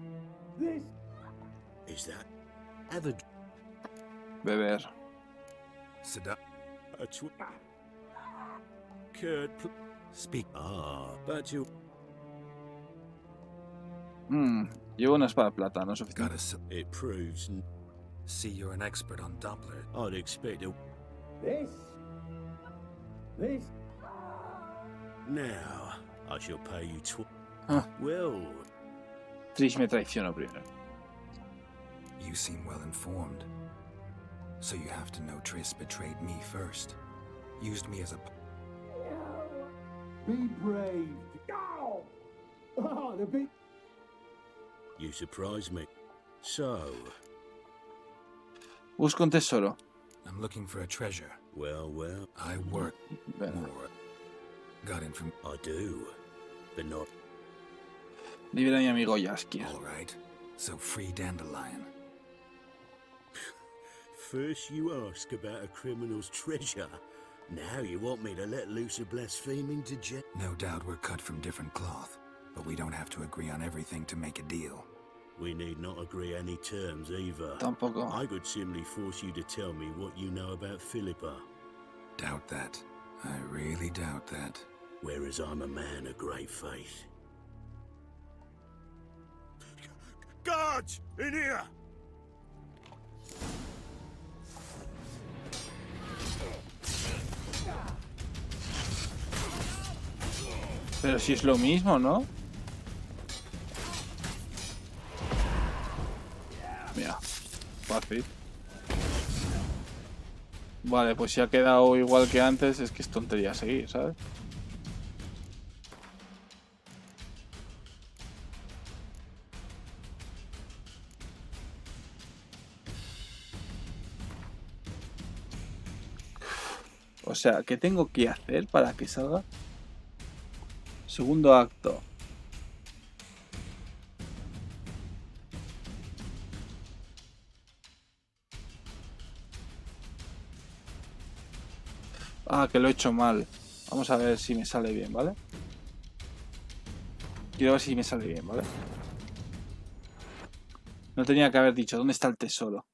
this. Is that ever Beber. Seduct. a Kurt, Speak. but you. Llevo una espada de plata, no es suficiente. It proves. See, you're an expert on Doppler. I'd expect it. This. Now, I shall pay you Ah. Well. Trish me traicionó primero. You seem well informed. So you have to know Triss betrayed me first. Used me as a... Be brave. Go! Oh, the big... You surprise me. So... Busco un tesoro. I'm looking for a treasure. Well, I work more. Got in from... I do, but not... Libera a mi amigo Jaskier. All right. So free Dandelion. First you ask about a criminal's treasure. Now you want me to let loose a blaspheming degenerate? No doubt we're cut from different cloth, but we don't have to agree on everything to make a deal. We need not agree any terms either. Tampoco. I could simply force you to tell me what you know about Philippa. Doubt that. I really doubt that. Whereas I'm a man of great faith. Guards! In here! Pero si es lo mismo, ¿no? Mira, fácil. Vale, pues si ha quedado igual que antes, es que es tontería seguir, ¿sabes? O sea, ¿qué tengo que hacer para que salga? Segundo acto. Ah, que lo he hecho mal. Vamos a ver si me sale bien, ¿vale? Quiero ver si me sale bien, ¿vale? No tenía que haber dicho, ¿dónde está el tesoro?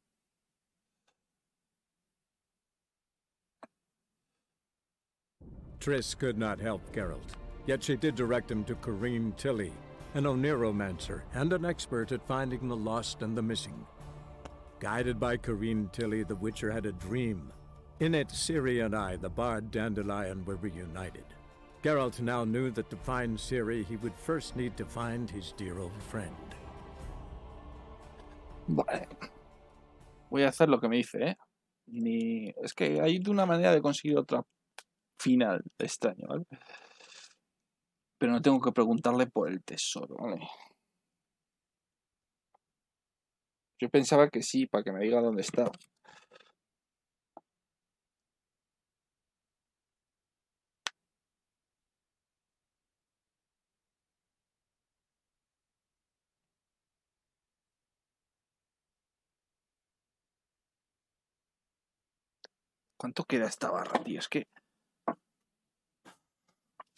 Triss could not help Gerald, yet she did direct him to Corrine Tilly, an oniromancer and an expert at finding the lost and the missing. Guided by Corrine Tilly, the Witcher had a dream. In it, Ciri and I, the bard Dandelion, were reunited. Geralt now knew that to find Ciri, he would first need to find his dear old friend. Vale. Voy a hacer lo que me dice, ¿eh? Es que hay una manera de conseguir otra final extraño, ¿vale? Pero no tengo que preguntarle por el tesoro, ¿vale? Yo pensaba que sí, para que me diga dónde está. ¿Cuánto queda esta barra, tío? Es que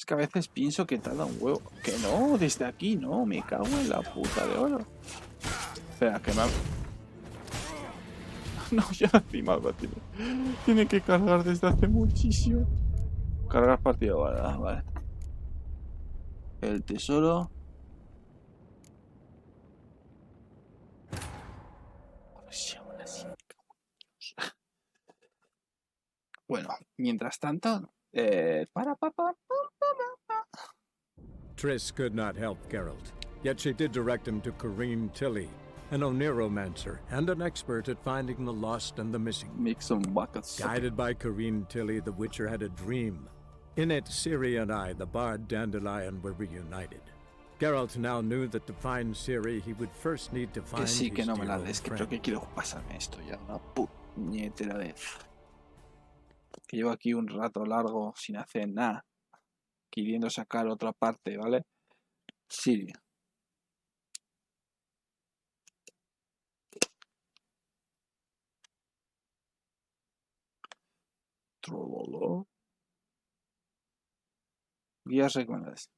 a veces pienso que tarda un huevo. Que no, desde aquí no, me cago en la puta de oro. Espera, que me... No, ya encima algo tiene que cargar desde hace muchísimo. Cargar partido, vale. El tesoro. A ver si ahora sí. Bueno, mientras tanto... Triss could not help Geralt, yet she did direct him to Corrine Tilly, an oniromancer and an expert at finding the lost and the missing. Make some buckets. Guided by Corrine Tilly, the Witcher had a dream. In it, Ciri and I, the bard Dandelion, were reunited. Geralt now knew that to find Ciri, he would first need to find his que no me la dear des, old que creo friend. que quiero pasarme esto ya una puñetera vez. Que llevo aquí un rato largo sin hacer nada. Queriendo sacar otra parte, ¿vale? Sí. Trololo. Guías recomendadas.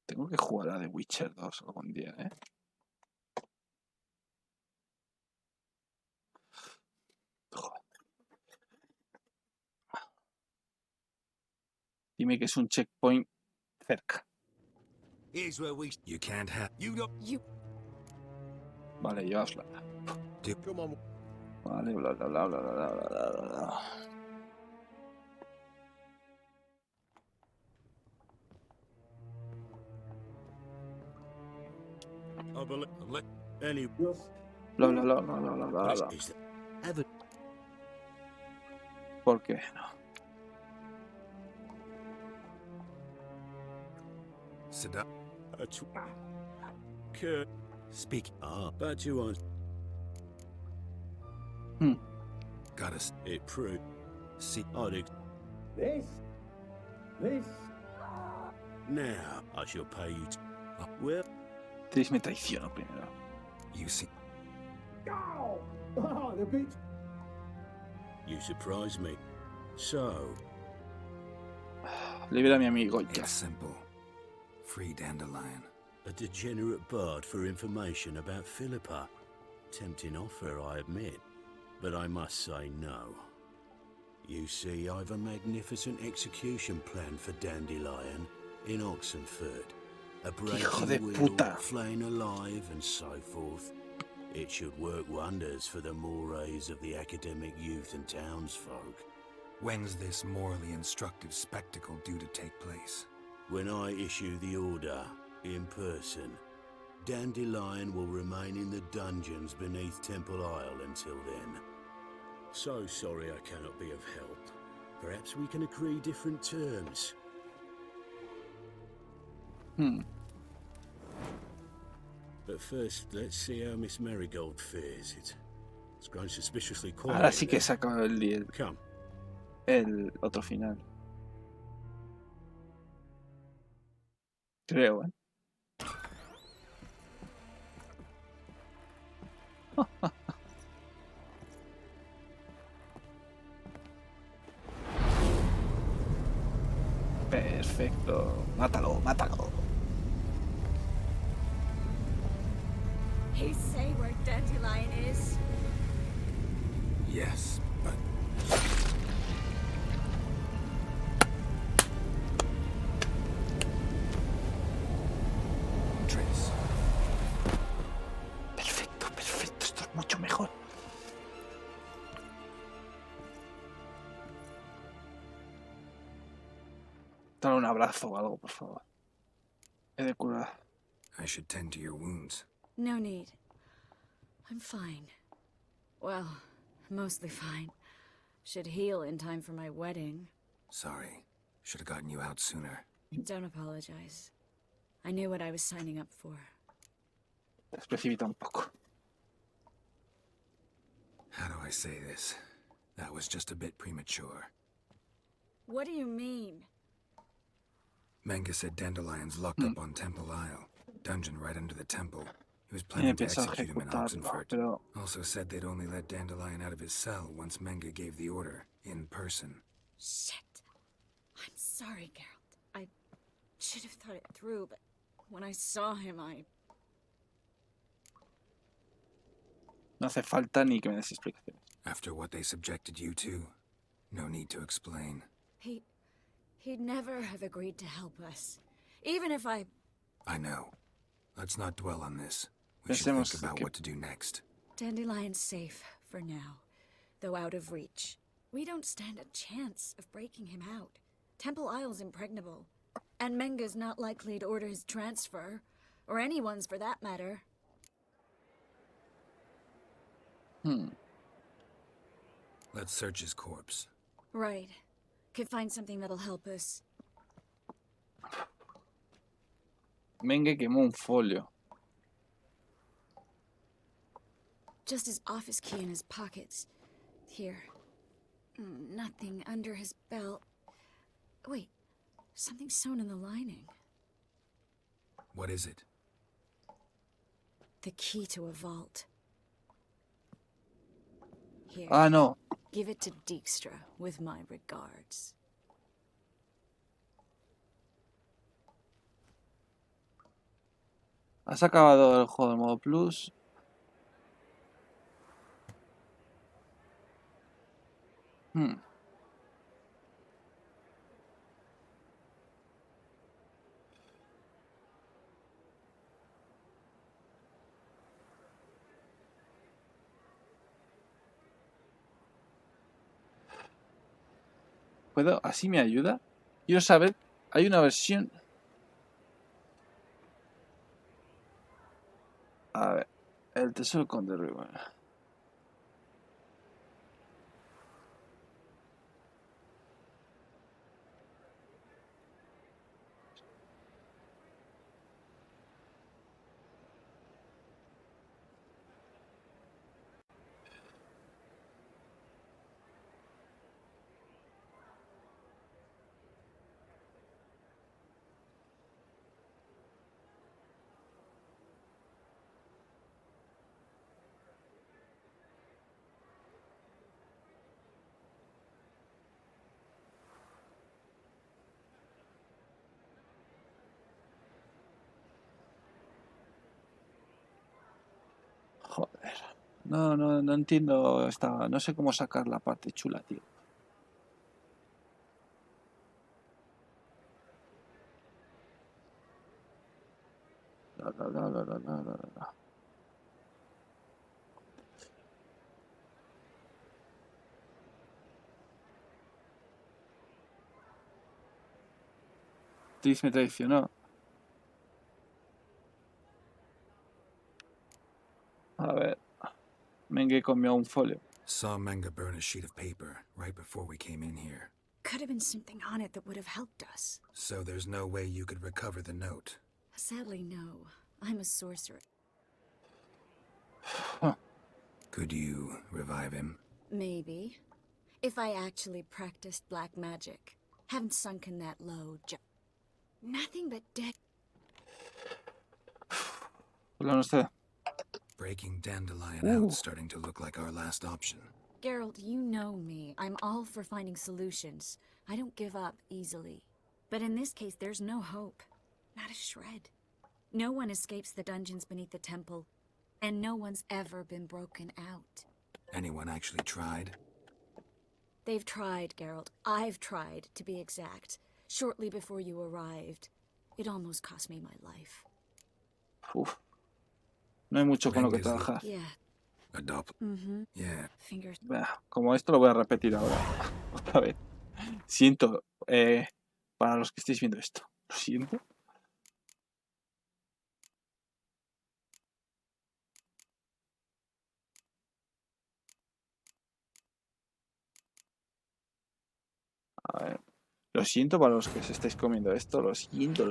Tengo que jugar a The Witcher 2 algún día, ¿eh? Dime que es un checkpoint cerca. You can't have... Vale, llevasla. Vale, bla bla bla bla bla bla bla bla. Bla, bla, bla, bla, bla, bla, bla. ¿Por qué no? Speak. But you aren't. Got us. It proved. See, This. now I shall pay you. Well, Tris me traicionó primero. You see. Oh, the bitch. You surprise me. So, Libera a mi amigo. It's simple. Free Dandelion. a degenerate bard for information about Philippa. Tempting offer, I admit, but I must say no. You see, I've a magnificent execution plan for Dandelion in Oxenford. A Hijo de breaking puta. will, flaying alive, and so forth. It should work wonders for the mores of the academic youth and townsfolk. When's this morally instructive spectacle due to take place? When I issue the order, in person, Dandelion will remain in the dungeons beneath Temple Isle until then. So sorry I cannot be of help. Perhaps we can agree different terms. But first, let's see how Miss Marigold fares. It's grown suspiciously quiet. Ahora sí que saca Come. el otro final. Creo, ¿eh? Perfecto. Mátalo, mátalo. He say where Dandelion is? Yes, but... Trace. Perfecto, perfecto. Esto es mucho mejor. Dale un abrazo o algo, por favor. He de curar. I should tend to your wounds. No need. I'm fine. Well, mostly fine. Should heal in time for my wedding. Sorry. Should have gotten you out sooner. Don't apologize. I knew what I was signing up for. Te has precipitado un poco. How do I say this? That was just a bit premature. What do you mean? Menga said Dandelion's locked up on Temple Isle. Dungeon right under the temple. He was planning to execute him in Oxenford. Also said they'd only let Dandelion out of his cell once Menga gave the order, in person. Shit. I'm sorry, Gerald. I should have thought it through, but when I saw him, No hace falta ni que me des explicaciones. After what they subjected you to, no need to explain. He'd never have agreed to help us. Even if I know. Let's not dwell on this. We should think about what to do next. Dandelion's safe for now, though out of reach. We don't stand a chance of breaking him out. Temple Isle's impregnable, and Menga's not likely to order his transfer, or anyone's for that matter. Let's search his corpse. Right. Could find something that'll help us. Menge quemó un folio. Just his office key in his pockets. Here. Nothing under his belt. Wait. Something sewn in the lining. What is it? The key to a vault. Here. Ah, no. Give it to Dijkstra with my regards. ¿Has acabado el juego de modo plus? ¿Puedo? ¿Así me ayuda? Quiero saber, hay una versión... A ver, el tesoro con de Rivia. Joder. No entiendo esta. No sé cómo sacar la parte chula, tío. La. Tris me traicionó. A ver. Menge comió un folio. Saw Menge burn a sheet of paper right before we came in here. Could have been something on it that would have helped us. So there's no way you could recover the note? Sadly, no. I'm a sorcerer. Huh. Could you revive him? Maybe. If I actually practiced black magic. Haven't sunken that low. Nothing but dead. No sé. Breaking Dandelion out starting to look like our last option. Gerald, you know me. I'm all for finding solutions. I don't give up easily. But in this case, there's no hope. Not a shred. No one escapes the dungeons beneath the temple. And no one's ever been broken out. Anyone actually tried? They've tried, Gerald. I've tried, to be exact. Shortly before you arrived. It almost cost me my life. Uf. No hay mucho con lo que trabajar. Yeah. Yeah. Fingers. Como esto lo voy a repetir ahora. Otra vez. Siento. Para los que estéis viendo esto. Lo siento. A ver. Lo siento para los que os estáis comiendo esto. Lo siento.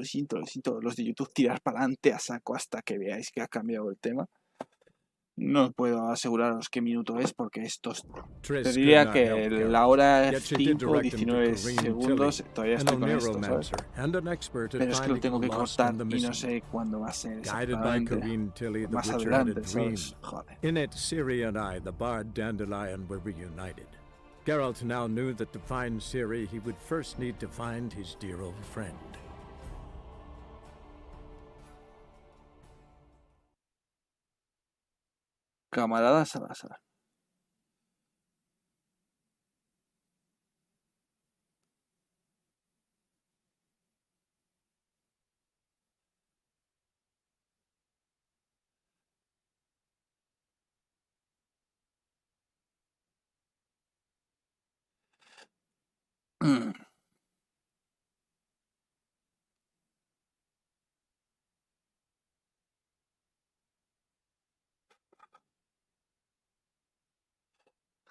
Los de YouTube, tirar para adelante a saco hasta que veáis que ha cambiado el tema. No puedo aseguraros qué minuto es porque estos te diría que la hora es 5:19 segundos. Todavía estoy con esto, ¿sabes? Pero es que lo tengo que cortar y no sé cuándo va a ser exactamente. Más adelante, ¿sabes? Joder. In it, Ciri and I, the bard Dandelion, were reunited. Geralt now knew that to find Ciri, he would first need to find his dear old friend. Camarada Salazar.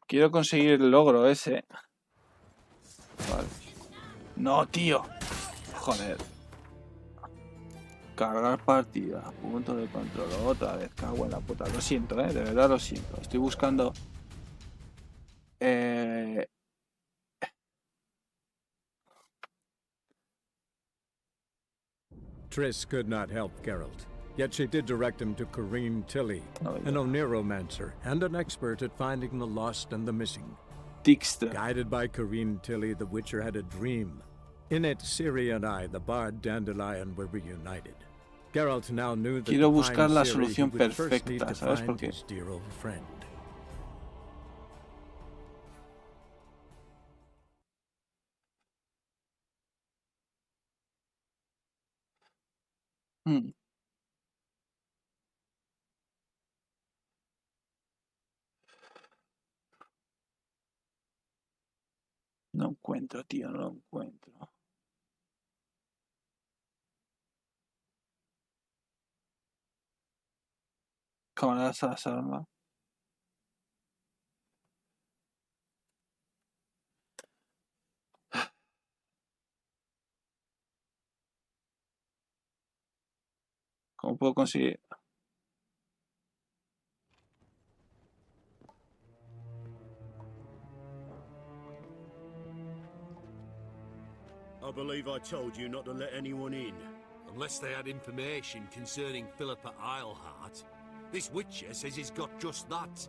Quiero conseguir el logro ese. Vale. No, tío. Joder. Cargar partida. Punto de control. Otra vez. Cago en la puta. Lo siento, de verdad lo siento. Estoy buscando... Triss could not help Geralt. Yet she did direct him to Corrine Tilly, an Oniromancer and an expert at finding the lost and the missing. Dijkstra. Guided by Corrine Tilly, the Witcher had a dream. In it, Ciri and I, the bard Dandelion, were reunited. Geralt now knew that quiero to buscar find la Ciri, he solución would first need perfecta, to ¿sabes por find qué? his dear old friend. No encuentro, tío, no lo encuentro. camaradas a las armas. ¿Cómo puedo conseguir? I believe I told you not to let anyone in. Unless they had information concerning Philippa Eilhart. This witcher says he's got just that.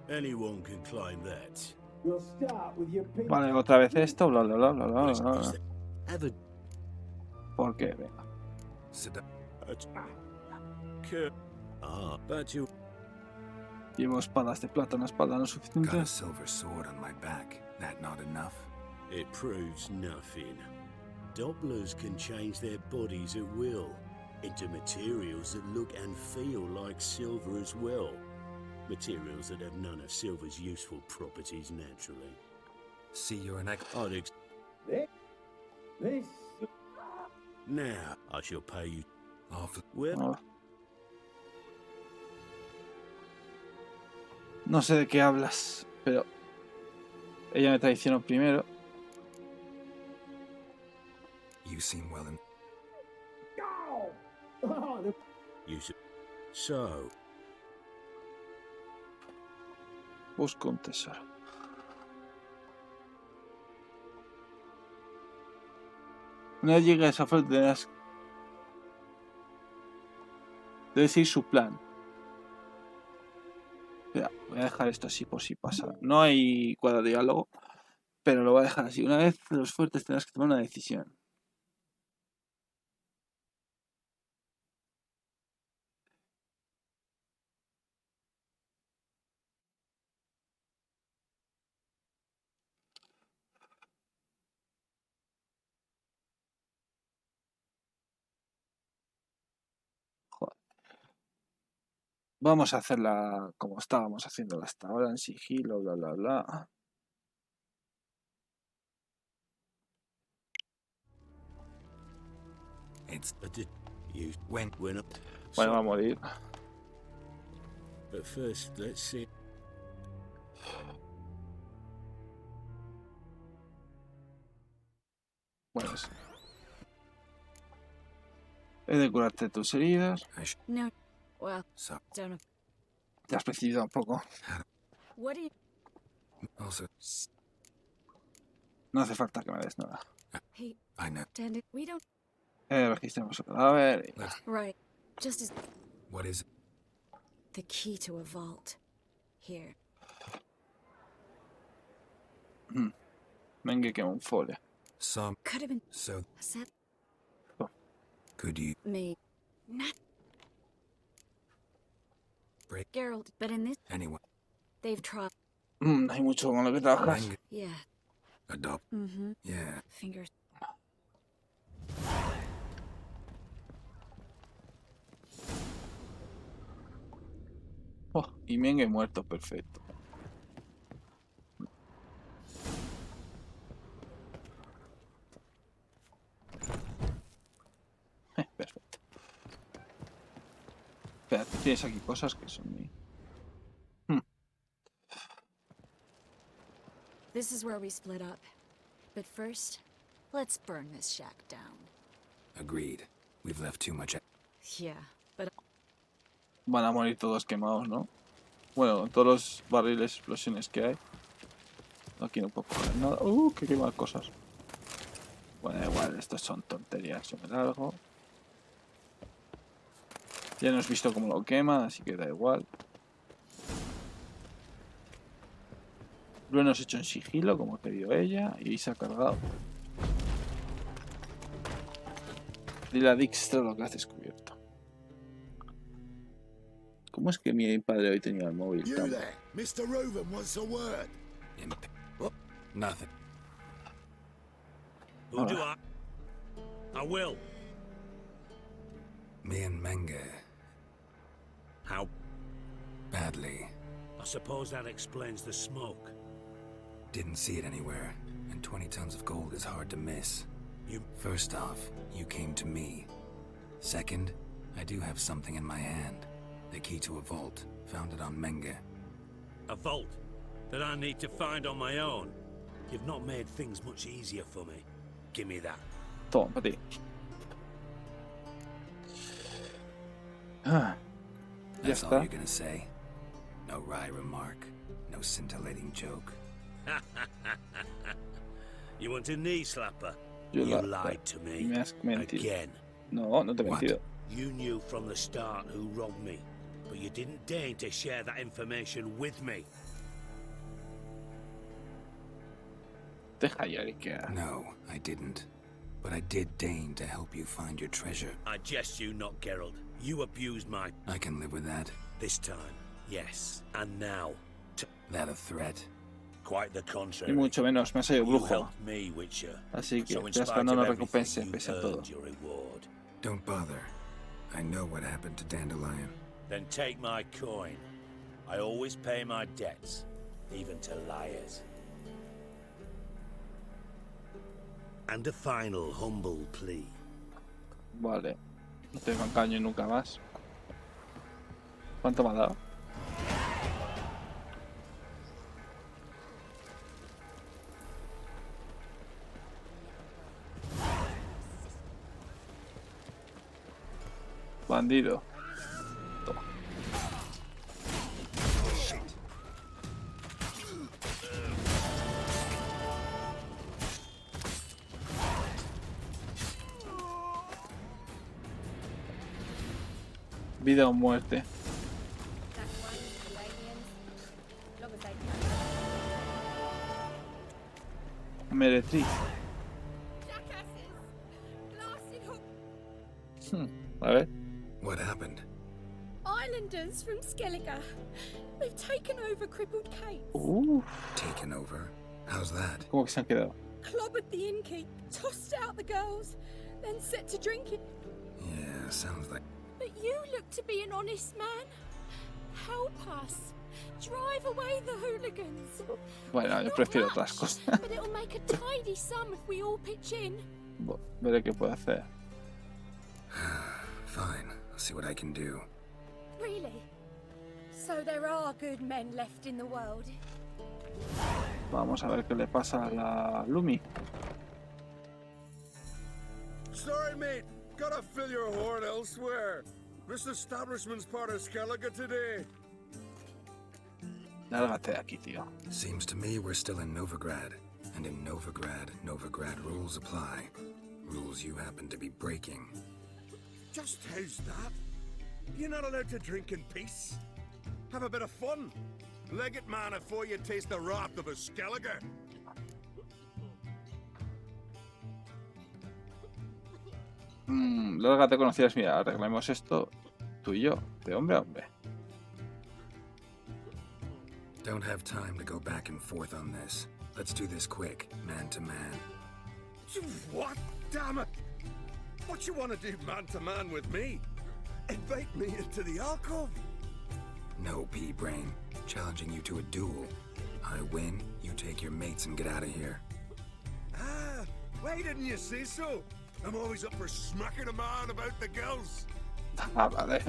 Anyone can claim that. We'll start with your pink. Vale, otra vez esto, bla bla bla bla bla bla. ¿Por qué? Venga. But you Llevo espadas de plata, una espada no Got a suficiente. silver sword on my back. That not enough? It proves nothing. Dopplers can change their bodies at will into materials that look and feel like silver as well. Materials that have none of silver's useful properties naturally. See, you're an This. Now, I shall pay you. No. No sé de qué hablas, pero ella me traicionó primero. You seem well in. So. Busco un tesoro. Una vez llegue a esa fuente debes seguir su plan. Espera, voy a dejar esto así por si pasa. No hay cuadro de diálogo, pero lo voy a dejar así. Una vez los fuertes tendrás que tomar una decisión. Vamos a hacerla como estábamos haciéndola hasta ahora, en sigilo, bla, bla, bla. Bueno, va a morir. But first, let's see. Bueno, sí. He de curarte tus heridas. No. Well, don't know. Te has precipitado un poco. What do you... No hace falta que me des nada. Hey, we don't... Registremos el cadáver. Right. Just as... What is it? The key to a vault. Here. Venga, quema un folio. Could have been... So... Set... Could you... Me... Not... Gerald, but in this... Anyway. They've tried... Hay mucho con lo que trabajas. Yeah. Adopt. Yeah. Fingers... Oh, y Menge muerto, perfecto. Perfecto. Espera, tienes aquí cosas que son muy... This is where we split up. But first, let's burn this shack down. Agreed. We've left too much... Yeah, but... Van a morir todos quemados, ¿no? Bueno, todos los barriles, explosiones que hay. Aquí no puedo coger nada. Que quemar cosas. Bueno, igual, estos son tonterías. Yo me largo. Ya hemos visto cómo lo quema, así que da igual. Lo hemos hecho en sigilo, como pidió ella, y se ha cargado. Dile a Dijkstra lo que has descubierto. ¿Cómo es que mi padre hoy tenía el móvil tan... Mr. Reuben wants a word. Nothing. Who do I will. Me and Menge. How? Badly. I suppose that explains the smoke. Didn't see it anywhere, and 20 tons of gold is hard to miss. First off, you came to me. Second, I do have something in my hand. The key to a vault, found it on Menge. A vault that I need to find on my own. You've not made things much easier for me. Give me that. Toma, para ti. Ah, ya That's está. all you're gonna say? No wry remark, no scintillating joke. You want a knee slapper? You lied to me. Me has mentido. Again. No, no te he mentido. You knew from the start who robbed me, but you didn't deign to share that information with me. Deja ya, Ikea. No, I didn't. But I did deign to help you find your treasure. I jest you not, Gerald. You abused my... I can live with that. This time, yes. And now... That a threat? Quite the Y contrary. mucho menos, me ha salido You brujo. helped me, Witcher. Así que So in ya spite esperando of una everything, recompensa, you pese a todo. earned your reward. Don't bother. I know what happened to Dandelion. Then take my coin. I always pay my debts, even to liars. And a final humble plea. Vale. No te engaño nunca más. ¿Cuánto me ha dado? Bandido. Toma. Vida o muerte. Meretriz. A ver. What happened? Islanders from Skellige. They've taken over crippled Kate. Taken over? How's that? ¿Cómo que se han quedado? Clobbered the innkeep, tossed out the girls, then set to drinking. Yeah, sounds like... But you look to be an honest man. Help us. Drive away the hooligans. Bueno, yo prefiero otras cosas. But it'll make a tidy sum if we all pitch in. Veré qué puedo hacer. Fine, I'll see what I can do. Really? So there are good men left in the world. Vamos a ver qué le pasa a la Lumi. Sorry, mate. Gotta fill your horn elsewhere. This establishment's part of Skellige today. Lárgate de aquí, tío. Seems to me we're still in Novigrad. And in Novigrad rules apply. Rules you happen to be breaking. Just how's that? You're not allowed to drink in peace. Have a bit of fun. Leg it, man, before you taste the wrath of a Skellige. Lárgate, conocidas. Mira, arreglemos esto tú y yo, de hombre a hombre. Don't have time to go back and forth on this. Let's do this quick, man to man. What? Damn it! What you want to do man to man with me? Invite me into the alcove? No, pea-brain. Challenging you to a duel. I win, you take your mates and get out of here. Ah, why didn't you say so? I'm always up for smacking a man about the girls. Ah, vale.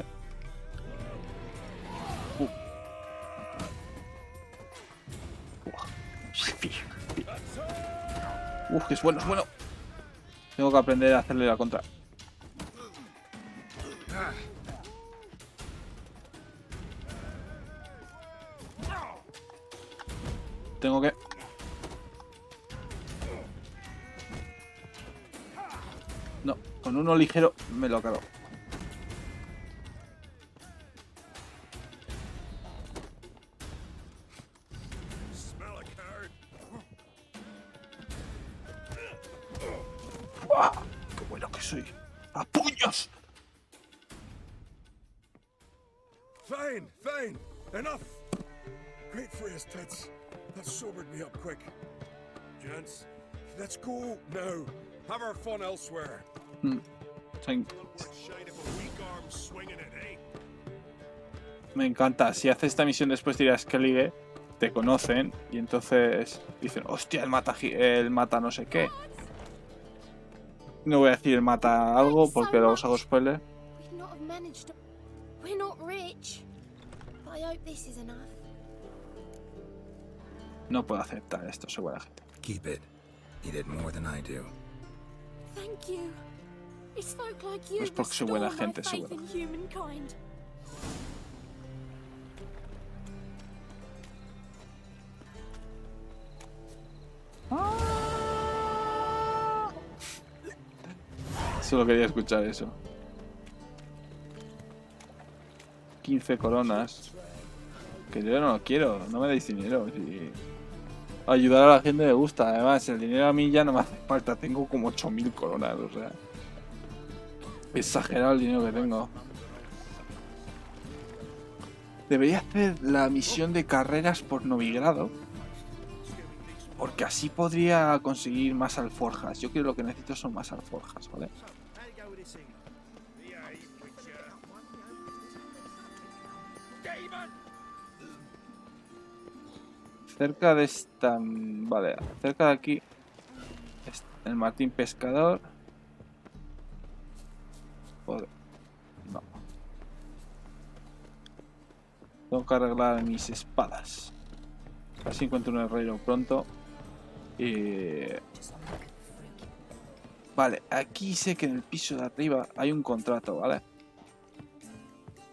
Que es bueno, es bueno. Tengo que aprender a hacerle la contra. Tengo que... No, con uno ligero me lo acabo. ¡Qué bueno que soy! ¡A puños! Fine, fine. Enough. Great phrase, tits. That sobered me up quick. Gents, let's go now. Have our fun elsewhere. Me encanta. Si haces esta misión después de ir a Skellige, te conocen y entonces dicen, hostia, el mata no sé qué. No voy a decir el mata algo porque luego os hago spoiler. We're not rich. But I hope this is enough. No puedo aceptar esto, soy buena gente. Keep it. You did more than I do. Thank you. It's folk like you No es porque soy buena restore my gente, soy faith buena. in humankind. Solo quería escuchar eso. 15 coronas. Que yo no lo quiero, no me deis dinero. Si... Ayudar a la gente me gusta. Además, el dinero a mí ya no me hace falta. Tengo como 8000 coronas, o sea. Exagerado el dinero que tengo. Debería hacer la misión de carreras por novigrado. Porque así podría conseguir más alforjas. Yo creo que lo que necesito son más alforjas, ¿vale? Cerca de esta... Vale, cerca de aquí... El Martín Pescador. Joder. No. Tengo que arreglar mis espadas. Así encuentro un herrero pronto. Vale, aquí sé que en el piso de arriba hay un contrato, ¿vale?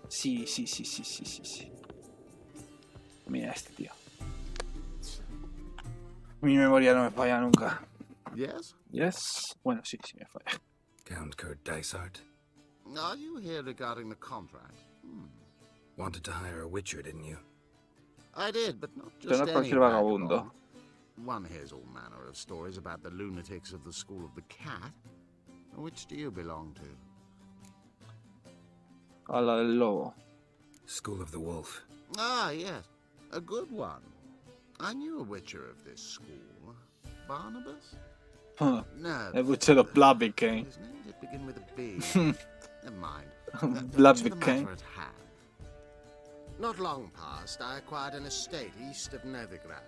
Sí. Mira este tío. Mi memoria no me falla nunca. Yes. Bueno, sí me falla. Count Kurt Dysart. Are you here regarding the contract? Wanted to hire a witcher, didn't you? I did, but not Pero just no any cualquier vagabundo. vagabond. One hears all manner of stories about the lunatics of the School of the Cat. Which do you belong to? A la del lobo. School of the Wolf. Ah, yes. A good one. I knew a witcher of this school. Barnabas? Huh. No. El buchero Blaviken. His name did begin with a B. Never mind. Blaviken. Not long past, I acquired an estate east of Novigrad.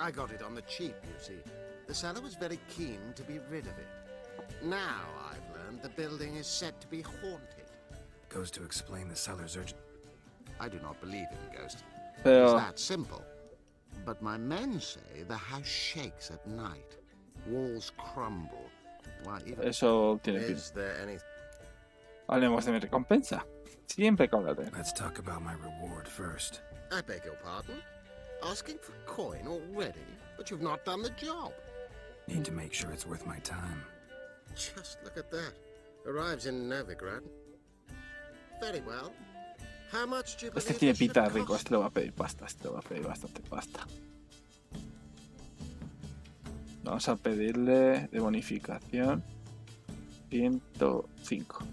I got it on the cheap, you see. The seller was very keen to be rid of it. Now I've learned the building is said to be haunted. Goes to explain the seller's urgent. I do not believe in ghosts. Pero... It's that simple. But my men say the house shakes at night. Walls crumble. Why, even... Eso tiene fin. Is there any... Hablemos de mi recompensa. Siempre que hablar de... Let's talk about my reward first. I beg your pardon? Asking for coin already? But you've not done the job. Need to make sure it's worth my time. Just look at that. Arrives in Novigrad. Very well. How much do you Este believe tiene it should pinta rico, cost? este le va a pedir pasta, este le va a pedir bastante pasta. Vamos a pedirle de bonificación 105.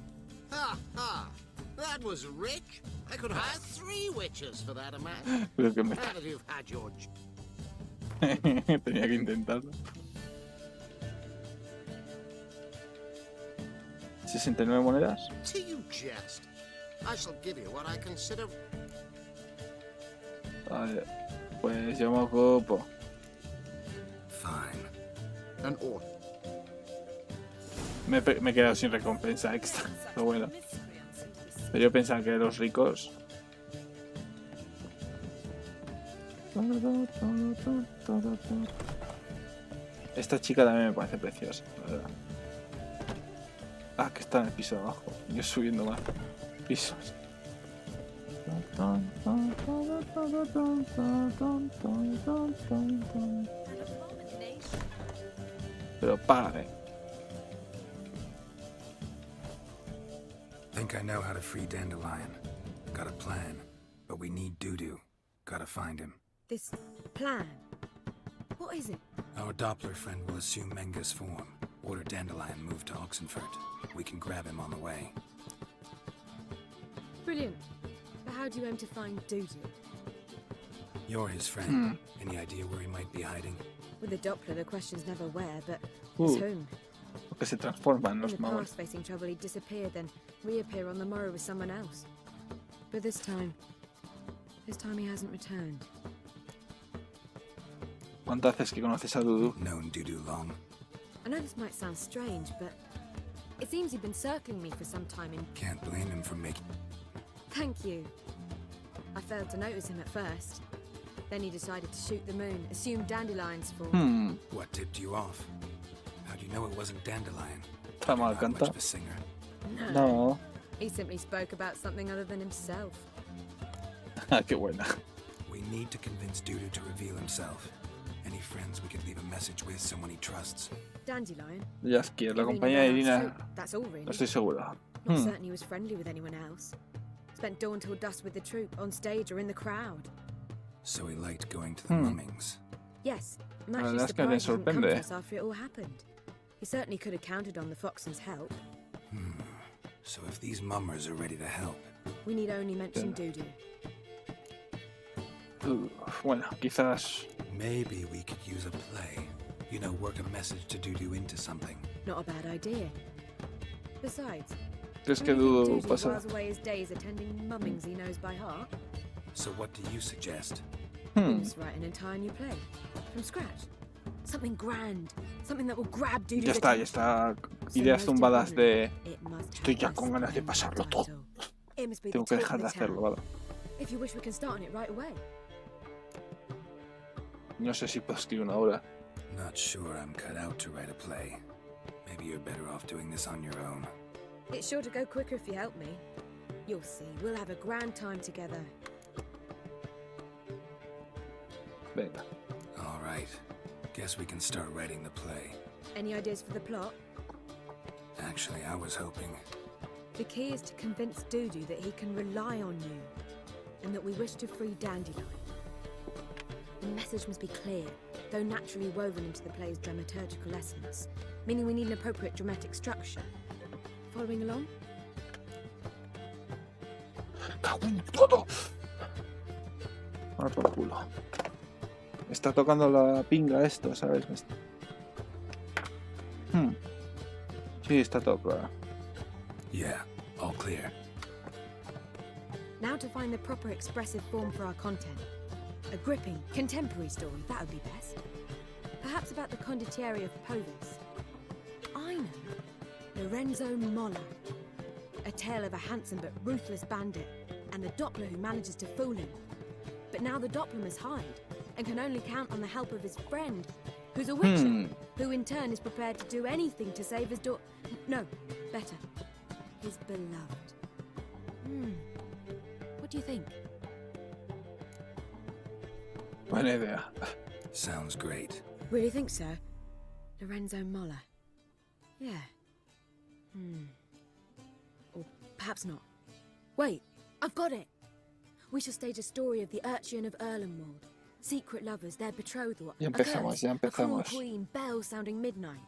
Ha ha! That was rich. I could hire 3 witches for that amount. Creo que me... Now that you've had your... Tenía que intentarlo. 69 monedas. Do you jest? I shall give you what I consider... Vale, pues yo me ocupo. Fine. An order. Me he quedado sin recompensa extra, pero bueno. Pero yo pensaba que los ricos... Esta chica también me parece preciosa, la verdad. Ah, que está en el piso de abajo. Yo subiendo más pisos. Pero págame. Think I know how to free Dandelion. Got a plan, but we need Dudu. Gotta find him. This plan? What is it? Our Doppler friend will assume Menga's form. Order Dandelion moved to Oxenfurt. We can grab him on the way. Brilliant. But how do you aim to find Dudu? You're his friend. Any idea where he might be hiding? With the Doppler, the question's never where, but his whom? Porque se transforman los In the magos. past, facing trouble, he'd disappear, then reappear on the morrow with someone else. But this time he hasn't returned. ¿Cuánto haces que conoces a Dudu? Known Dudu long. I know this might sound strange, but it seems he'd been circling me for some time in... Can't blame him for making... Thank you. I failed to notice him at first. Then he decided to shoot the moon, assumed Dandelion's fault. What tipped you off? How do you know it wasn't Dandelion? Está mal Not much canta. of a singer. No. He simply spoke about something other than himself. Qué buena. We need to convince Dudu to reveal himself. Any friends we could leave a message with, someone he trusts. Dandelion? Jaskier, la compañía de Irina. That's all, really. No estoy seguro. Not certain he was friendly with anyone else. Spent dawn till dusk with the troupe, on stage or in the crowd. So he liked going to the mummings. Yes, I'm La actually verdad es que me surprised he didn't come to sorprende. us after it all happened. He certainly could have counted on the Foxen's help. So if these mummers are ready to help, We need only mention Dudu. Bueno, quizás. maybe we could use a play. You know, work a message to Dudu into something. Not a bad idea. Besides, Es que do you dudo think Dudu pasa. whiles away his days attending mummings he knows by heart? So what do you suggest? We must write an entire new play. From scratch. Something grand. Something that will grab Dudu's Ya está, ideas zumbadas de. It must Estoy ya have con ganas de pasarlo todo. It must be Tengo the que talk dejar of de the hacerlo, town. ¿vale? If you wish, we can start on it right away. No sé si puedo escribir una obra. Not sure I'm cut out to write a play. Maybe you're better off doing this on your own. It's sure to go quicker if you help me. You'll see, we'll have a grand time together. Venga. All right. Guess we can start writing the play. Any ideas for the plot? Actually, I was hoping. The key is to convince Dudu that he can rely on you, and that we wish to free Dandelion. The message must be clear, though naturally woven into the play's dramaturgical essence, meaning we need an appropriate dramatic structure. Following along? ¡Cago en todo! Ahora por culo. Me está tocando la pinga esto, ¿sabes? Sí, está todo claro. Yeah, all clear. Now to find the proper expressive form for our content. A gripping, contemporary story, that would be best. Perhaps about the condottieri of Povis. I know. Lorenzo Molla. A tale of a handsome but ruthless bandit, and the Doppler who manages to fool him. But now the Doppler must hide, and can only count on the help of his friend, who's a witcher, who in turn is prepared to do anything to save his daughter. No, better. His beloved. What do you think? Buena idea. Sounds great. Really think so? Lorenzo Molla. Yeah. Or perhaps not. Wait, I've got it! We shall stage a story of the urchin of Erlenwald. Secret lovers, their betrothal. Ya empezamos, ya A cruel empezamos. queen, bell sounding midnight.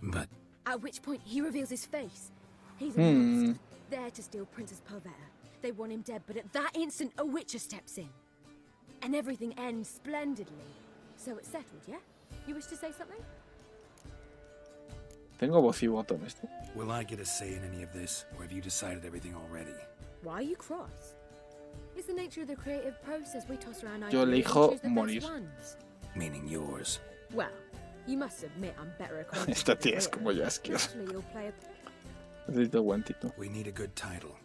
But At which point he reveals his face. He's a monster, there to steal Princess Pavetta. They want him dead, but at that instant a witcher steps in. And everything ends splendidly. So it's settled, yeah? You wish to say something? Tengo voz y voto en esto. will I get a say in any of this, or have you decided everything already? Why are you cross? It's the nature of the creative process. We toss around Yo ideas elijo and choose the morir. best ones. Meaning yours. Well, you must admit I'm better acquainted Esta with the tía es writer. como Jaskier. Naturally, you'll play a... Necesito guantito. We need a good title.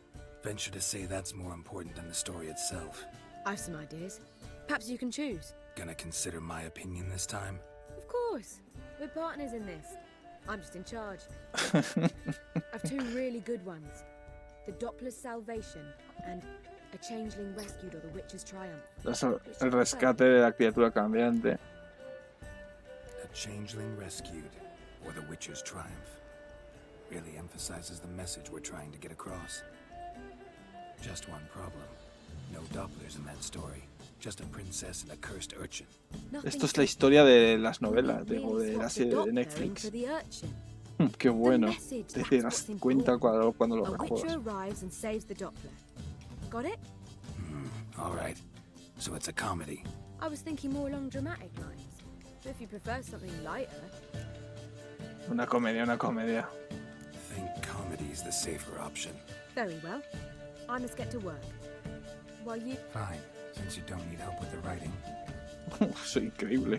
Venture to say that's more important than the story itself. I've some ideas. Perhaps you can choose. Gonna consider my opinion this time? Of course. We're partners in this. I'm just in charge. I've two really good ones. The Doppler's Salvation and A Changeling Rescued or the Witch's Triumph. El rescate de la criatura cambiante. A changeling rescued, or the Witcher's triumph. Really emphasizes the message we're trying to get across. Just one problem. No Dopplers in that story. Just a princess and a cursed urchin. Esto es la historia de las novelas, o de la serie de Netflix. Qué bueno. Te das cuenta cuando lo A Witcher rejuegas. arrives and saves the Doppler. Got it? All right. So it's a comedy. I was thinking more along dramatic lines. But if you prefer something lighter, Una comedia, una comedia. Think comedy's the safer option. very well. I must get to work. While you... Fine, since you don't need help with the writing. Soy increíble.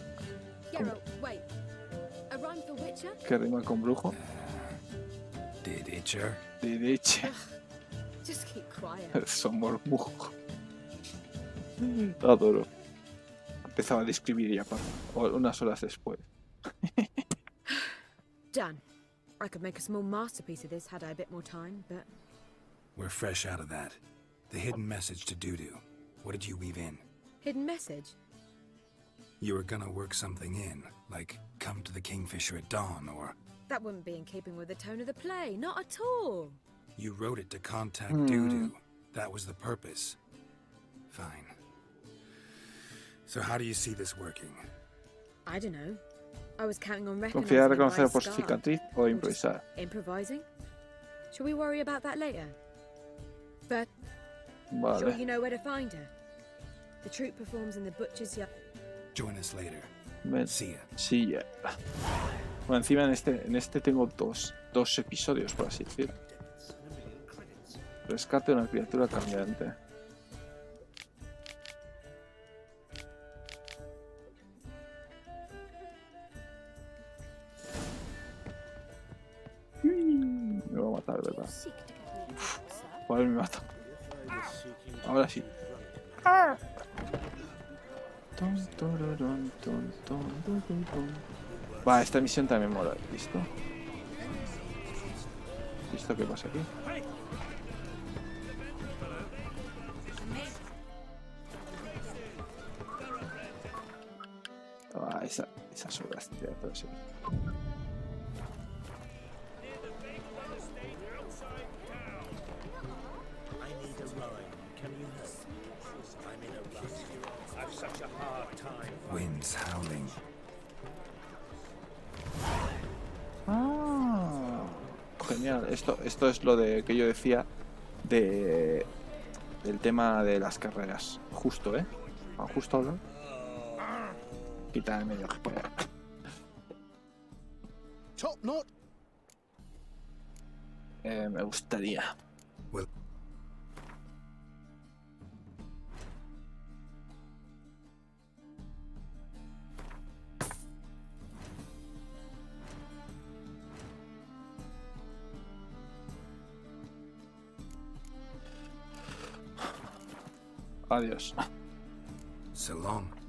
Gerald, wait. A rhyme for Witcher? Que rima con brujo. Did Itcher? Derecha. Just keep quiet. Somos Brujo. Adoro. Empezaba a describir ya unas horas después. Done. I could make a small masterpiece of this had I a bit more time, but... We're fresh out of that. The hidden message to Dudu. What did you weave in? Hidden message? You were gonna work something in, like come to the Kingfisher at dawn, or... That wouldn't be in keeping with the tone of the play, not at all. You wrote it to contact Dudu. That was the purpose. Fine. So how do you see this working? I don't know. I was counting on Confiar, recognizing reconocer por su cicatriz o improvisar. Improvising? Shall we worry about that later? But vale. Sure you know where to find her. The troupe performs in the butcher's yard. Join us later. See ya. Sí, ya. Bueno, encima en este tengo dos episodios, por así decirlo. Rescate de una criatura cambiante. Me va a matar, ¿verdad? Vale, me mata. Ahora sí. Va, esta misión también mola. ¿Listo? ¿Listo? ¿Qué pasa aquí? Ah, esas obras de teatro, sí. Winds howling. Ah, genial. Esto es lo de que yo decía del tema de las carreras. Justo, ¿eh? Justo hablar. Quita el medio que pueda. Top knot. Me gustaría. Adiós.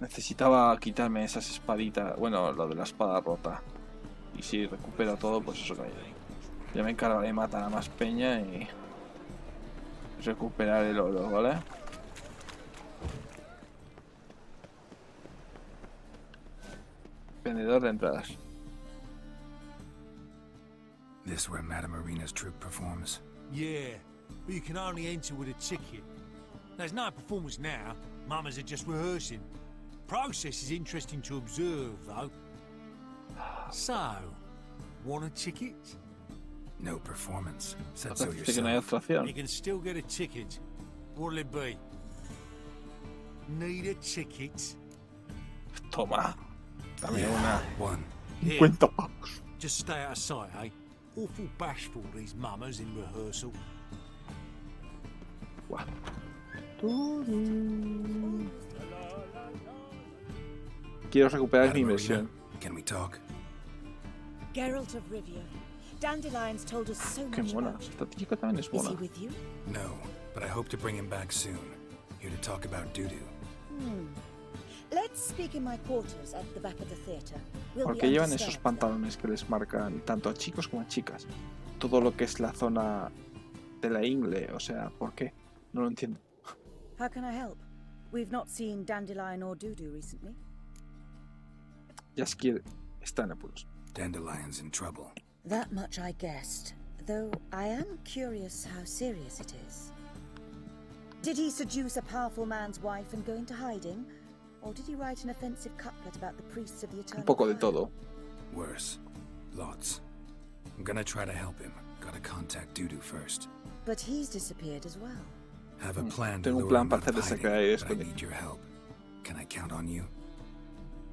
Necesitaba quitarme esas espaditas. Bueno, lo de la espada rota. Y si recupero todo, pues eso que ya me encargaré de matar a más peña y recuperar el oro, ¿vale? Vendedor de entradas. This where Madame Marina's troupe performs? Yeah, but you can only enter with a ticket. There's no performance now. Mamas are just rehearsing. Process is interesting to observe, though. So, want a ticket? No performance. Said so yourself. You can still get a ticket. What'll it be? Need a ticket? Toma. Dame una. One. 50 pavos. Just stay out of sight, eh? Awful bashful, these mamas in rehearsal. Wow. Quiero recuperar mi inversión. Can we talk? Gerald de Rivia. Dandelions told us so Qué much mona. about you. Esta chica también es Is buena. he with you? No, but I hope to bring him back soon. Here to talk about Dudu. Let's speak in my quarters at the back of the theater. We'll ¿Por be qué llevan esos understaffed. pantalones que les marcan tanto a chicos como a chicas? Todo lo que es la zona de la ingle, o sea, ¿por qué? No lo entiendo. How can I help? We've not seen Dandelion or Dudu recently. Jaskier está en apuros. Dandelion's in trouble. That much I guessed, though I am curious how serious it is. Did he seduce a powerful man's wife and go into hiding? Or did he write an offensive couplet about the priests of the eternal Un poco de fire? todo. Worse. Lots. I'm gonna try to help him. Gotta contact Dudu first. But he's disappeared as well. Have a plan to Tengo un lure plan him para out of hacerle sacar hiding, esto. but I need your help. Can I count on you?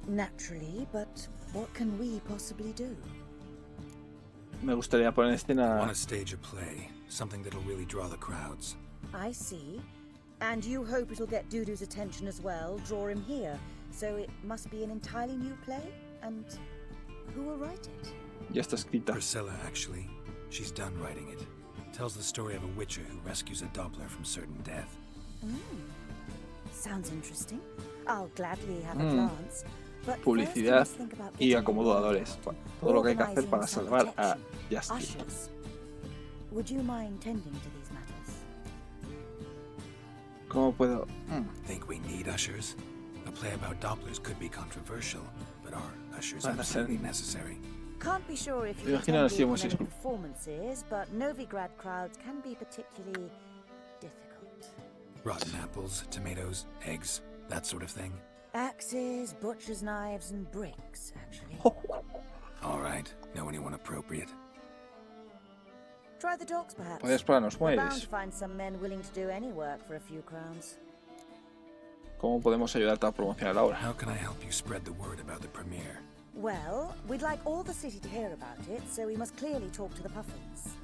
Naturally, but what can we possibly do? Me gustaría poner en I escena. want to stage a play, something that'll really draw the crowds. I see. And you hope it'll get Dudu's attention as well, draw him here. So it must be an entirely new play? And who will write it? Ya está escrita. Priscilla, actually. She's done writing it. Tells the story of a witcher who rescues a Doppler from certain death. Sounds interesting. I'll gladly have a glance. But Publicidad y acomodadores. Todo lo que hay que hacer para salvar a Jaskier. Would you mind tending to these matters? ¿Cómo puedo? Think we need ushers? A play about Dopplers could be controversial, but are ushers absolutely necessary? Can't be sure if you attend many performances, but Novigrad crowds can be particularly difficult. Rotten apples, tomatoes, eggs, that sort of thing? Axes, butcher's knives, and bricks, actually. All right. Know anyone appropriate? Try the docks, perhaps. Puedes probar los We're bound muebles. to find some men willing to do any work for a few crowns. ¿Cómo podemos ayudarte a promocionar la obra? How can I help you spread the word about the premiere? Well, we'd like all the city to hear about it, so we must clearly talk to the Puffins.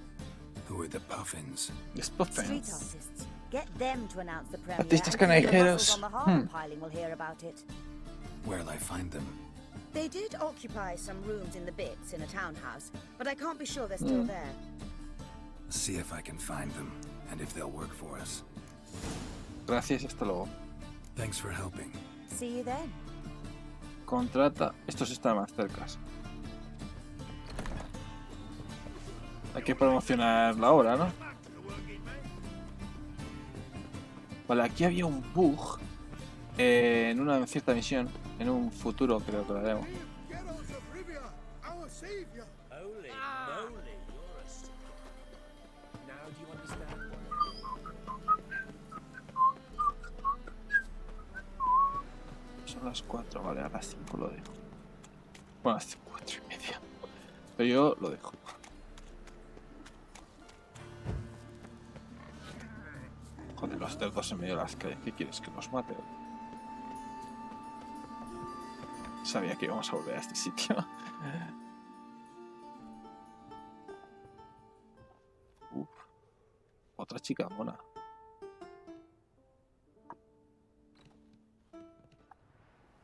Who are the Puffins? Los Puffins. Street artists. Get them to announce the premiere. Artistas and the callejeros. on the harbor piling will hear about it. Where'll I find them? They did occupy some rooms in the Bits in a townhouse, but I can't be sure they're still there. See if I can find them, and if they'll work for us. Gracias, hasta luego. Thanks for helping. See you then. Contrata. Estos están más cerca. Hay que promocionar la obra, ¿no? Vale, aquí había un bug en una cierta misión, en un futuro creo que lo haremos. Gerald de Rivia, our savior. Holy moly, you're a stick. Now do you understand Son las 4, vale, a las 5 lo dejo. Bueno, a las 4:30. Pero yo lo dejo. Joder, los cerdos en medio de las calles. ¿Qué quieres? ¿Que los mate? Sabía que íbamos a volver a este sitio. Otra chica mona.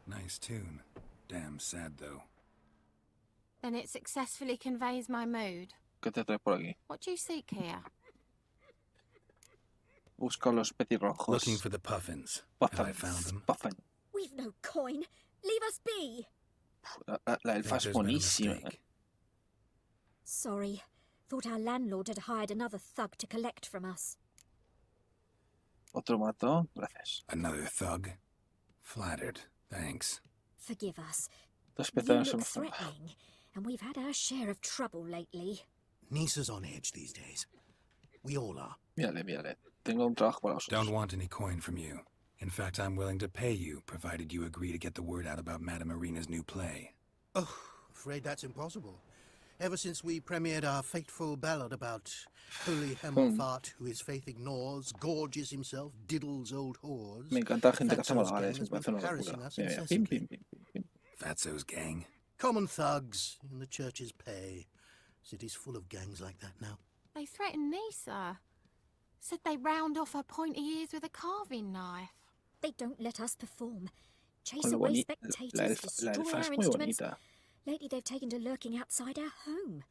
Nice tune. Damn sad, though. Then it successfully conveys my mood. ¿Qué te trae por aquí? What do you seek here? Busca los petirrojos. Looking for the Puffins. Have I found them? Puffin. We've no coin. Leave us be. La elfa es buenísima. Sorry. Thought our landlord had hired another thug to collect from us. Otro mató. Gracias. Another thug? Flattered. Thanks. Forgive us. Dos You pezones look son threatening, and we've had our share of trouble lately. Nisa's on edge these days. We all are. Mírale, mírale. Tengo un trabajo para vosotros. Don't want any coin from you. In fact, I'm willing to pay you, provided you agree to get the word out about Madame Irina's new play. Oh, afraid that's impossible. Ever since we premiered our fateful ballad about holy Hemmelfart, who his faith ignores, gorges himself, diddles old whores. Me encanta la gente que hace malabares, me parece una locura. Mira, mira, pim, pim, pim, pim. Fatso's gang. Common thugs in the church's pay. City's full of gangs like that now. They threatened Nisa. Said they round off her pointy ears with a carving knife. They don't let us perform. Chase Con lo away la spectators, elfa destroy es our muy instruments. bonita. Lately they've taken to lurking outside our home.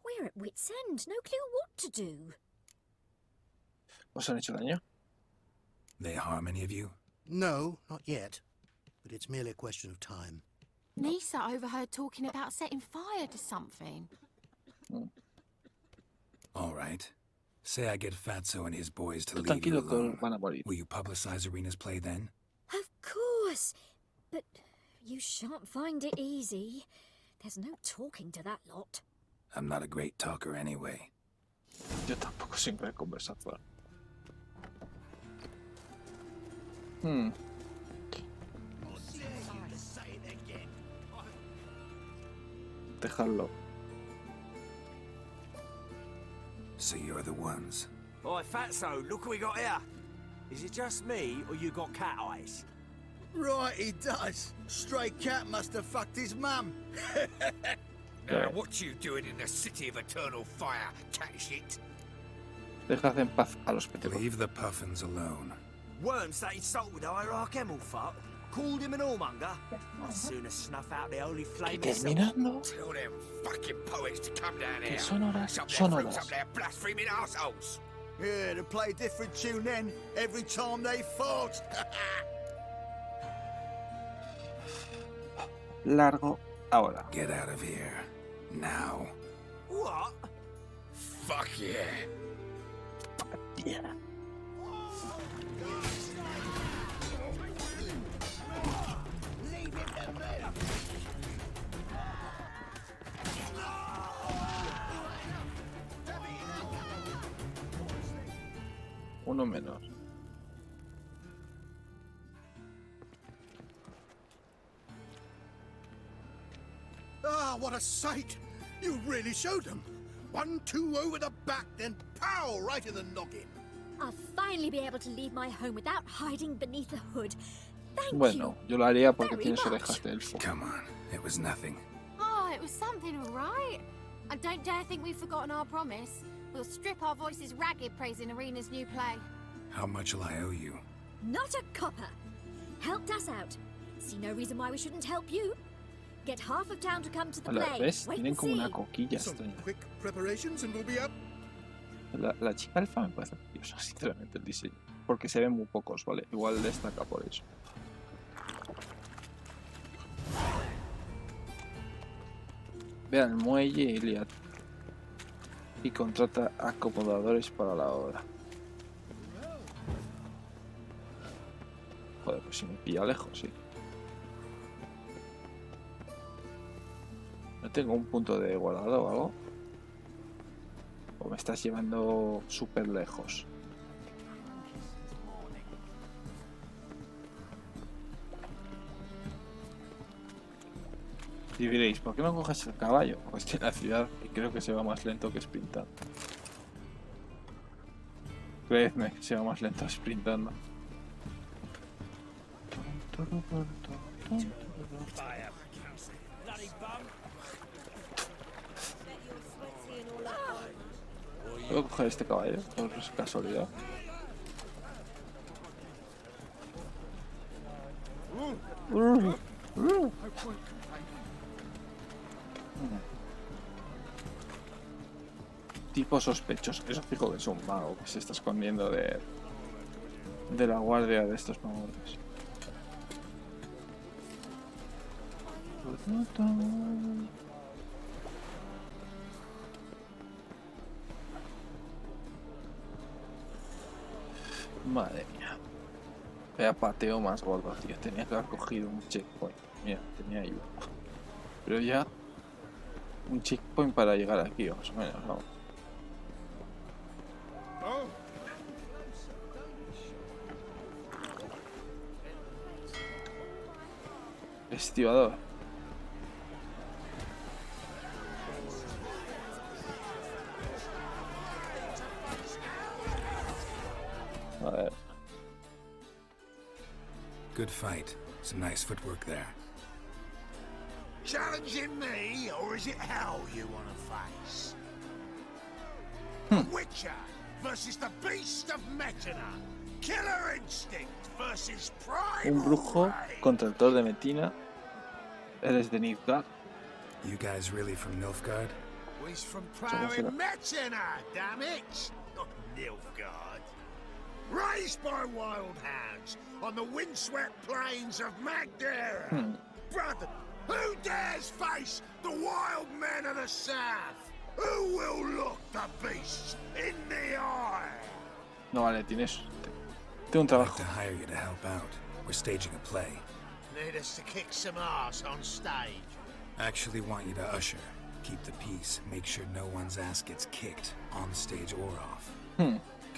We're at wit's end, no clue what to do. ¿Os han hecho daño? They harm any of you? No, not yet. But it's merely a question of time. Nisa overheard talking about setting fire to something. All right. Say I get Fatso and his boys to Tú leave you tranquilo que alone. van a morir. Will you publicize Irina's play then? Of course. But you shan't find it easy. There's no talking to that lot. I'm not a great talker anyway. Yo tampoco soy un gran conversador. Dejadlo. So you're the ones. Oi, Fatso, look what we got here. Is it just me, or you got cat eyes? Right, he does. Stray cat must have fucked his mum. Now, what you doing in the city of eternal fire, cat shit? Dejad en paz a los petirrojos. Leave the Puffins alone. Worms that insult with hierarch Hemmelfart? called him an whoremonger? I'd sooner snuff out the holy flame. Terminando. Tell them fucking poets to come down here. Son horas, Shove their son throats horas. up their blaspheming assholes. Yeah, to play a different tune then every time they fought. Largo ahora. Get out of here. Now. What? Fuck yeah. Yeah. Uno menos. Ah, what a sight! You really showed them. 1-2 over the back, then pow right in the noggin. I'll finally be able to leave my home without hiding beneath a hood. Thank Bueno, yo lo haría porque tienes orejas de elfo. Come on, it was nothing. Oh, it was something, all right. I don't dare think we've forgotten our promise. We'll strip our voices ragged praising Arena's new play. How much will I owe you? Not a copper. Helped us out. See no reason why we shouldn't help you. Get half of town to come to the Hola, play. ¿ves? Wait Tienen and como see. una coquilla extraña. Quick preparations and we'll be up. La chica alfa me parece curiosa, sinceramente, el diseño. Porque se ven muy pocos, ¿vale? Igual destaca por eso. Ve al muelle y contrata acomodadores para la obra. Joder, pues si me pilla lejos, sí. ¿No tengo un punto de guardado o algo? ¿O me estás llevando súper lejos? Y diréis, ¿por qué no coges el caballo? Pues estoy en la ciudad y creo que se va más lento que sprintando. Creedme, se va más lento sprintando. ¿Puedo coger este caballo? Por casualidad. Tipo sospechoso. Eso fijo que es un mago que se está escondiendo de la guardia de estos magos. Madre mía. Vaya pateo más gordo, tío. Tenía que haber cogido un checkpoint. Mira, tenía ahí uno. Pero ya un checkpoint para llegar aquí, más o menos, ¿no? Estibador. A ver. Good fight. Some nice footwork there. Challenging me, or is it hell you want to face? A Witcher versus the beast of Metina. Killer instinct versus primal Un brujo rage. contra el Thor de Metina. Eres de Nilfgaard. You guys really from Nilfgaard? We's from Somos prowling Metina, damn it! Not Nilfgaard. Raised by wild hounds on the windswept plains of Magdera. Brother, who dares face the wild men of the south? Who will look the beasts in the eye? No vale, tienes. Tengo un trabajo. To hire you to help out. We're staging a play. Need us to kick some ass on stage. Actually want you to usher. Keep the peace. Make sure no one's ass gets kicked on stage or off.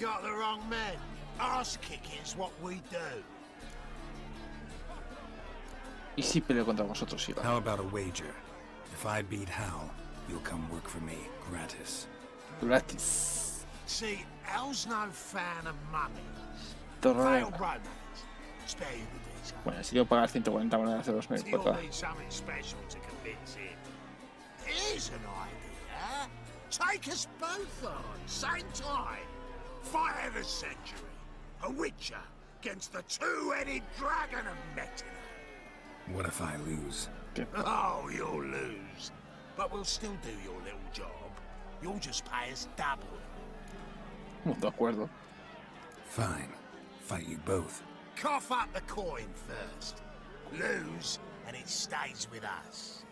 Got the wrong men. Ass kicking's what we do. ¿Y si peleo contra vosotros, Iba? How about a wager? If I beat Hal, you'll come work for me, gratis. Gratis. See, Hal's no fan of mummies. Torre. Failed romance. Spare you the details. Bueno, si quiero pagar 140 monedas de 2.000 por You'll cada. need something special to convince him. Here's an idea. Take us both on, same time. Fight of the century. A Witcher against the two-headed dragon of Metin. What if I lose? Oh, you'll lose. But we'll still do your little job. You'll just pay us double. De acuerdo. Fine. Fight you both. Cough up the coin first. Lose, and it stays with us.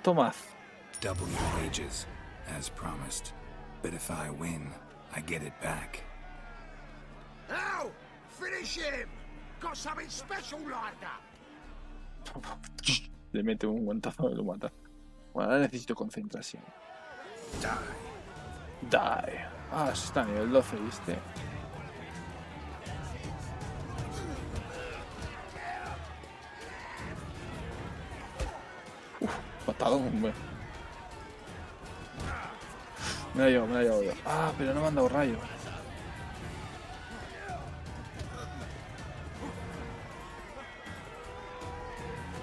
Tomad. Double your wages, as promised. But if I win, I get it back. Now, finish him! Got something special lined up. Le mete un guantazo y lo mata. Bueno, ahora necesito concentración. Die. Ah, está a nivel 12, ¿viste? Patadón, hombre. Me la llevo yo. Ah, pero no me han dado rayo.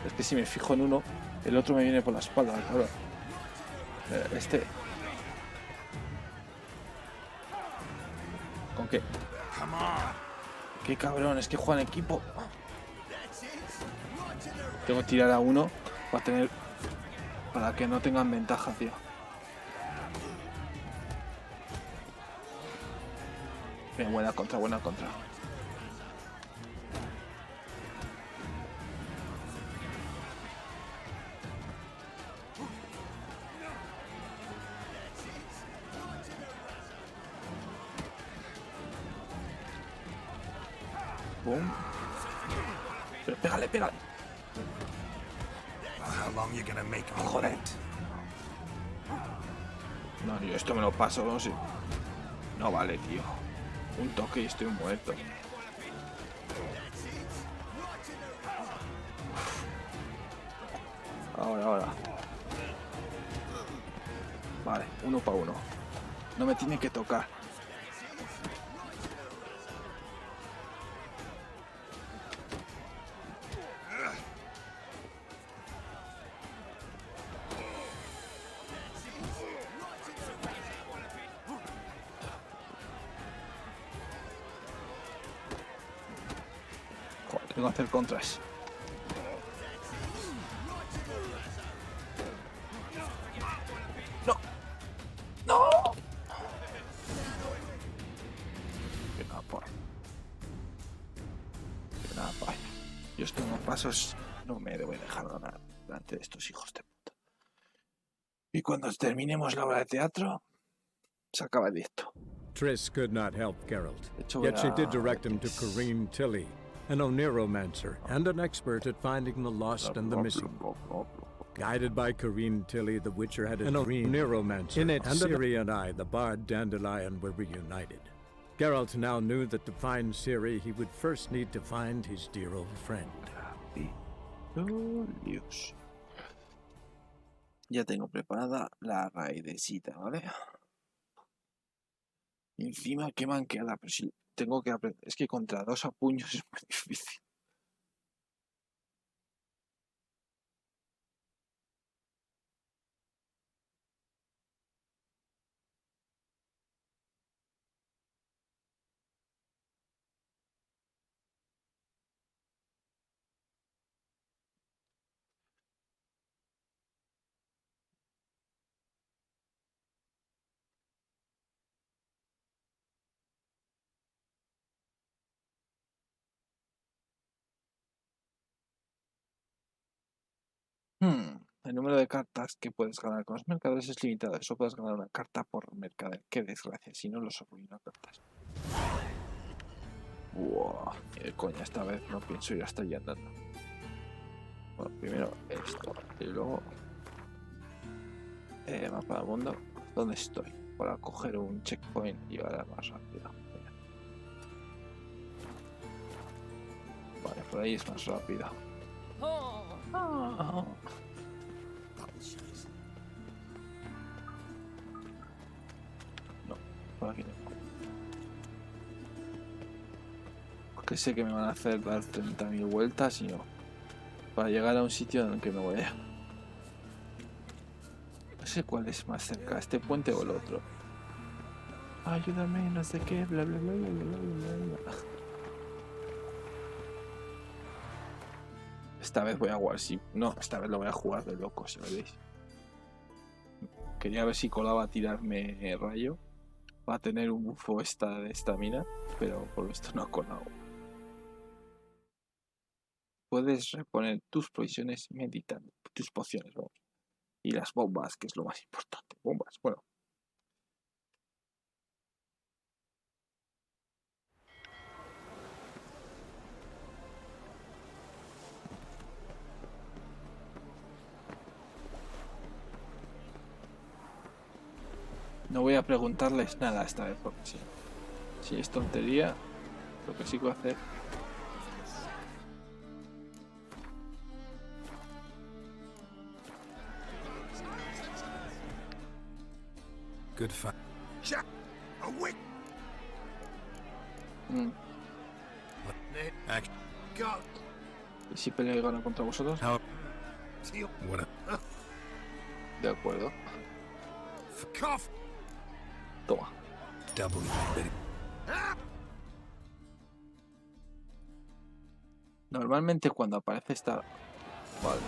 Es que si me fijo en uno, el otro me viene por la espalda, claro. Este. ¿Con qué? Qué cabrón, es que juegan equipo. Tengo que tirar a uno para que no tengan ventaja, tío. Bien, buena contra. Boom. Pero pégale. Joder. No, yo esto me lo paso, no sé. No vale, tío. Un toque y estoy muerto. Ahora. Vale, 1 para 1. No me tiene que tocar. Tengo que hacer contras. ¡No! Qué nada, Yo estos pasos no me debo dejar ganar delante de estos hijos de puta. Y cuando terminemos la obra de teatro, se acaba el directo. Triss could not help Geralt, yet she did direct him to Corrine Tilly, an oneiromancer and an expert at finding the lost and the missing. Guided by Corrine Tilly, the Witcher had an oneiromancer. In it, Ciri and I, the bard Dandelion, were reunited. Geralt now knew that to find Ciri, he would first need to find his dear old friend. Oh, Dios. Ya tengo preparada la raidecita, ¿vale? Y encima qué manqueada, pero si tengo que aprender. Es que contra 2 a puños es muy difícil. El número de cartas que puedes ganar con los mercaderes es limitado. Eso puedes ganar una carta por mercader. Qué desgracia, si no los arruino cartas. Wow, coña, esta vez no pienso ir hasta allí andando. Bueno, primero esto y luego mapa del mundo. ¿Dónde estoy? Para coger un checkpoint y ahora más rápido. Vale, por ahí es más rápido. No, por aquí no. Porque sé que me van a hacer dar 30.000 vueltas y no. Para llegar a un sitio en el que me voy a... No sé cuál es más cerca, este puente o el otro. Ayúdame, no sé qué, bla bla bla bla bla bla bla. Esta vez voy a jugar, sí. No, esta vez lo voy a jugar de loco, si veréis. Quería ver si colaba a tirarme rayo. Va a tener un bufo esta de estamina, pero por esto no ha colado. Puedes reponer tus provisiones meditando. Tus pociones, vamos. Y las bombas, que es lo más importante. Bombas, bueno. No voy a preguntarles nada esta vez, porque si es tontería, lo que sí voy a hacer. Good fight. ¿Y si peleo y gano contra vosotros? De acuerdo. Toma. Normalmente cuando aparece esta... Vale.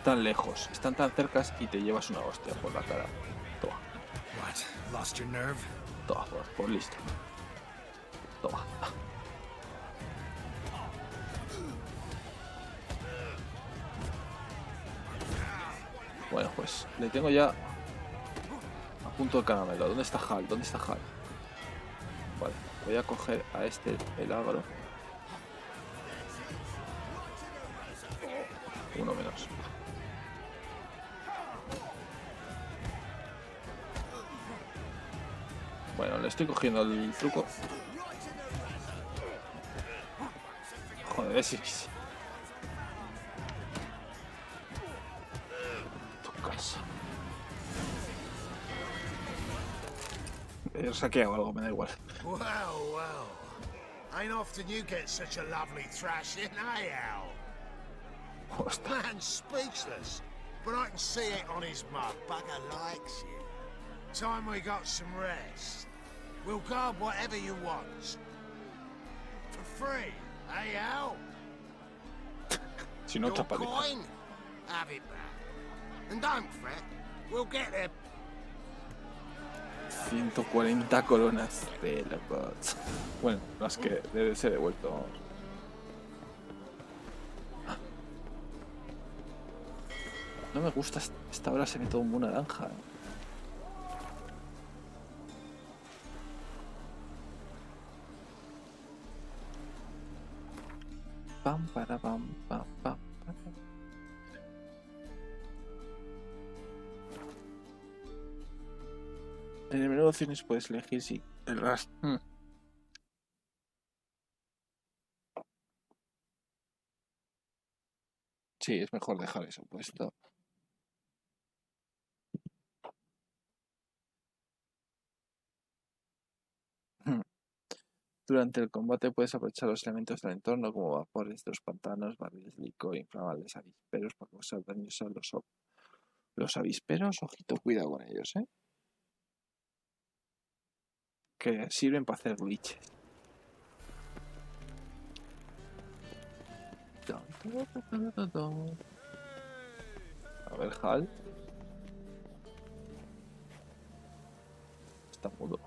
Tan lejos, están tan cercas y te llevas una hostia por la cara. Toma. Toma, por listo. Toma. Bueno, pues le tengo ya a punto de caramelo. ¿Dónde está Hal? ¿Dónde está Hal? Vale, voy a coger a este, el agro. Uno menos. Bueno, le estoy cogiendo el truco. Joder, sí. Tu casa. He saqueado algo, me da igual. Well. Ain't often you get such a lovely thrashing, Al? Man's speechless, but I can see it on his mug. Bugger likes you. Time we got some rest. We'll guard whatever you want. For free, eh, Al? Si no, your coin? Have it back. And don't fret, we'll get there. 140 coronas de la bots. Bueno, las que debe ser devuelto. No me gusta, esta hora se ve todo muy naranja. Pam, para, pam, pam, pam, pam. En el menú de opciones puedes elegir si el rastro. Sí, es mejor dejar eso puesto. Durante el combate puedes aprovechar los elementos del entorno como vapores de los pantanos, barriles de licor, inflamables, avisperos para causar daños a los avisperos. Ojito, cuidado con ellos, ¿eh? Que sirven para hacer glitches. A ver, Hal. Está mudo.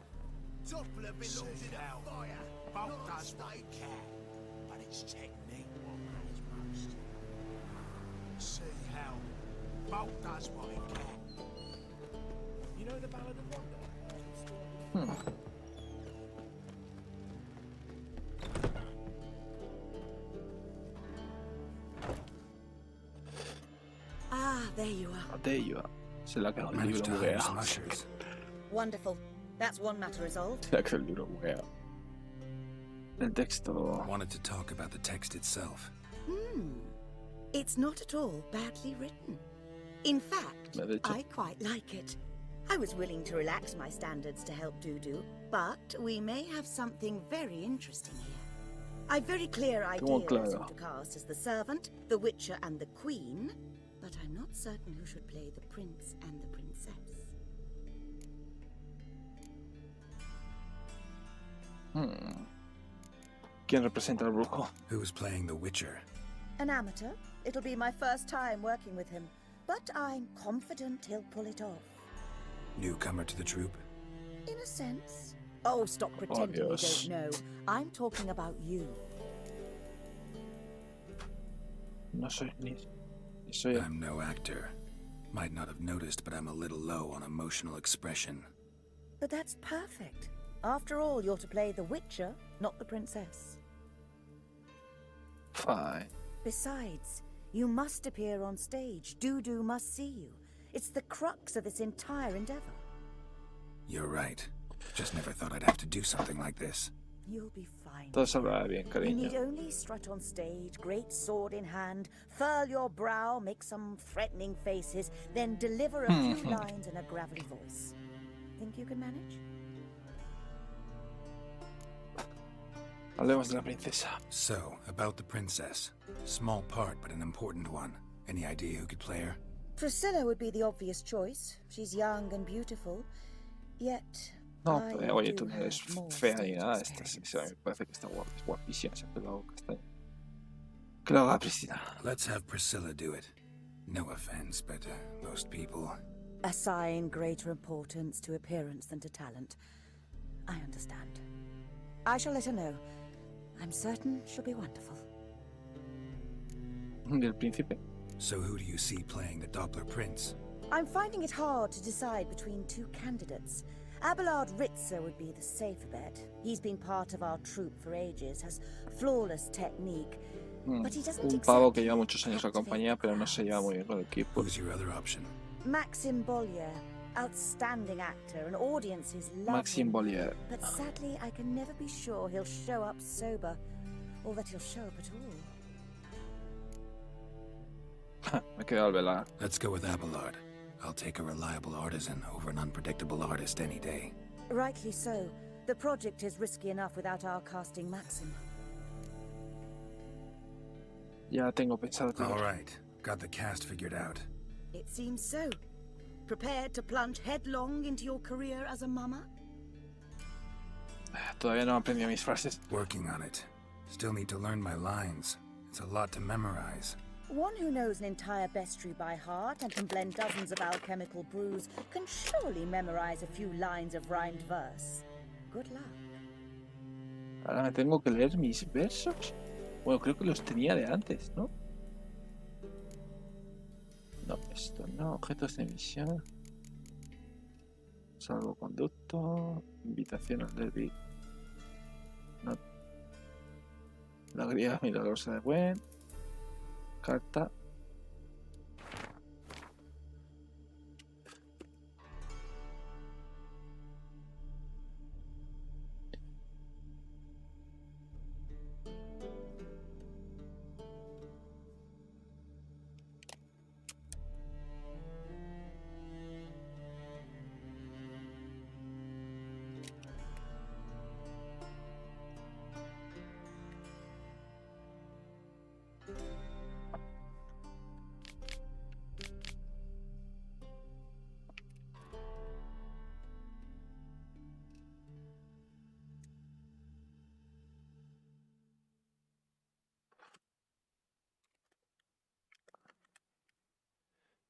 Ah, there you are. There you are. Se le ha quedado el libro bugueado. Wonderful. That's one matter resolved. Se le ha quedado el libro bugueado. El texto. I wanted to talk about the text itself. It's not at all badly written. In fact, I quite like it. I was willing to relax my standards to help Dudu, but we may have something very interesting here. I've very clear ideas who to cast as the servant, the witcher, and the queen, but I'm not certain who should play the prince and the princess. ¿Quién representa al brujo? Who's playing the Witcher? An amateur. It'll be my first time working with him, but I'm confident he'll pull it off. Newcomer to the troupe? In a sense. Oh, stop pretending you don't know. I'm talking about you. No soy ni soy. I'm no actor. Might not have noticed, but I'm a little low on emotional expression. But that's perfect. After all, you're to play the Witcher, not the princess. Fine. Besides, you must appear on stage. Dudu must see you. It's the crux of this entire endeavor. You're right. Just never thought I'd have to do something like this. You'll be fine. Todo saldrá bien, You cariño. need only strut on stage, great sword in hand, furl your brow, make some threatening faces, then deliver a few lines in a gravelly voice. Think you can manage? Hablemos de la princesa. So, about the princess. Small part, but an important one. Any idea who could play her? Priscilla would be the obvious choice. She's young and beautiful, yet... No, oye, tú no eres fea ni nada. Esta sí, me parece que está guapa, es guapísima, ese pelo castaño. Que lo haga Priscilla. Let's have Priscilla do it. No offense, but most people... assign greater importance to appearance than to talent. I understand. I shall let her know. I'm certain she'll be wonderful. Del príncipe. So who do you see playing the Doppler Prince? I'm finding it hard to decide between two candidates. Abelard Ritzer would be the safer bet. He's been part of our troupe for ages, has flawless technique, but he doesn't Un pavo que lleva muchos años en la compañía, pero no se lleva muy bien con el equipo. Who's your other option? Maxim Bollier, outstanding actor, and audiences love Maxim him. Bollier. But sadly, I can never be sure he'll show up sober, or that he'll show up at all. Me quedo al velar. Let's go with Abelard. I'll take a reliable artisan over an unpredictable artist any day. Rightly so. The project is risky enough without our casting Maxim. Ya tengo pensado todo. All right. Got the cast figured out. It seems so. Prepared to plunge headlong into your career as a mama? Todavía no he aprendido mis frases. Working on it. Still need to learn my lines. It's a lot to memorize. One who knows an entire bestiary by heart and can blend dozens of alchemical brews can surely memorize a few lines of rhymed verse. Good luck. Ahora me tengo que leer mis versos. Bueno, creo que los tenía de antes, ¿no? No, esto no. Objetos de emisión. Salvoconducto. Invitación al derby. No. La griega milagrosa de Gwen. Carta.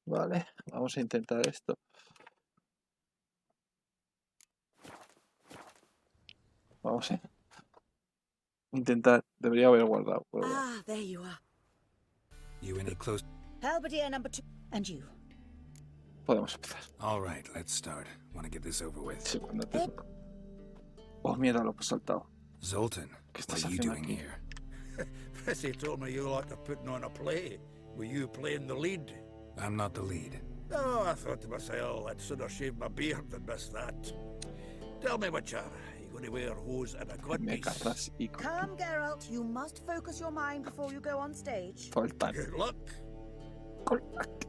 Vale, vamos a intentar esto. Vamos a intentar. Debería haber guardado. Pero... Ah, there you are. You any close? Halberdier number 2. And you. Podemos empezar. All right, let's start. Want to get this over with. Sí, cuando te... Oh, mierda, lo he saltado. Zoltan, what are you doing here? Prissy told me you like to putting on a play. Were you playing the lead? I'm not the lead. Oh, I thought to myself, I'd sooner shave my beard than miss that. Tell me, Witcher, you going to wear hose and a godpiece? Come, Geralt, you must focus your mind before you go on stage. Good luck. Good luck.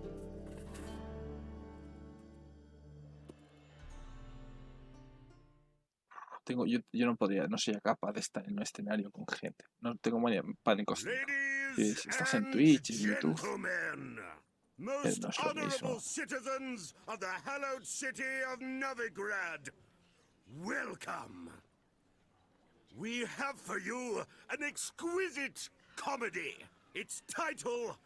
Yo no podría, no soy capaz de estar en un escenario con gente. No tengo pánico. Si estás en Twitch, en YouTube. Most no es lo honorable mismo. citizens of the hallowed city of Novigrad, welcome. We have for you an exquisite comedy. Its title,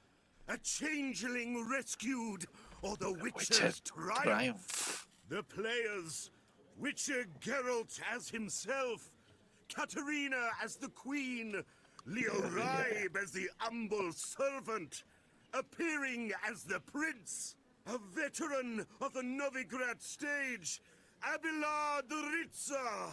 A Changeling Rescued, or The Witcher's Triumph. The players, Witcher Geralt as himself, Katarina as the queen, Leoribe as the humble servant, appearing as the prince, a veteran of the Novigrad stage, Abelard Ritza.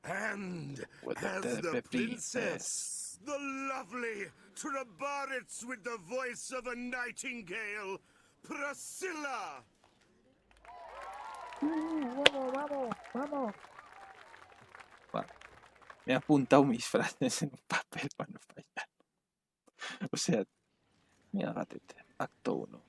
And as the princess, the lovely Trabaritz with the voice of a nightingale, Priscilla. Vamos, vamos. Vale. Me he apuntado mis frases en un papel para no fallar. O sea, mira, gatete. Acto 1.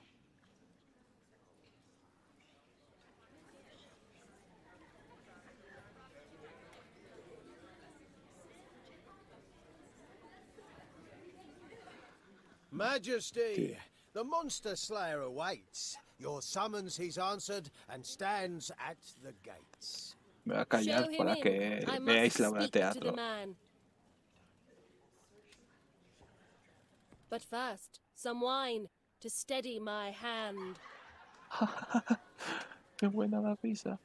Majesty, the monster slayer awaits. Your summons he's answered and stands at the gates. Me voy a callar para que veáis la obra de teatro. But first, some wine to steady my hand. Qué buena la risa.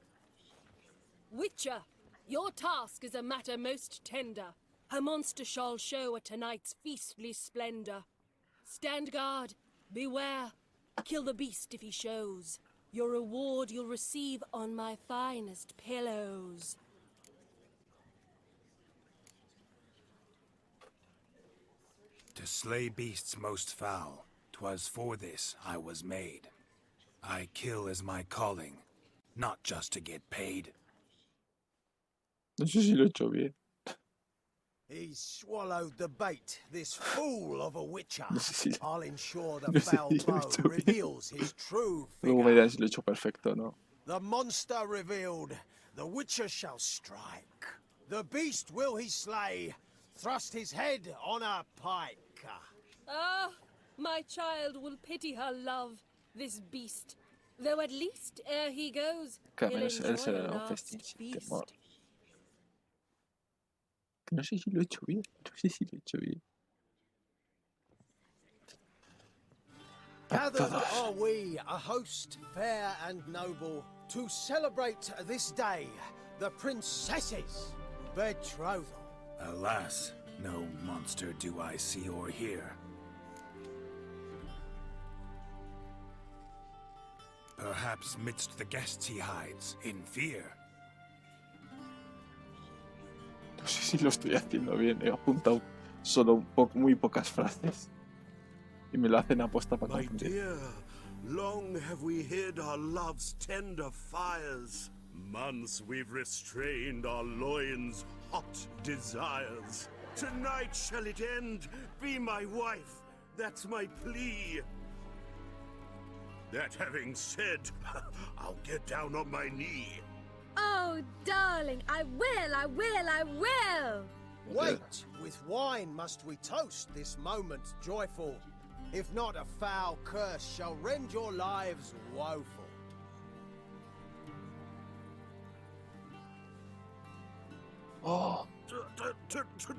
Witcher, your task is a matter most tender. Her monster shall show at tonight's feastly splendor. Stand guard, beware, kill the beast if he shows. Your reward you'll receive on my finest pillows. To slay beasts most foul, 'twas for this I was made. I kill as my calling, not just to get paid. No sé si lo he hecho bien. He's swallowed the bait, this fool of a witcher. I'll ensure the foul bow reveals his true Luego me dirás si lo he hecho perfecto, ¿no? The monster revealed, the witcher shall strike. The beast will he slay, thrust his head on a pike. Ah, my child will pity her love, this beast. Though at least ere he goes, Que al he'll menos él enjoy será a un last festín sin feast. temor. No sé si lo he hecho bien. No sé si lo he hecho bien. Gathered are we, a host fair and noble, to celebrate this day, the princess's betrothal. Alas, no monster do I see or hear. Perhaps midst the guests he hides, in fear. No sé si lo estoy haciendo bien. He apuntado solo muy pocas frases. Y me lo hacen aposta para My confundir. dear, long have we hid our love's tender fires. Months we've restrained our loins' hot desires. Tonight shall it end, be my wife, that's my plea. That having said, I'll get down on my knee. Oh, darling, I will! Wait, with wine must we toast this moment joyful. If not, a foul curse shall rend your lives woeful. Oh.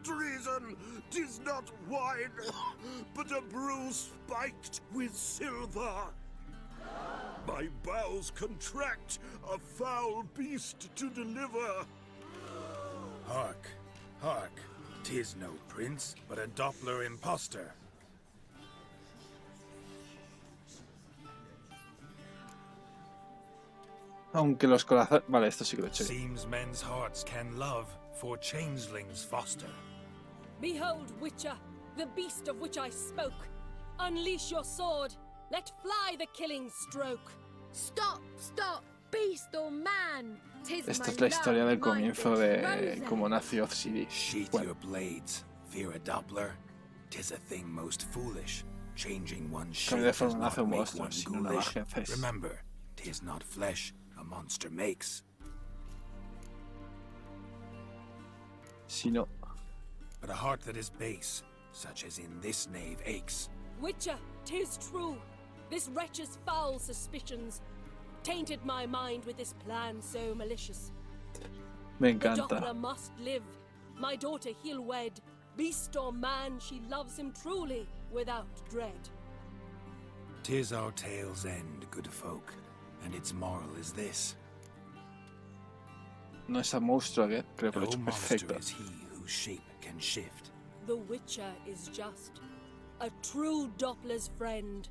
Treason, 'tis not wine, but a brew spiked with silver. My bowels contract, a foul beast to deliver. Hark, hark, 'tis no prince, but a Doppler imposter. Aunque los corazones... Vale, esto sí que lo he hecho bien. Seems men's hearts can love, for changelings foster. Behold, Witcher, the beast of which I spoke. Unleash your sword. Let fly the killing stroke. Stop, stop, beast or man. Esta es la historia del comienzo de cómo nació City. Sheath your blades, fear a Doppler. 'Tis a thing most foolish. Changing one's shape Cambio de forma does nace not un make monstruo, one sino una ghoulish. magia. Remember, 'tis not flesh a monster makes. Sino... But a heart that is base, such as in this knave aches. Witcher, 'tis true. This wretch's foul suspicions tainted my mind with this plan so malicious. Me The encanta. Doppler must live. My daughter he'll wed. Beast or man, she loves him truly, without dread. 'Tis our tale's end, good folk, and its moral is this. No es a monstruo, ¿eh? Creo que lo he hecho No monster perfecto. is he whose shape can shift. The Witcher is just a true Doppler's friend.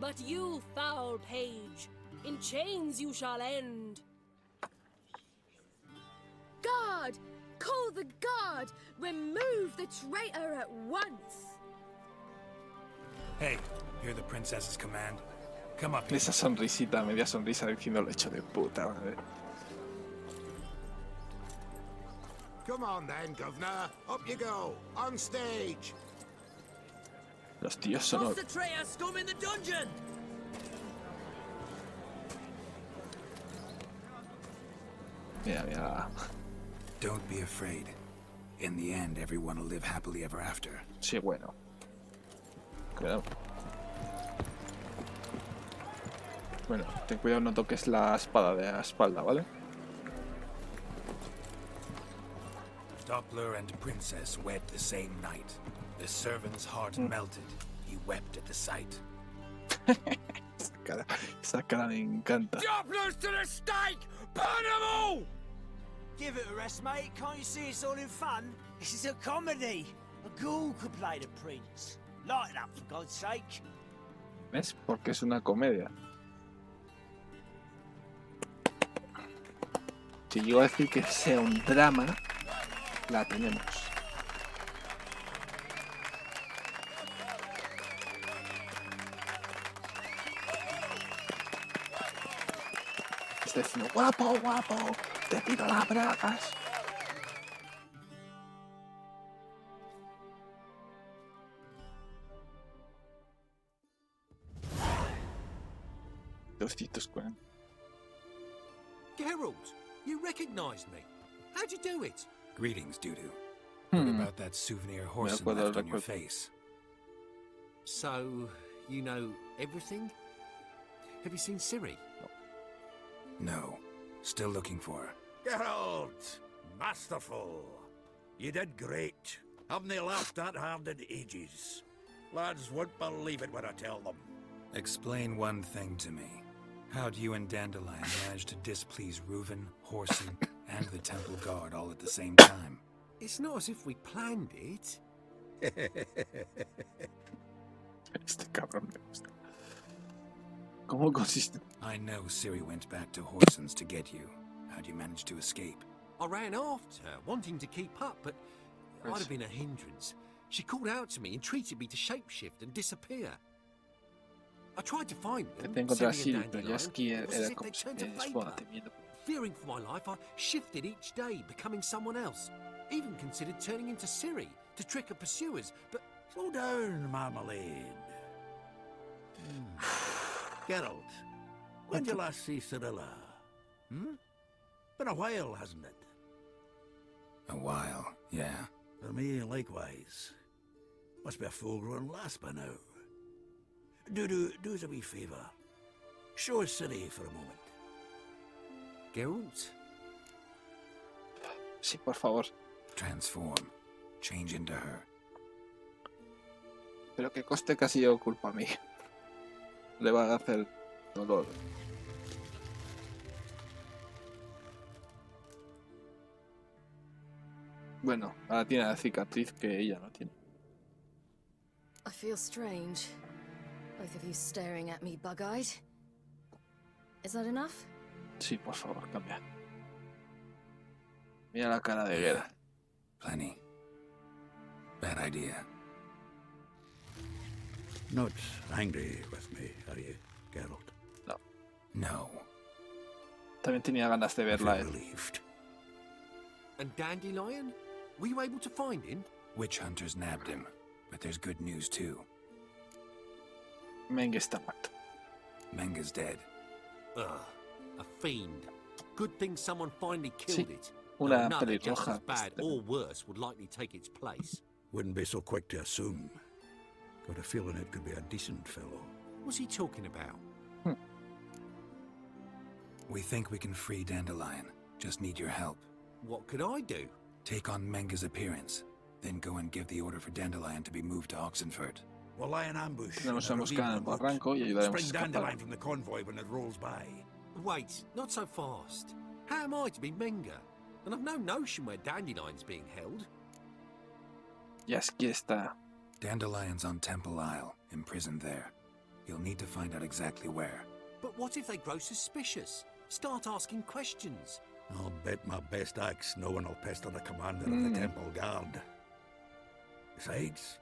But you, foul page, in chains you shall end. Guard! Call the guard! Remove the traitor at once! Hey, hear the princess's command? Come up here. Esa sonrisita, media sonrisa diciendo lo hecho de puta madre. Come on then, governor. Up you go. On stage. Los tíos son... the traitor scum in the dungeon! Mira, mira. Don't be afraid. In the end, everyone will live happily ever after. Sí, bueno. Cuidado. Bueno, ten cuidado, no toques la espada de la espalda, ¿vale? Doppler and princess wed the same night. The servant's heart melted. He wept at the sight. Esa cara me encanta. Dopplers to the stake! Burn them all! Give it a rest, mate. Can't you see it's all in fun? This is a comedy. A ghoul could play the prince. Light it up, for God's sake. ¿Ves? Porque es una comedia. Si llego a decir que sea un drama, la tenemos. Está diciendo, guapo, guapo, te tiro las bragas. Gerald, you recognized me. How'd you do it? Greetings, Dudu. What about that souvenir horse left on your face? So, you know everything? Have you seen Ciri? No. Still looking for her. Gerald! Masterful. You did great. Haven't they laughed that hard in ages? Lads won't believe it when I tell them. Explain one thing to me. How do you and Dandelion manage to displease Reuven, Horson, and the Temple Guard all at the same time? It's not as if we planned it. Este cabrón me gusta. ¿Cómo consiste? I know Ciri went back to Horson's to get you. How'd you manage to escape? I ran after her, wanting to keep up, but I'd have been a hindrance. She called out to me, entreated me to shapeshift and disappear. I tried to find them, Te encontré a Ciri and Siri, pero Dandelion. Jaskier It was era as if como they si turned to me vapour. temiendo. Fearing for my life, I shifted each day, becoming someone else. Even considered turning into Ciri to trick her pursuers, but... Slow down, Marmalade. Geralt, when did you last see Cirilla? Been a while, hasn't it? A while, yeah. For me, likewise. Must be a full-grown lass by now. Do us a wee favour. Show us Ciri for a moment. Geralt? Sí, por favor. Transform. Change into her. Pero que coste que ha sido culpa mía. Le va a hacer dolor. Bueno, ahora tiene la cicatriz que ella no tiene. I feel strange. Both of you staring at me bug-eyed. Is that enough? Sí, por favor, cambia. Mira la cara de Geralt. Plenty. Bad idea. Not angry with me, are you, Geralt? No. No. También tenía ganas de verla. Relieved. And Dandelion? Were you able to find him? Witch hunters nabbed him, but there's good news too. Menge está muerto. Menga's dead. Ugh, a fiend. Good thing someone finally killed it. Una Another just pelirroja. as bad or worse would likely take its place. Wouldn't be so quick to assume. Got a feeling it could be a decent fellow. What's he talking about? We think we can free Dandelion. Just need your help. What could I do? Take on Menga's appearance. Then go and give the order for Dandelion to be moved to Oxenford. We'll lie in ambush. Tenemos emboscada en el barranco y ayudaremos a Spring escapar. Dandelion from the convoy when it rolls by. Wait, not so fast. How am I to be Menga? And I've no notion where Dandelion's being held. Jaskier está. Dandelion's on Temple Isle, imprisoned there. You'll need to find out exactly where. But what if they grow suspicious? Start asking questions. I'll bet my best axe no one will pester the commander of the Temple Guard. Besides,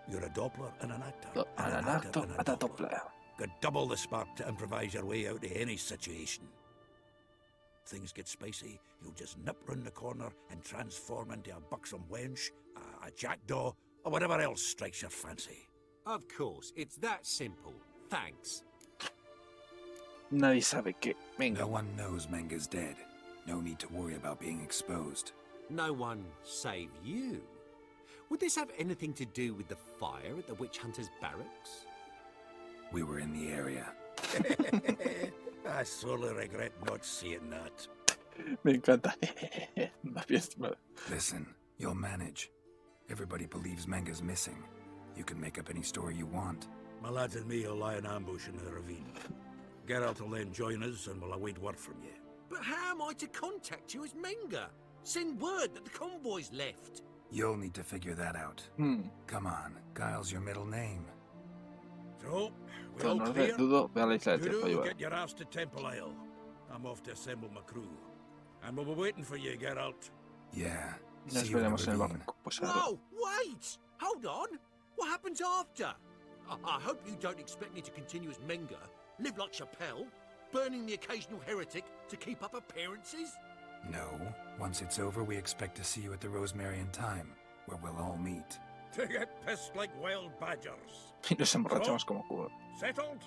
you're a Doppler and an actor. And an actor and a Doppler. Got double the spark to improvise your way out of any situation. Things get spicy, you'll just nip round the corner and transform into a buxom wench, a jackdaw, or whatever else strikes your fancy. Of course, it's that simple. Thanks. Nadie sabe que Menga. No one knows Menga's dead. No need to worry about being exposed. No one save you. Would this have anything to do with the fire at the witch hunter's barracks? We were in the area. I sorely regret not seeing that. Me encanta. Listen, you'll manage. Everybody believes Menga's missing. You can make up any story you want. My lads and me will lie in ambush in the ravine. Gerald will then join us and we'll await word from you. But how am I to contact you as Menga? Send word that the convoy's left. You'll need to figure that out. Come on, Guile's your middle name. So, we're all clear? Dudo, ve a la isla del tiempo, Dudo, ayuda. get your ass to Temple Isle. I'm off to assemble my crew. And we'll be waiting for you, Geralt. Yeah. Nos veremos en el barranco. Pues ahora. Whoa, wait! Hold on! What happens after? I hope you don't expect me to continue as Menga, live like Chappelle, burning the occasional heretic to keep up appearances? No. Once it's over, we expect to see you at the Rosemary in Time, where we'll all meet. To get pissed like wild badgers. Y nos emborrachamos como culo. Settled?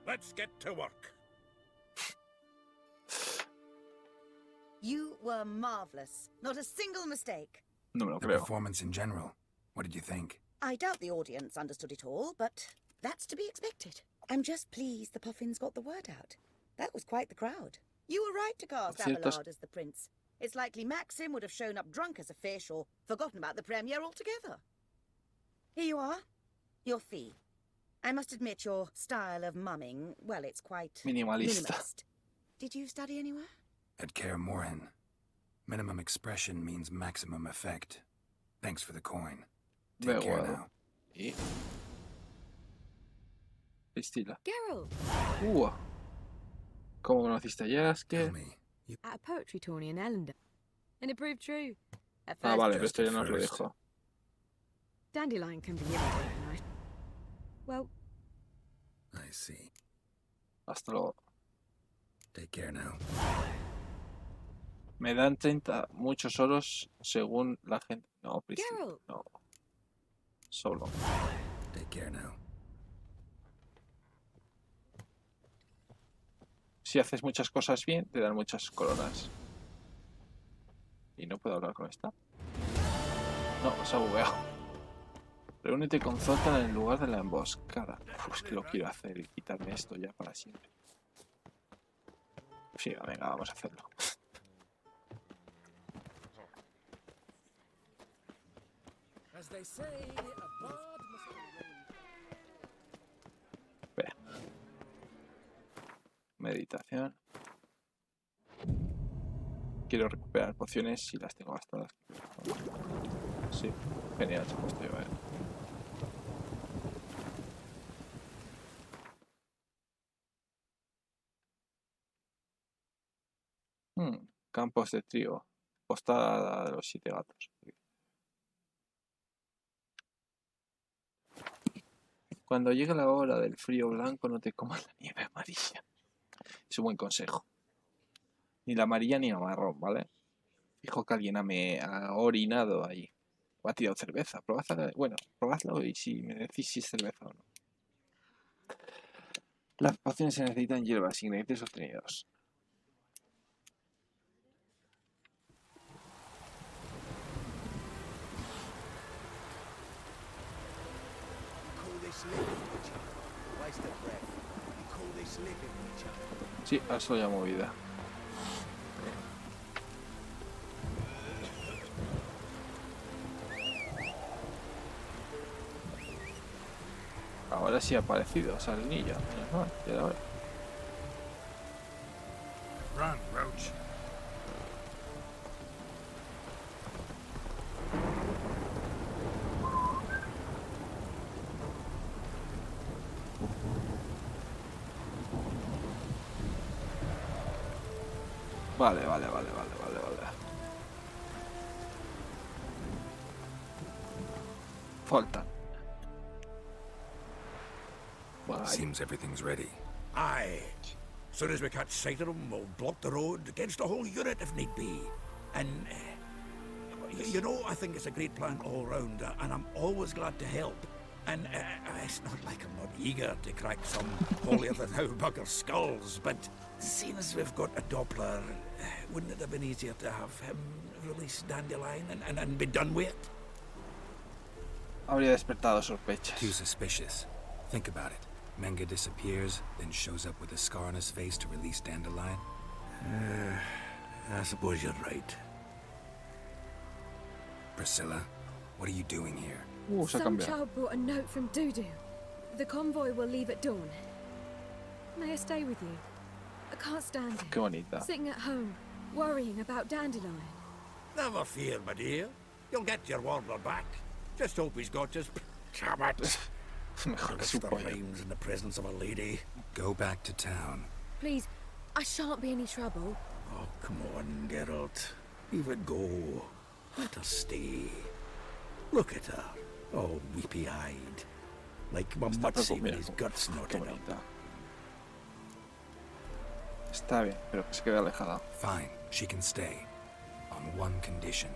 Let's get to work. You were marvelous. Not a single mistake. No me lo The creo. performance in general. What did you think? I doubt the audience understood it all, but that's to be expected. I'm just pleased the Puffins got the word out. That was quite the crowd. You were right to cast Abelard as the prince. It's likely Maxim would have shown up drunk as a fish or forgotten about the premiere altogether. Here you are. Your fee. I must admit your style of mumming, well, it's quite Minimalista. Did you study anywhere? At Kaer Morhen. Minimum expression means maximum effect. Thanks for the coin. Take care now. Y... Estila. Gerald! ¿Cómo conociste a Jaskier? At a poetry tourney in Ellender. And it proved true. At Ah, first, vale, pero esto ya nos lo dijo. Dandelion can be irritating, right? Well, I see. Hasta luego. Take care now. Me dan 30 muchos oros según la gente. No, Priscila. Geralt. No. Solo. Take care now. Si haces muchas cosas bien, te dan muchas coronas. Y no puedo hablar con esta. No, se ha bugueado. Reúnete con Zoltan en el lugar de la emboscada. Pues que lo quiero hacer y quitarme esto ya para siempre. Sí, venga, vamos a hacerlo. Espera. Meditación. Quiero recuperar pociones si las tengo gastadas. Sí, genial, se ha puesto yo, Campos de trigo. Postada de los 7 gatos. Cuando llegue la hora del frío blanco, no te comas la nieve amarilla. Es un buen consejo. Ni la amarilla ni la marrón, ¿vale? Fijo que alguien ha orinado ahí. O ha tirado cerveza. Probadla, bueno, probadlo y si me decís si es cerveza o no. Las pociones se necesitan hierbas, ingredientes obtenidos. Sí, a eso ya movida. Ahora sí ha aparecido Salinilla. Ya la veo. Run, Roach. Vale. Faltan. Seems everything's ready. Aye. Soon as we catch sight of them, we'll block the road against the whole unit if need be. And, you know, I think it's a great plan all round, and I'm always glad to help. And it's not like I'm not eager to crack some holier-than-thou bugger skulls, but seeing as we've got a Doppler, wouldn't it have been easier to have him release Dandelion and be done with it? Habría despertado sospechas. Too suspicious. Think about it. Menga disappears, then shows up with a scar on his face to release Dandelion. I suppose you're right. Priscilla, what are you doing here? Some child brought a note from Dudu. The convoy will leave at dawn. May I stay with you? I can't stand it. Qué bonita. Sitting at home, worrying about Dandelion. Never fear, my dear. You'll get your warbler back. Just hope he's got his... Damn it. The rhymes in the presence of a lady. Go back to town. Please, I shan't be any trouble. Oh, come on, Geralt. Leave it go. Let her stay. Look at her. All weepy-eyed. Like my Mutsy with his guts knotted up. Está bien, pero que se quede alejada. Fine, she can stay. On one condition.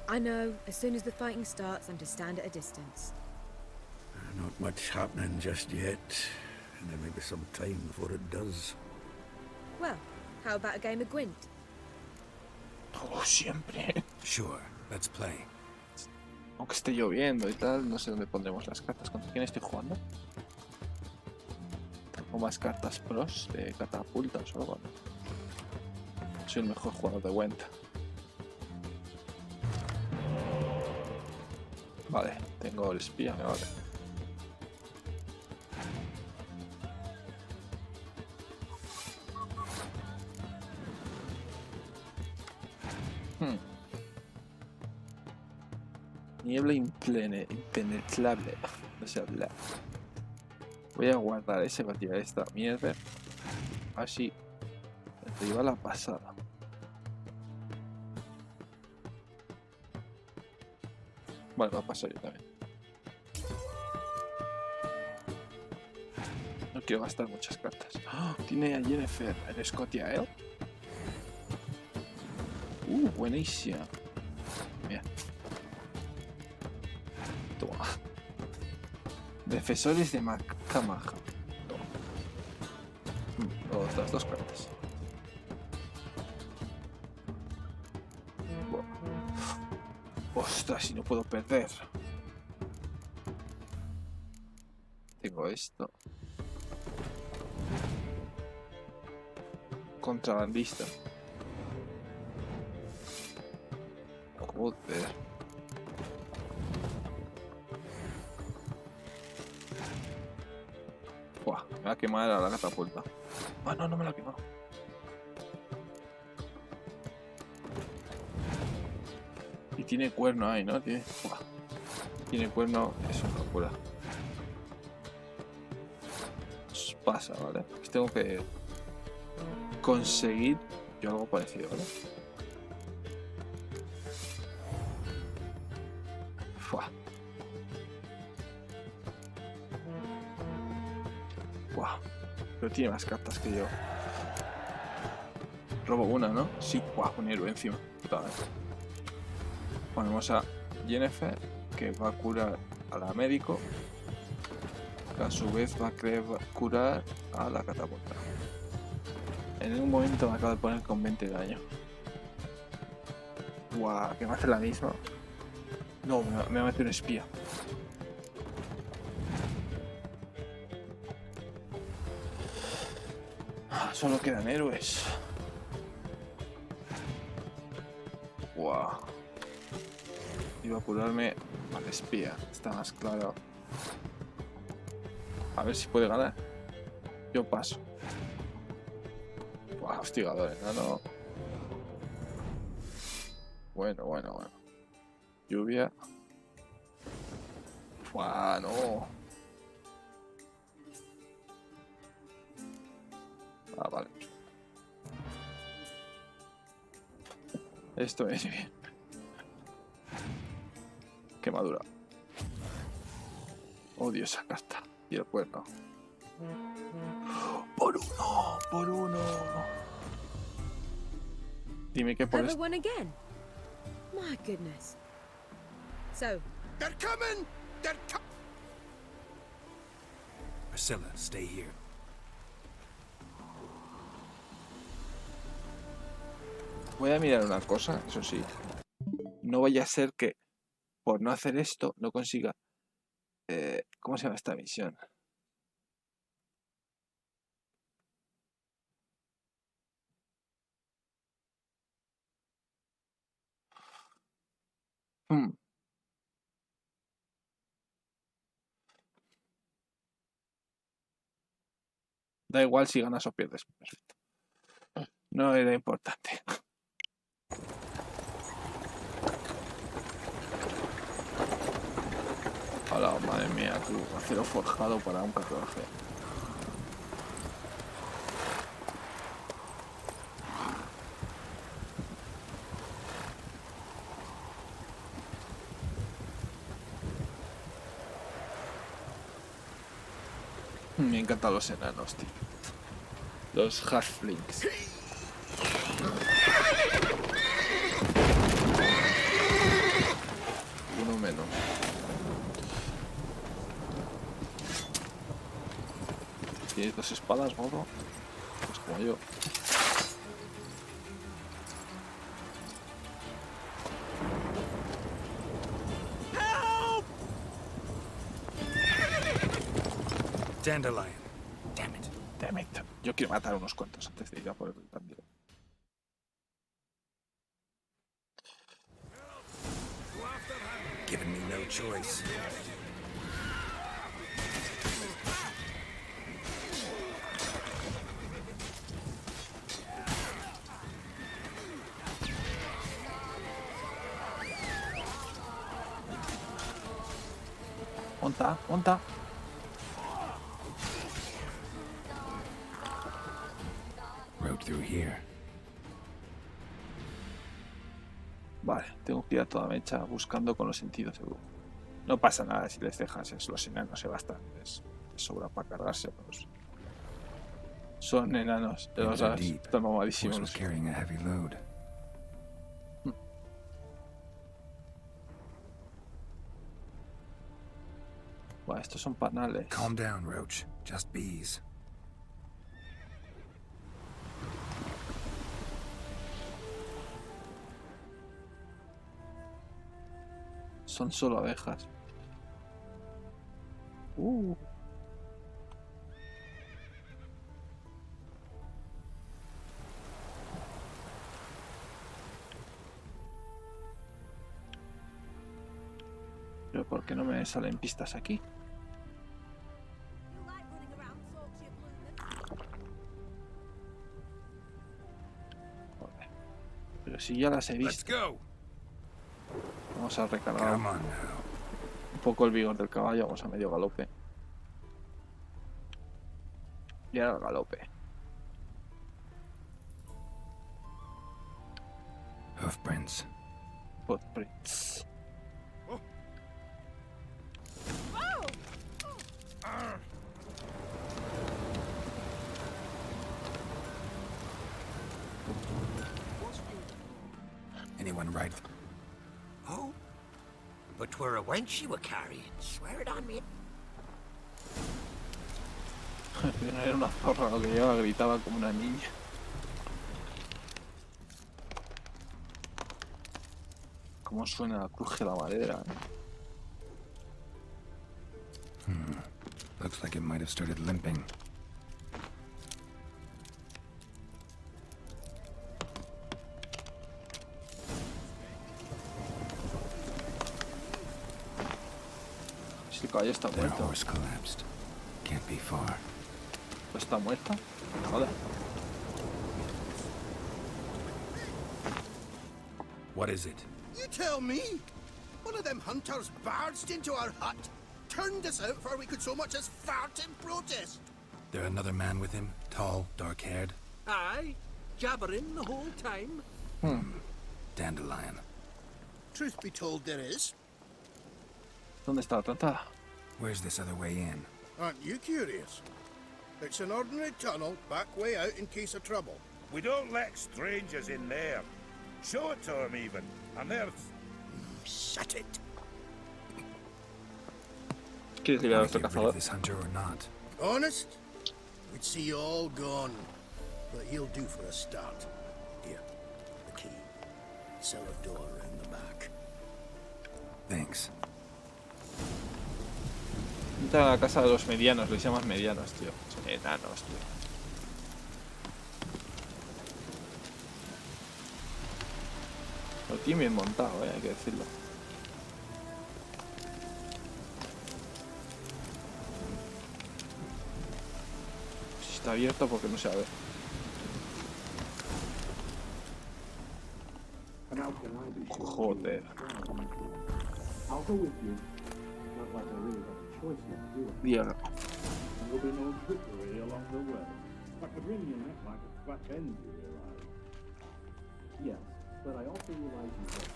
I know, as soon as the fighting starts, I'm to stand at a distance. Not much happening just yet. And there may be some time before it does. Well, how about a game of Gwent? Oh, siempre. Sure, let's play. Aunque esté lloviendo y tal, no sé dónde pondremos las cartas. ¿Contra quién estoy jugando? Tengo más cartas pros de catapultas o algo. Soy el mejor jugador de Gwent. Vale, tengo el espía, me vale. Niebla impenetrable. No sé hablar. Voy a guardar ese para tirar esta mierda. Así. Arriba la pasada. Vale, va a pasar yo también. No quiero gastar muchas cartas. ¡Oh! Tiene a Jennifer en Escocia, ¿eh? Buenísima. Bien. Toma. Defensores de Macamaja. Toma. Las dos cartas. Ostras, si no puedo perder. Tengo esto. Contrabandista. Joder. Buah, me va a quemar a la catapulta. Ah, no, no me la ha quemado. Y tiene cuerno ahí, ¿no? Tiene cuerno, es una locura. Os pasa, ¿vale? Pues tengo que conseguir yo algo parecido, ¿vale? Fua. Buah. Pero tiene más cartas que yo. Robo una, ¿no? Sí, buah, un héroe encima. Total. Ponemos a Jennifer, que va a curar a la médico, que a su vez va a querer curar a la catapulta. En un momento me acabo de poner con 20 de daño. Guau, que me hace la misma. No, me va a meter un espía. Solo quedan héroes. Wow. Iba a curarme al espía. Está más claro. A ver si puede ganar. Yo paso. Wow, hostigador, enano. Bueno. Lluvia. Wow, no. Ah, vale. Esto es bien. Quemadura. Odio esa carta. Y el cuerno. Por uno. Dime qué pones. One again. My goodness. So, they're coming. Priscilla, stay here. Voy a mirar una cosa, eso sí. No vaya a ser que por no hacer esto no consiga... ¿cómo se llama esta misión? Da igual si ganas o pierdes. Perfecto. No era importante. Hola, madre mía, tú. Acero forjado para un carruaje. Me encantan los enanos, tío. Los halflings. Uno menos. ¿Tienes dos espadas, gordo? Pues como yo. Dandelion. Damn it. Yo quiero matar a unos cuantos antes de ir a por el bandido. Giving me no choice. Monta. Road through here. Vale, tengo que ir a toda mecha buscando con los sentidos seguro. No pasa nada si les dejas, los enanos se bastan. Les sobra para cargarse. Pues. Son enanos, de los están mamadísimos. Bueno, estos son panales. Calm down, Roach. Just bees. Son solo abejas. Pero ¿por qué no me salen pistas aquí? Joder. Pero si ya las he visto. Vamos a recargar un poco el vigor del caballo. Vamos a medio galope. Y ahora el galope. Hoofprints. Footprints. Anyone right? Oh, but 'twere a wench you were carrying. Swear it on me. Era una zorra lo que llevaba, gritaba como una niña. Cómo suena, cruje la madera. Looks like it might have started limping. El caballo está Their muerto. horse collapsed. Can't be far. ¿Está muerta? Joder. What is it? You tell me. One of them hunters barged into our hut, turned us out before we could so much as fart in protest. There another man with him? Tall, dark-haired? Aye, jabbering the whole time. Dandelion. Truth be told, there is. ¿Dónde está la tratada? Where's this other way in? Aren't you curious? It's an ordinary tunnel, back way out in case of trouble. We don't let strangers in there. Show it to them even, and there's... Shut it. ¿Quieres liberar a nuestro Get rid cazador? of this hunter or not? Honest? We'd see you all gone. But he'll do for a start. Here, the key. Cellar door around the back. Thanks. Entra a la casa de los medianos, les llamas medianos, tío. Son enanos, tío. Lo tiene bien montado, hay que decirlo. Si está abierto, porque no se abre. Joder. Diego. Yes, but I also realize you that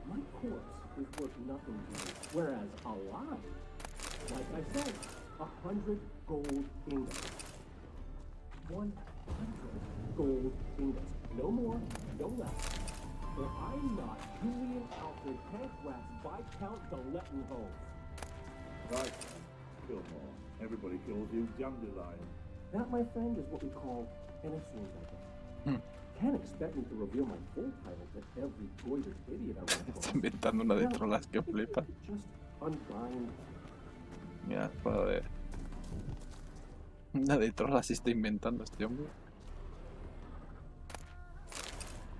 my corpse is worth nothing to you, whereas alive, like I said, 100 gold ingots. 100 gold ingots. No more, no less. Or I'm not Julian Alfred Pancras Viscount Galetton Holmes. Right. Kill more. Everybody kills you, Dandelion. That, my friend, is what we call an assumed identity. Can't expect me to reveal my full title to every goited idiot I run Está inventando una de trolas que flipa. Just unbind. Mira, joder. Una de trolas se está inventando este hombre.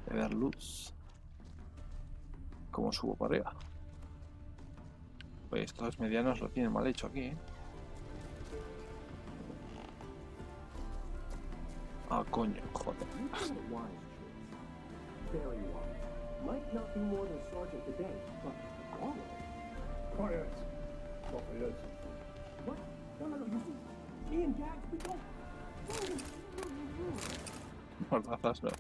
De dar luz. ¿Cómo subo para arriba? Pues estos medianos lo tienen mal hecho aquí, ¿eh? Ah, coño, joder. Very wise. Might not be more than sergeant today, but all of it. Quiet. Copiers. What? No, you see, me and Jack, we go. Mordazas, no.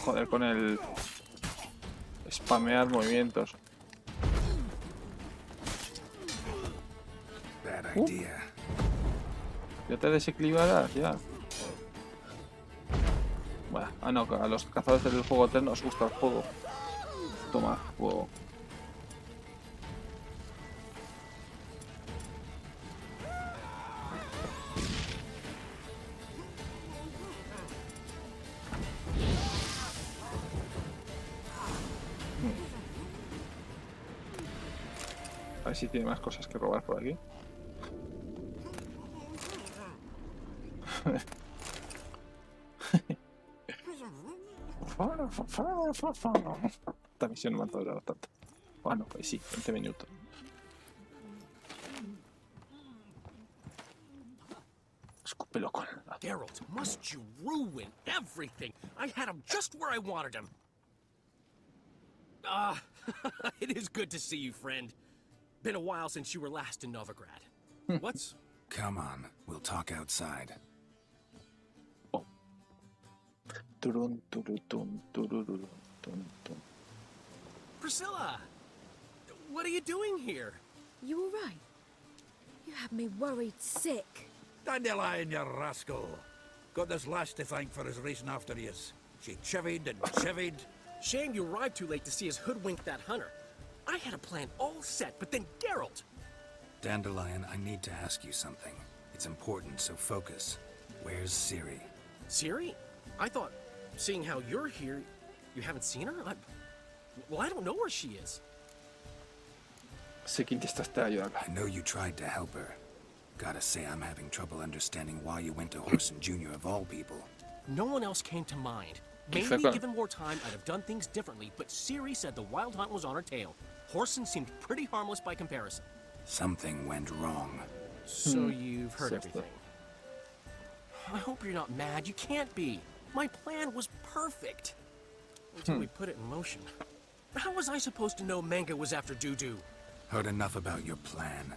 Joder, con el spamear movimientos. Bad idea. Ya te desequilibrarás, ya. Bueno, ah no, a los cazadores del fuego eterno os gusta el fuego. Toma, fuego. A ver si tiene más cosas que robar por aquí. Esta misión no me ha durado tanto. Bueno, pues sí, 20 minutos. Escúpelo con la... Gerald, must you ruin everything? I had him just where I wanted him. It is good to see you, friend. Been a while since you were last in Novigrad. What's... Come on, we'll talk outside. Priscilla! What are you doing here? You all right? You have me worried sick. Dandelion, you rascal. Got this lass to thank for his racing after yous. She chivied and chivied. Shame you arrived too late to see us hoodwink that hunter. I had a plan all set, but then Gerald... Dandelion, I need to ask you something. It's important, so focus. Where's Ciri? Ciri? I thought, seeing how you're here, you haven't seen her? Well, I don't know where she is. Sé que intentaste ayudarla. I know you tried to help her. Gotta say, I'm having trouble understanding why you went to Horson Jr. of all people. No one else came to mind. Maybe given more time, I'd have done things differently, but Ciri said the Wild Hunt was on her tail. Horson seemed pretty harmless by comparison. Something went wrong. So you've heard everything. I hope you're not mad. You can't be. My plan was perfect. Until we put it in motion. How was I supposed to know Manga was after Dudu? Heard enough about your plan.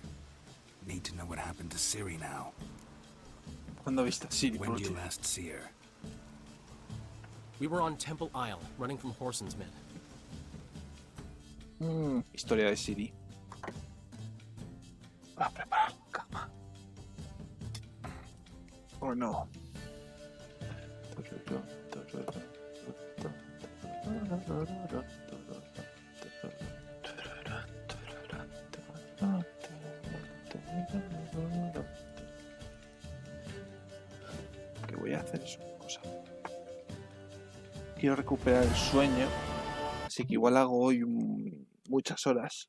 Need to know what happened to Ciri now. When did you last see her? We were on Temple Isle, running from Horson's men. Historia de Ciri. Va a preparar la cama. ¿O no? ¿Qué voy a hacer? Es una cosa. Quiero recuperar el sueño, así que igual hago hoy muchas horas.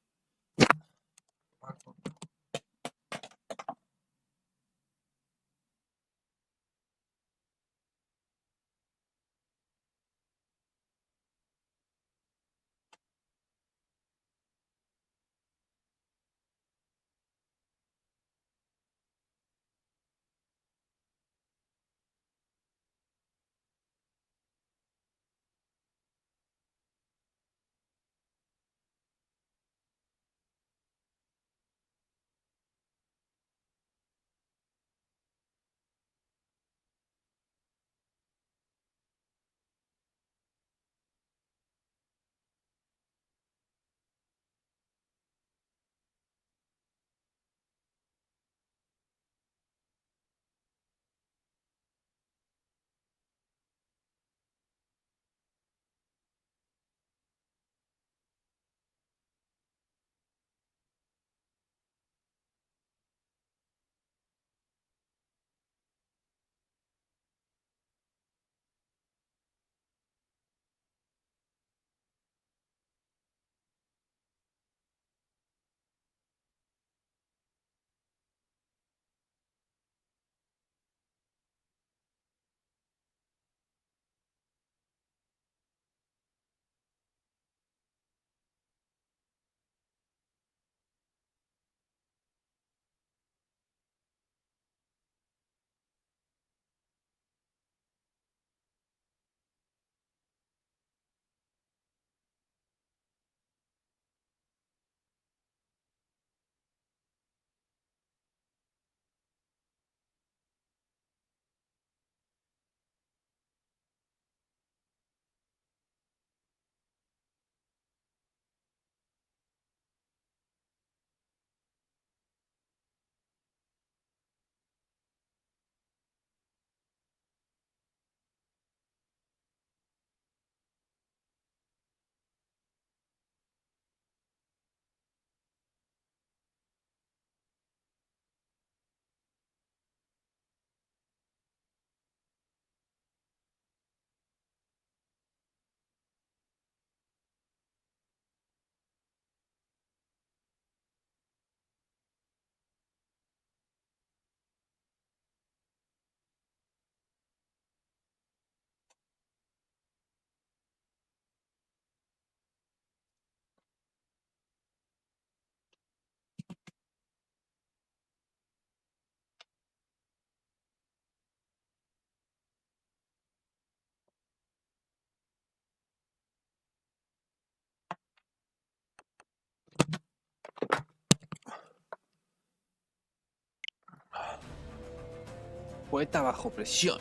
Poeta bajo presión.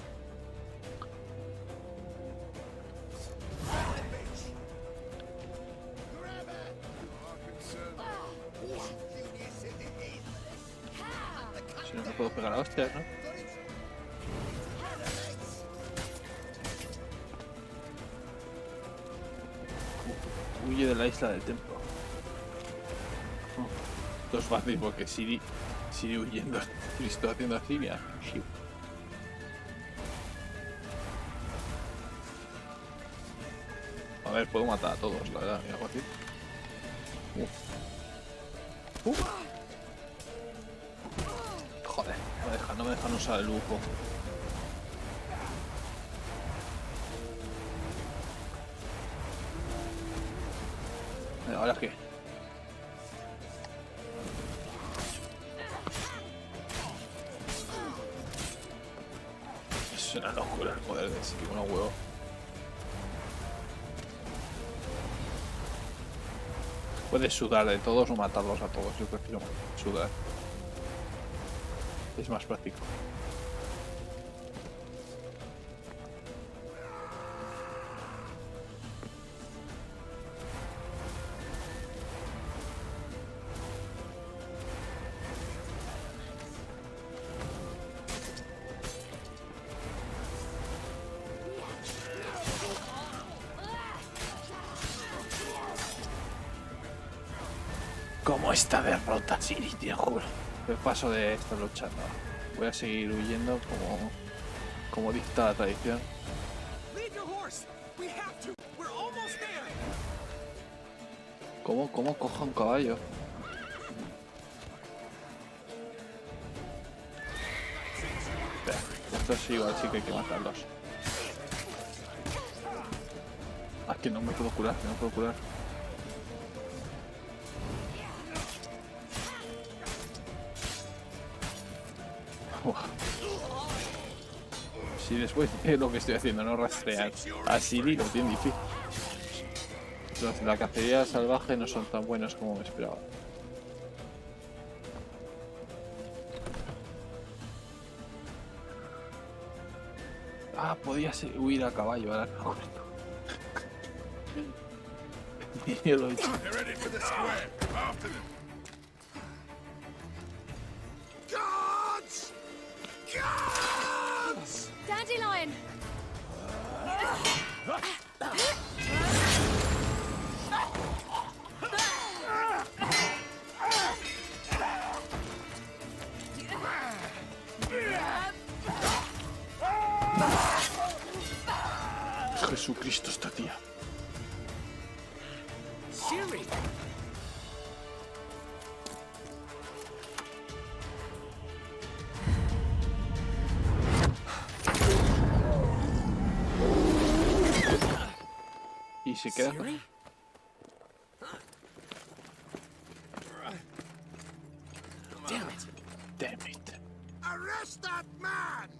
Si no me puedo pegar a hostias, ¿no? Huye de la isla del templo. Esto es fácil porque Ciri huyendo. Cristo haciendo así, mira. A ver, puedo matar a todos, la verdad. Mira, fácil. Joder. no me dejan usar el lujo. ¿Ahora qué? Es una locura el poder de ese tipo, no huevo. Puedes sudar de todos o matarlos a todos. Yo prefiero sudar. Es más práctico. Como esta derrota, sí, te juro. El paso de estar luchando. Voy a seguir huyendo como dicta la tradición. ¿Cómo coja un caballo? Estos sí, igual sí que hay que matarlos. Ah, que no me puedo curar, no me puedo curar. Si después de lo que estoy haciendo no rastrean a Siri, lo tienen difícil. Los de la cacería salvaje no son tan buenos como me esperaba. Ah, podía huir a caballo, ahora que no. Yo lo he hecho. Dandelion! Jesucristo, esta tía. Siri! Y se queda. Damn it! Damn it. Arrest that man!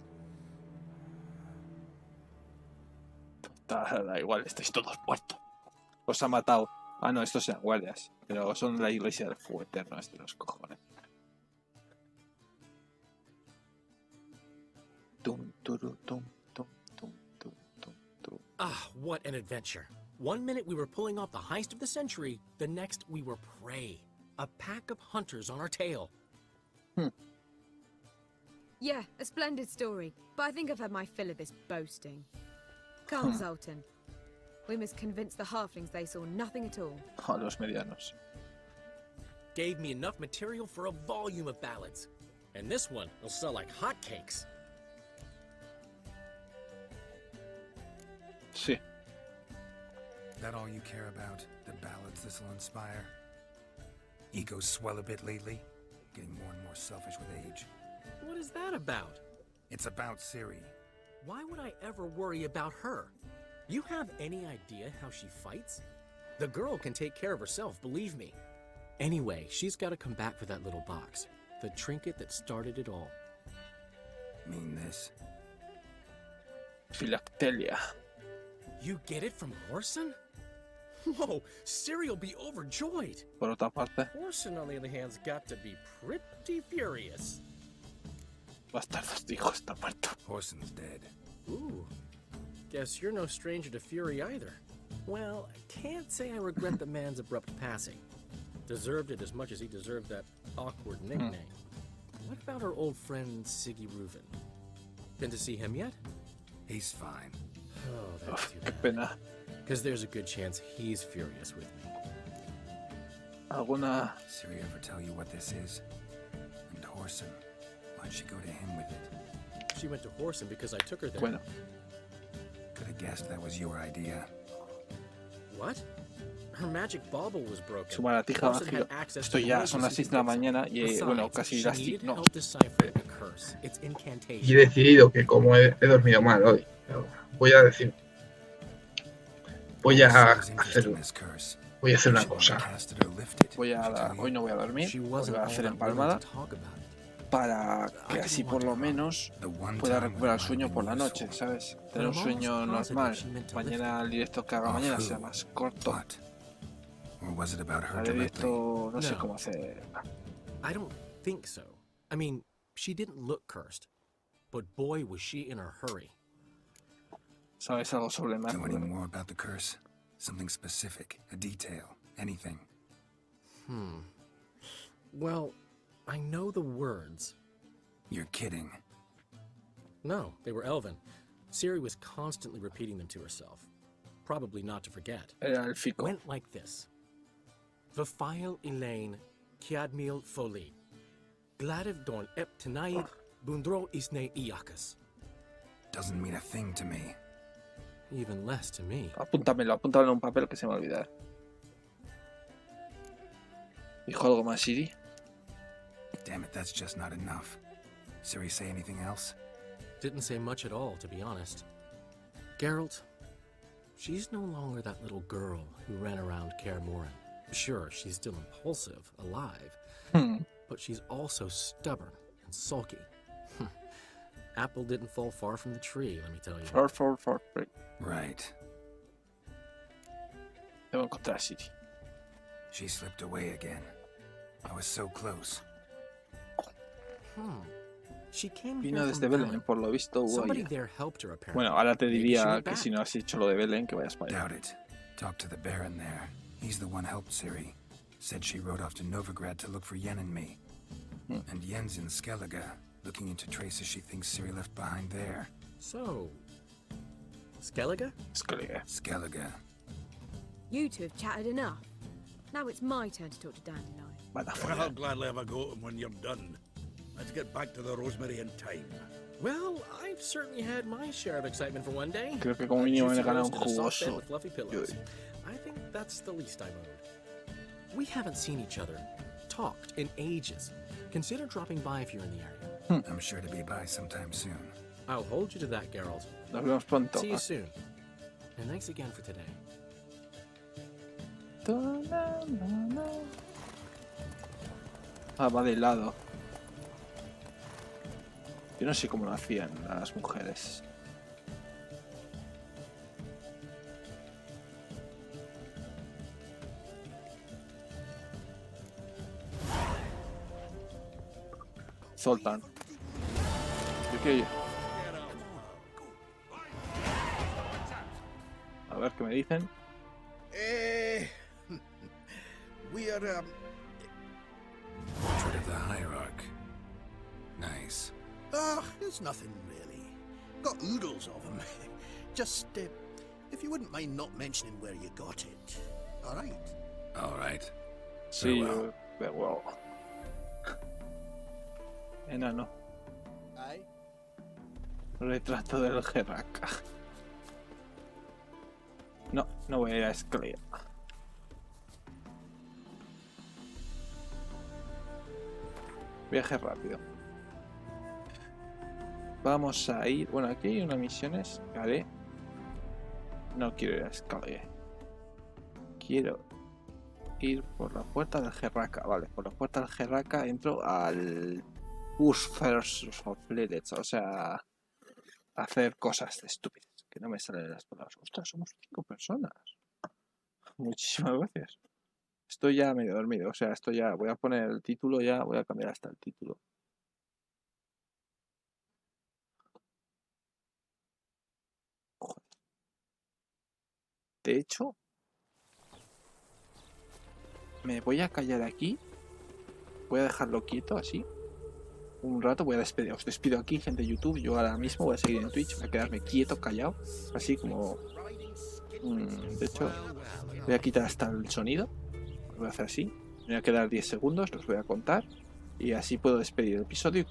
Da igual, estáis todos muertos. Os ha matado. Ah, no, estos eran guardias. Pero son de la iglesia del fuego eterno, este los cojones. Ah, what an adventure. 1 minute we were pulling off the heist of the century, the next we were prey. A pack of hunters on our tail. Yeah, a splendid story, but I think I've had my fill of this boasting. Come, Zoltan. We must convince the halflings they saw nothing at all. A los medianos. Gave me enough material for a volume of ballads. And this one will sell like hotcakes. Sí. That all you care about? The ballads this'll inspire? Egos swell a bit lately? Getting more and more selfish with age. What is that about? It's about Ciri. Why would I ever worry about her? You have any idea how she fights? The girl can take care of herself, believe me. Anyway, she's got to come back for that little box. The trinket that started it all. Mean this? Philacteria. You get it from Horson? Whoa, Ciri'll be overjoyed. Por otra parte, Horson, on the other hand, has got to be pretty furious. Bastardo, hijo, está muerto. Horson's dead. Ooh, guess you're no stranger to fury either. Well, I can't say I regret the man's abrupt passing. Deserved it as much as he deserved that awkward nickname. What about our old friend Siggy Reuven? Been to see him yet? He's fine. Oh, that's too bad. Pena. Because there's a good chance he's furious with me. ¿Alguna? Ciri ever tell you what this is? And Horson, why'd she go to him with it? She went to Horson because I took her there. Bueno. Could have guessed that was your idea. What? Her magic bauble was broken. Su baratija mágica. Esto ya son las 6 de la mañana y bueno, casi las 5. No. Y he decidido que como he dormido mal hoy, voy a hacer una cosa. Hoy no voy a dormir, voy a hacer empalmada para que así por lo menos pueda recuperar el sueño por la noche, ¿sabes? Tener un sueño normal. Mañana el directo que haga mañana sea más corto. Haré directo, no sé cómo hacer. I don't think so. I mean, she didn't look cursed, but boy was she in a hurry. ¿Sabes algo sobre Mark? Know any more about the curse? Something specific, a detail, anything. Well, I know the words. You're kidding. No, they were Elven. Ciri was constantly repeating them to herself. Probably not to forget. Went like this. Vafile Elaine, Kiadmil Foli. Gladev Dorn Ep Tenaid, Bundro Isne Iakas. Doesn't mean a thing to me. Even less to me. Apúntamelo en un papel que se me va a olvidar. ¿Dijo algo más, Ciri? Damn it, that's just not enough. Ciri say anything else? Didn't say much at all, to be honest. Geralt, she's no longer that little girl who ran around Kaer Morhen. Sure, she's still impulsive, alive, but she's also stubborn and sulky. Apple didn't fall far from the tree, let me tell you. Far. Right. Debo encontrar a Ciri. She slipped away again. I was so close. She came Vino desde Belén, por lo visto. Bueno, ahora te diría que si no has hecho lo de Belén, que vayas para allá. Doubt it. Talk to the Baron there. He's the one helped Ciri. Said she rode off to Novigrad to look for Yen and me. And Yen's in Skellige, looking into traces she thinks Ciri left behind there. So, Skellige? Skellige. You two have chatted enough. Now it's my turn to talk to Dandelion. I'll gladly have a go at him when you're done. Let's get back to the Rosemary in time. Well, I've certainly had my share of excitement for one day. Creo que como mínimo me he ganado un jugoso. I think that's the least I owed. We haven't seen each other, talked in ages. Consider dropping by if you're in the area. I'm sure to be by sometime soon. I'll hold you to that, Geralt. Nos vemos pronto. See you soon. And thanks again for today. Va de lado. Yo no sé cómo lo hacían las mujeres. Zoltan. A ver qué me dicen. We are, Portrait of the Hierarch. Nice. It's nothing really. Got oodles of them. Just, if you wouldn't mind not mentioning where you got it. All right? All right. Sí, well. Enano. Retrato del Jerraca. No voy a ir a Skellige. Viaje rápido. Vamos a ir. Bueno, aquí hay unas misiones que haré. No quiero ir a Skellige. Quiero ir por la puerta del Jerraca. Vale, por la puerta del Jerraca entro al Push First of Pledges. O sea, hacer cosas estúpidas. Que no me salen las palabras. Ostras, somos 5 personas. Muchísimas gracias. Estoy ya medio dormido. O sea, esto ya. Voy a poner el título ya. Voy a cambiar hasta el título. De hecho, me voy a callar aquí. Voy a dejarlo quieto así. Un rato voy a despedir. Os despido aquí, gente de YouTube. Yo ahora mismo voy a seguir en Twitch. Voy a quedarme quieto, callado. Así como... de hecho, voy a quitar hasta el sonido. Lo voy a hacer así. Me voy a quedar 10 segundos. Los voy a contar. Y así puedo despedir el episodio.